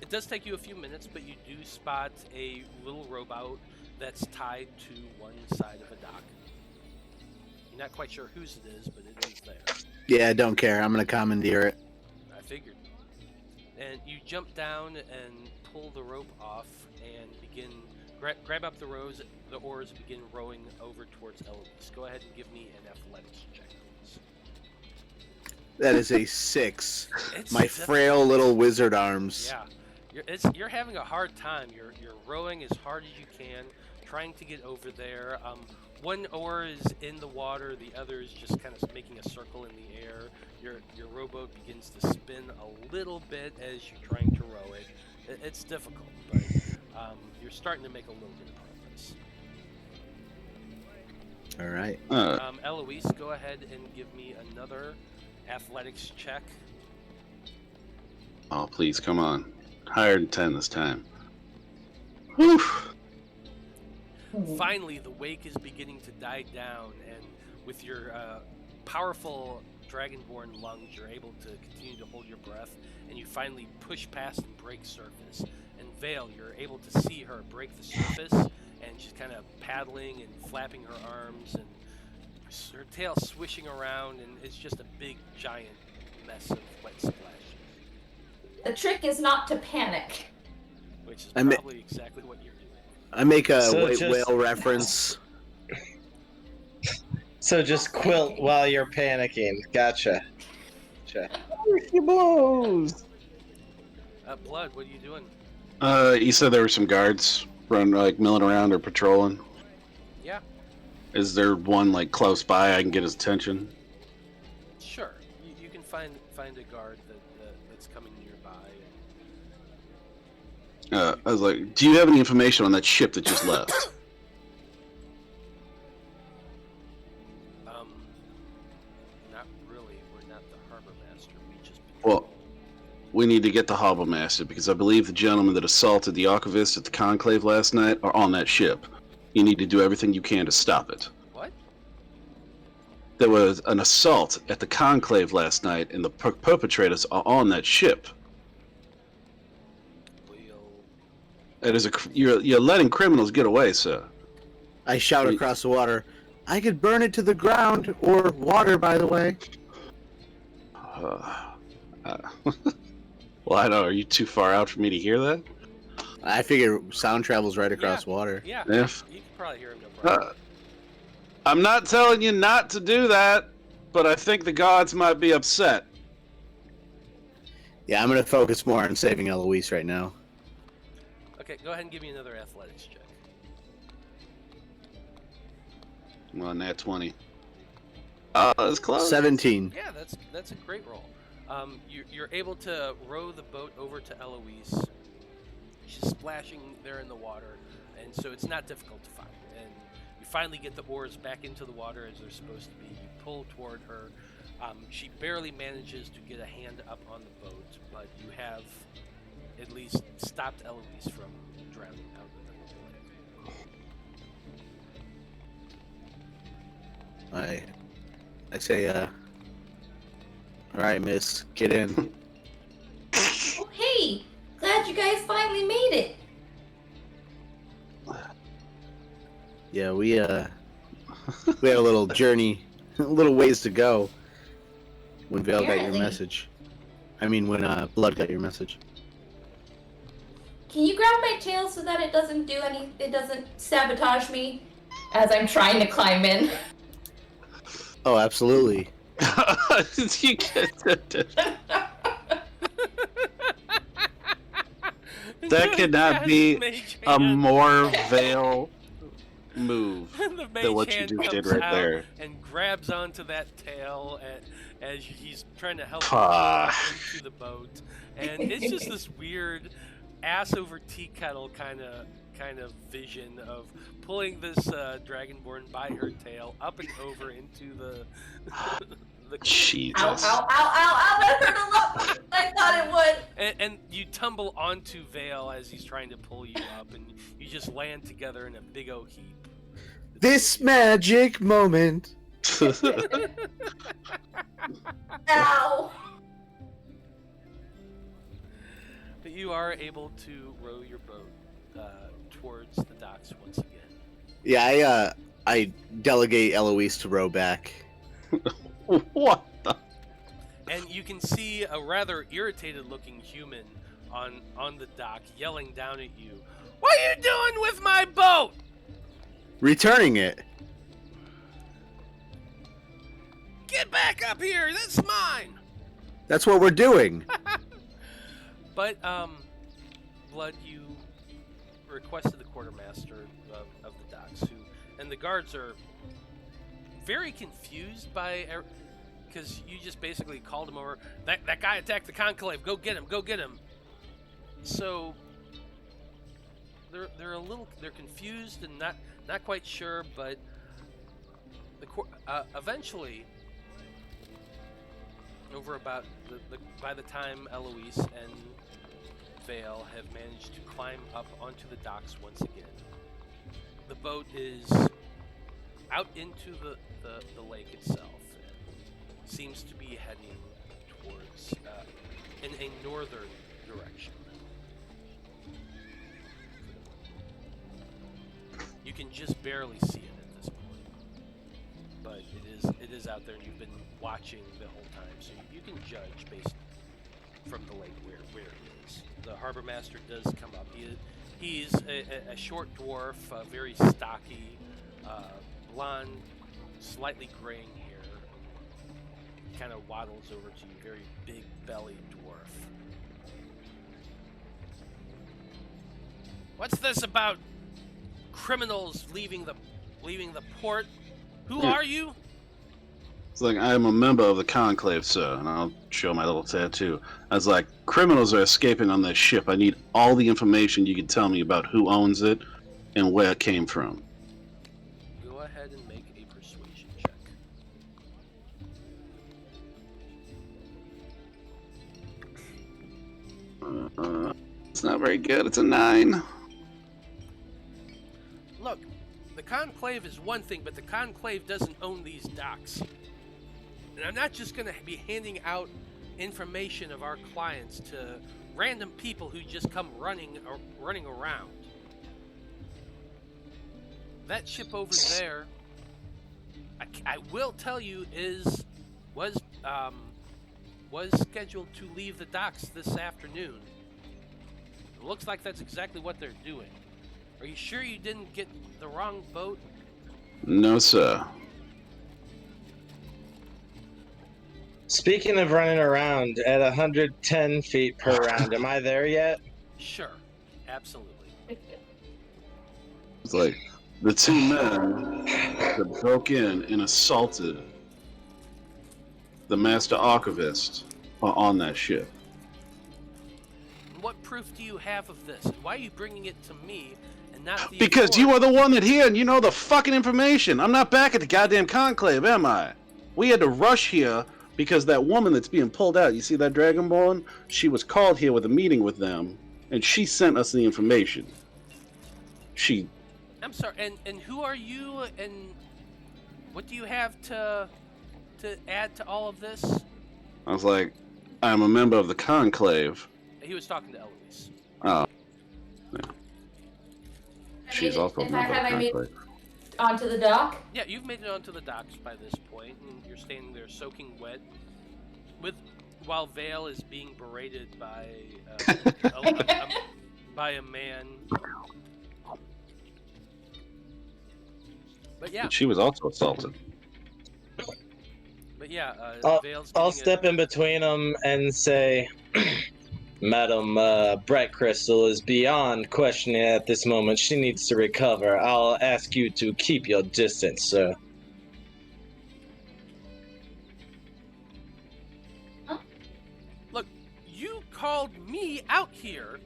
It does take you a few minutes, but you do spot a little rowboat that's tied to one side of a dock. You're not quite sure whose it is, but it is there. Yeah, I don't care. I'm going to commandeer it. I figured. And you jump down and pull the rope off and begin grab up the oars and begin rowing over towards Eloise. Go ahead and give me an athletics check, please. That is a 6. It's My frail little wizard arms. Yeah, you're having a hard time. You're rowing as hard as you can, trying to get over there. One oar is in the water, the other is just kind of making a circle in the air. Your rowboat begins to spin a little bit as you're trying to row it. It's difficult, but you're starting to make a little bit of progress. All right. Eloise, go ahead and give me another athletics check. Oh, please, come on. Higher than 10 this time. Whew. Finally, the wake is beginning to die down, and with your powerful dragonborn lungs, you're able to continue to hold your breath, and you finally push past and break surface. And Veil, you're able to see her break the surface, and she's kind of paddling and flapping her arms, and her tail swishing around, and it's just a big, giant mess of wet splash. The trick is not to panic. Which is probably exactly what you're doing. I make a white whale reference. So just quilt while you're panicking. Gotcha. He blows. Blood, what are you doing? You said there were some guards milling around or patrolling. Yeah. Is there one close by I can get his attention? Sure. You can find a guard that's coming nearby. I was like, do you have any information on that ship that just left? Not really. We're not the harbor master. We just Well, we need to get the harbor master because I believe the gentlemen that assaulted the archivist at the Conclave last night are on that ship. You need to do everything you can to stop it. What? There was an assault at the Conclave last night, and the perpetrators are on that ship. It is you're letting criminals get away, sir. I shout across the water. I could burn it to the ground, or water, by the way. Well, I don't know. Are you too far out for me to hear that? I figure sound travels right across water. Yeah. Yeah. You can probably hear him no problem. I'm not telling you not to do that, but I think the gods might be upset. Yeah, I'm going to focus more on saving Eloise right now. Okay, go ahead and give me another athletics check. Well, nat 20. That's close. Yeah, 17. that's a great roll. You're able to row the boat over to Eloise. She's splashing there in the water, and so it's not difficult to find. And you finally get the oars back into the water as they're supposed to be. You pull toward her. She barely manages to get a hand up on the boat, but you have at least stopped Eloise from drowning out in the lake. I say, all right, miss, get in. Oh, hey! Glad you guys finally made it. Yeah, we We had a little journey, a little ways to go. When Veil got your Apparently. message. I mean, when Blood got your message. Can you grab my tail so that it doesn't sabotage me as I'm trying to climb in? Oh, absolutely. You get that could not be a more Veil move The mage than what you hand just did comes right out there. and grabs onto that tail as he's trying to help you Ah. into the boat, and it's just this weird ass over tea kettle kind of vision of pulling this dragonborn by her tail up and over into the Jesus. Ow, ow, ow, ow, that hurt a lot. I thought it would. and you tumble onto Veil as he's trying to pull you up, and you just land together in a big old heap. This magic moment. Ow. But you are able to row your boat towards the docks once again. Yeah, I delegate Eloise to row back. What the? And you can see a rather irritated-looking human on the dock yelling down at you. What are you doing with my boat? Returning it. Get back up here! That's mine! That's what we're doing. But, Blood, you requested the quartermaster of the docks, and the guards are very confused by, because you just basically called him over. That guy attacked the conclave. Go get him! Go get him! So they're confused and not quite sure, but eventually, over about by the time Eloise and Veil have managed to climb up onto the docks once again, the boat is out into the lake itself. And seems to be heading towards in a northern direction. You can just barely see it at this point, but it is out there, and you've been watching the whole time, so you can judge based from the lake where it is. The harbor master does come up. He's a short dwarf, very stocky, blonde, slightly graying hair. Kind of waddles over to you, very big bellied dwarf. What's this about criminals leaving the port? Who are you? It's like, I am a member of the Conclave, sir, and I'll show my little tattoo. I was like, criminals are escaping on this ship. I need all the information you can tell me about who owns it and where it came from. Go ahead and make a persuasion check. It's not very good. It's a 9. Look, the Conclave is one thing, but the Conclave doesn't own these docks. And I'm not just going to be handing out information of our clients to random people who just come running around. That ship over there, I will tell you, was scheduled to leave the docks this afternoon. It looks like that's exactly what they're doing. Are you sure you didn't get the wrong boat? No, sir. Speaking of running around at 110 feet per round, am I there yet? Sure, absolutely. It's like the two men that broke in and assaulted the master archivist on that ship. What proof do you have of this? And why are you bringing it to me and not the Because you are authorities? the one that here and you know the fucking information. I'm not back at the goddamn conclave, am I? We had to rush here because that woman that's being pulled out, you see that Dragonborn? She was called here with a meeting with them, and she sent us the information. I'm sorry, and who are you, and what do you have to add to all of this? I was like, I'm a member of the conclave. He was talking to Eloise. Oh. Yeah. I She's mean, also a if I member have of my the conclave. onto the dock? Yeah, you've made it onto the docks by this point, and you're standing there soaking wet, while Veil is being berated by by a man. But yeah, She was also assaulted. but yeah, Veil's I'll getting step in between them and say, Madam Brightcrystal is beyond questioning at this moment. She needs to recover. I'll ask you to keep your distance, sir. Look, you called me out here.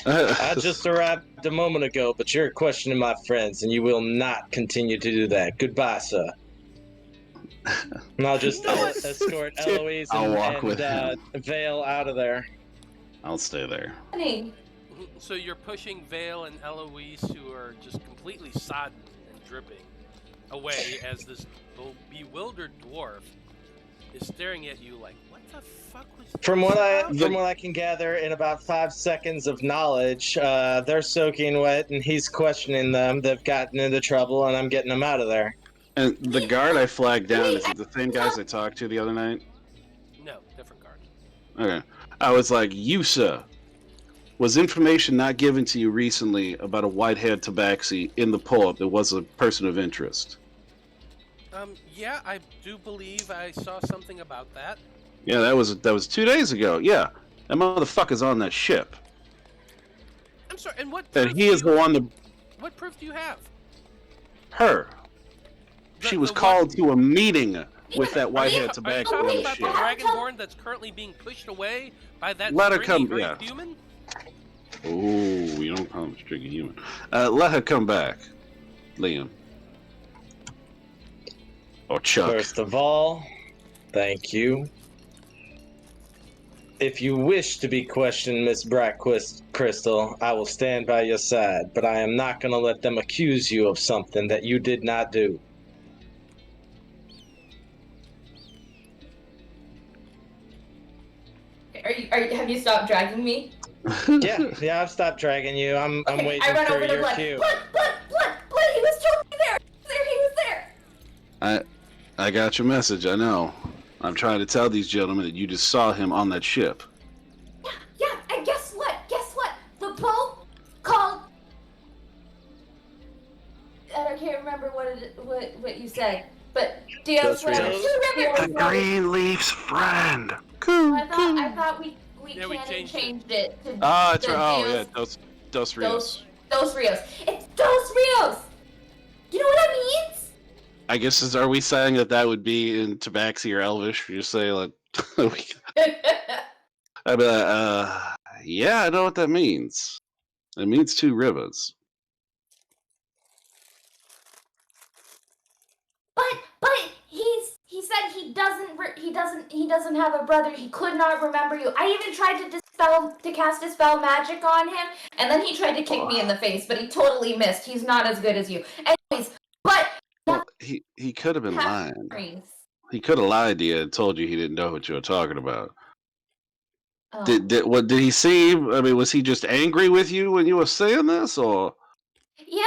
I just arrived a moment ago, but you're questioning my friends, and you will not continue to do that. Goodbye, sir. And I'll just escort Eloise I'll walk with and him. Veil out of there. I'll stay there. Honey. So you're pushing Veil and Eloise, who are just completely sodden and dripping, away as this bewildered dwarf is staring at you like, what the fuck was From this what about?" I can gather, in about 5 seconds of knowledge, they're soaking wet, and he's questioning them. They've gotten into trouble, and I'm getting them out of there. And the guard I flagged down, is it the same guys I talked to the other night? No, different guard. Okay. I was like, you, sir, was information not given to you recently about a white-haired tabaxi in the port that was a person of interest? Yeah, I do believe I saw something about that. Yeah, that was 2 days ago. Yeah, that motherfucker's on that ship. I'm sorry, and what And proof he is the one that... What proof do you have? Her. She was called to a meeting with that white-haired Are you tabaxi on talking the about the ship. Dragonborn that's currently being pushed away by that Let her stringy come, yeah. Earth human? Oh, you don't call him a stringy human. Let her come back, Liam. Or Chuck. First of all, thank you. If you wish to be questioned, Miss Brightcrystal, I will stand by your side, but I am not going to let them accuse you of something that you did not do. Have you stopped dragging me? Yeah, I've stopped dragging you. I'm Okay, waiting I run for over to your blood. cue. Blood, he was totally there. He was there. I got your message, I know. I'm trying to tell these gentlemen that you just saw him on that ship. Yeah, and guess what? The boat called... I can't remember what you said, but Dios The Greenleaf's friend. I thought we changed it to That's the right. Oh, Dios- yeah, Dos Rios. Dos Rios. It's Dos Rios! You know what that means? I guess, are we saying that would be in Tabaxi or Elvish? You say, like, I'd be like, yeah, I know what that means. It means two rivers. But he said he doesn't have a brother. He could not remember you. I even tried to cast dispel magic on him, and then he tried to kick me in the face, but he totally missed. He's not as good as you. Anyways, but Well, he could have been lying. memories. He could have lied to you and told you he didn't know what you were talking about. Oh. Did he seem? I mean, was he just angry with you when you were saying this, or? Yeah,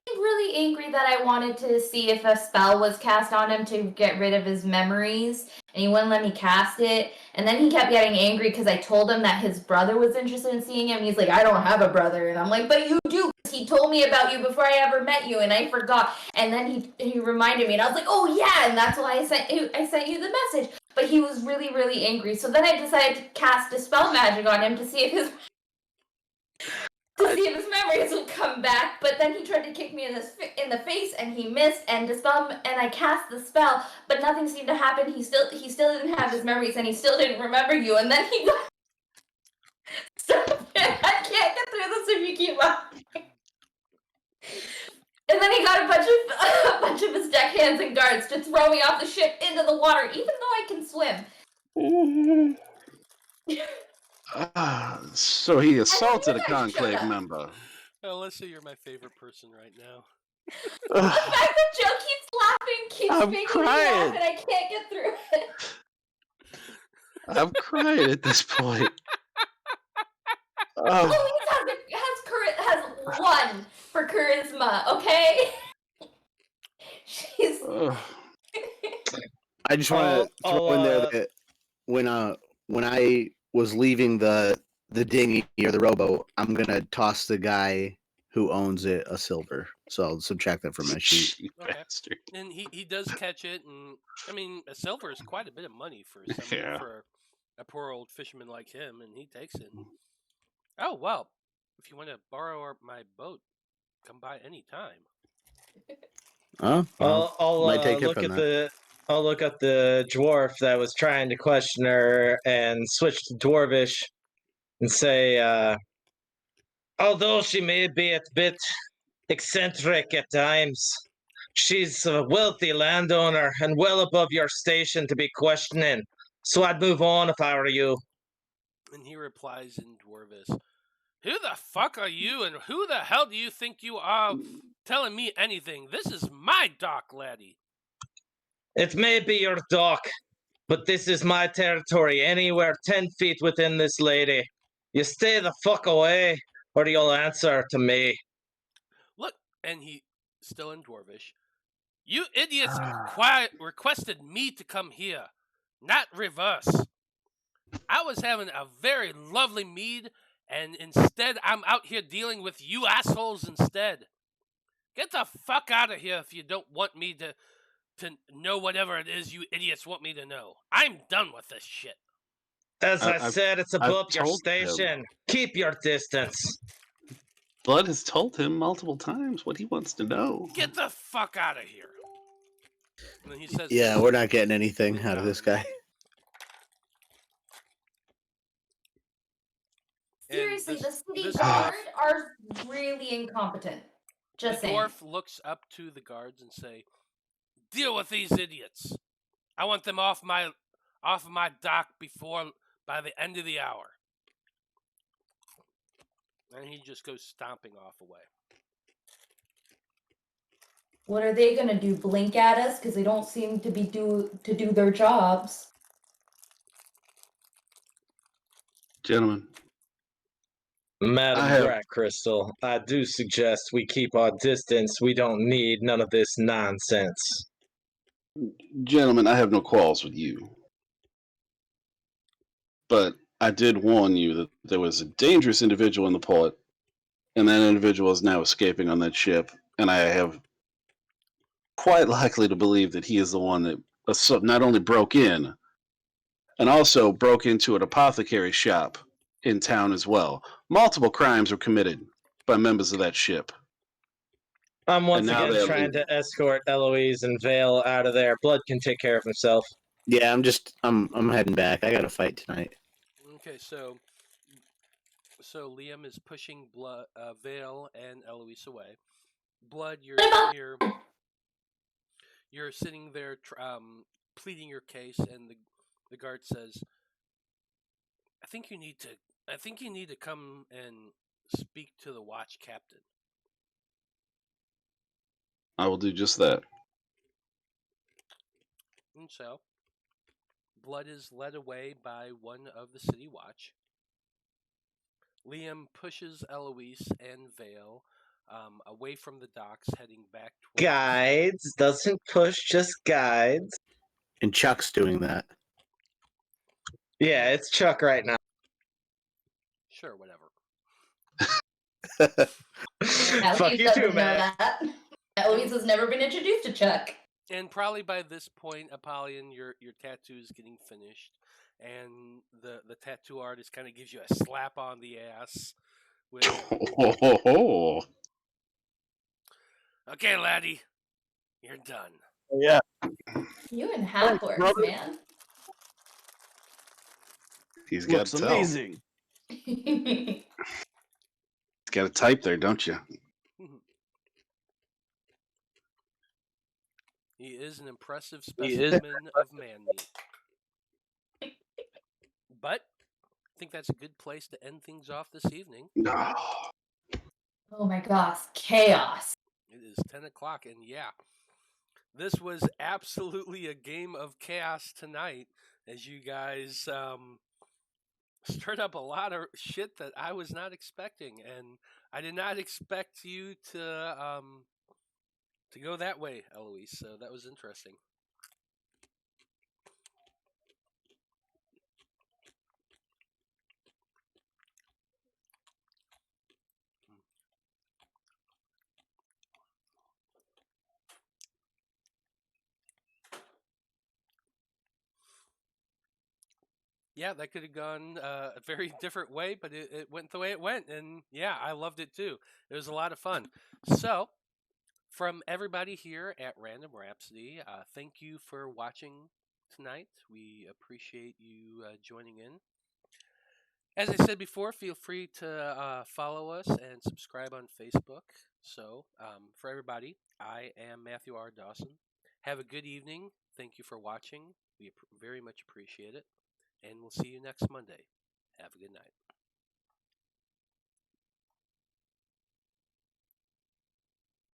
he was really angry that I wanted to see if a spell was cast on him to get rid of his memories, and he wouldn't let me cast it. And then he kept getting angry because I told him that his brother was interested in seeing him. He's like, I don't have a brother. And I'm like, but you do. He told me about you before I ever met you, and I forgot. And then he reminded me, and I was like, oh yeah, and that's why I sent you the message. But he was really, really angry. So then I decided to cast dispel magic on him to see if his memories would come back. But then he tried to kick me in the face, and he missed. And I cast the spell, but nothing seemed to happen. He still didn't have his memories, and he still didn't remember you. And then he got. Stop it! I can't get through this if you keep laughing. And then he got a bunch of his deckhands and guards to throw me off the ship into the water, even though I can swim. So he assaulted a conclave member. Alyssa, you're my favorite person right now. The fact that Joe keeps I'm making crying. me laugh, and I can't get through it. I'm crying at this point. Oh. Eloise has charisma, okay? She's. I just want to throw in there that when I was leaving the dinghy or the rowboat, I'm gonna toss the guy who owns it a silver. So I'll subtract that from my sheet. You Okay. bastard. And he does catch it, and I mean, a silver is quite a bit of money for Yeah. for a poor old fisherman like him, and he takes it. And, oh well, if you want to borrow my boat, come by any time. Oh, well, I'll might take it look from at that. I'll look at the dwarf that was trying to question her and switch to dwarvish and say, although she may be a bit eccentric at times, she's a wealthy landowner and well above your station to be questioning. So I'd move on if I were you. And he replies in Dwarvish, "Who the fuck are you, and who the hell do you think you are telling me anything? This is my dock, laddie." It may be your dock, but this is my territory, anywhere 10 feet within this lady. You stay the fuck away, or you'll answer to me. Look, and he, still in Dwarvish, "You idiots requested me to come here, not reverse. I was having a very lovely mead, and instead I'm out here dealing with you assholes instead. Get the fuck out of here if you don't want me to know whatever it is you idiots want me to know. I'm done with this shit." As I I've- said, it's above your told him. station. Keep your distance. Blood has told him multiple times what he wants to know. Get the fuck out of here. And then he says, Yeah, we're not getting anything out of this guy. Seriously, this- the city this guard dwarf- are really incompetent. Just the saying. dwarf looks up to the guards and say, "Deal with these idiots. I want them off my dock by the end of the hour." And he just goes stomping off away. What are they gonna do? Blink at us because they don't seem to be do their jobs. Gentlemen, Madam I have- Brightcrystal, I do suggest we keep our distance. We don't need none of this nonsense. gentlemen, I have no quarrels with you. But I did warn you that there was a dangerous individual in the port, and that individual is now escaping on that ship, and I have quite likely to believe that he is the one that not only broke in, and also broke into an apothecary shop in town as well. Multiple crimes were committed by members of that ship. I'm once now again they're trying leaving. to escort Eloise and Veil out of there. Blood can take care of himself. Yeah, I'm heading back. I got a fight tonight. Okay, so Liam is pushing Vale and Eloise away. Blood, you're sitting there pleading your case, and the guard says, I think you need to come and speak to the watch captain." I will do just that. And so, Blood is led away by one of the city watch. Liam pushes Eloise and Vale away from the docks, heading back towards... Guides doesn't push, just guides. And Chuck's doing that. Yeah, it's Chuck right now. Sure, whatever. Eloise Fuck you doesn't too, know man. that. Eloise has never been introduced to Chuck. And probably by this point, Apollyon, your tattoo is getting finished, and the tattoo artist kind of gives you a slap on the ass with, "Okay, laddie, you're done." Yeah. You and half-orcs, brother. man. He's got to tell. amazing. He's got to type there, don't you? He is an impressive specimen of man meat. But I think that's a good place to end things off this evening. No. Oh my gosh, chaos. It is 10 o'clock, and yeah, this was absolutely a game of chaos tonight as you guys stirred up a lot of shit that I was not expecting, and I did not expect you to go that way, Eloise. So that was interesting. Yeah, that could have gone a very different way, but it went the way it went. And yeah, I loved it too. It was a lot of fun. So, from everybody here at Random Rhapsody, thank you for watching tonight. We appreciate you joining in. As I said before, feel free to follow us and subscribe on Facebook. So, for everybody, I am Matthew R. Dawson. Have a good evening. Thank you for watching. We very much appreciate it. And we'll see you next Monday. Have a good night.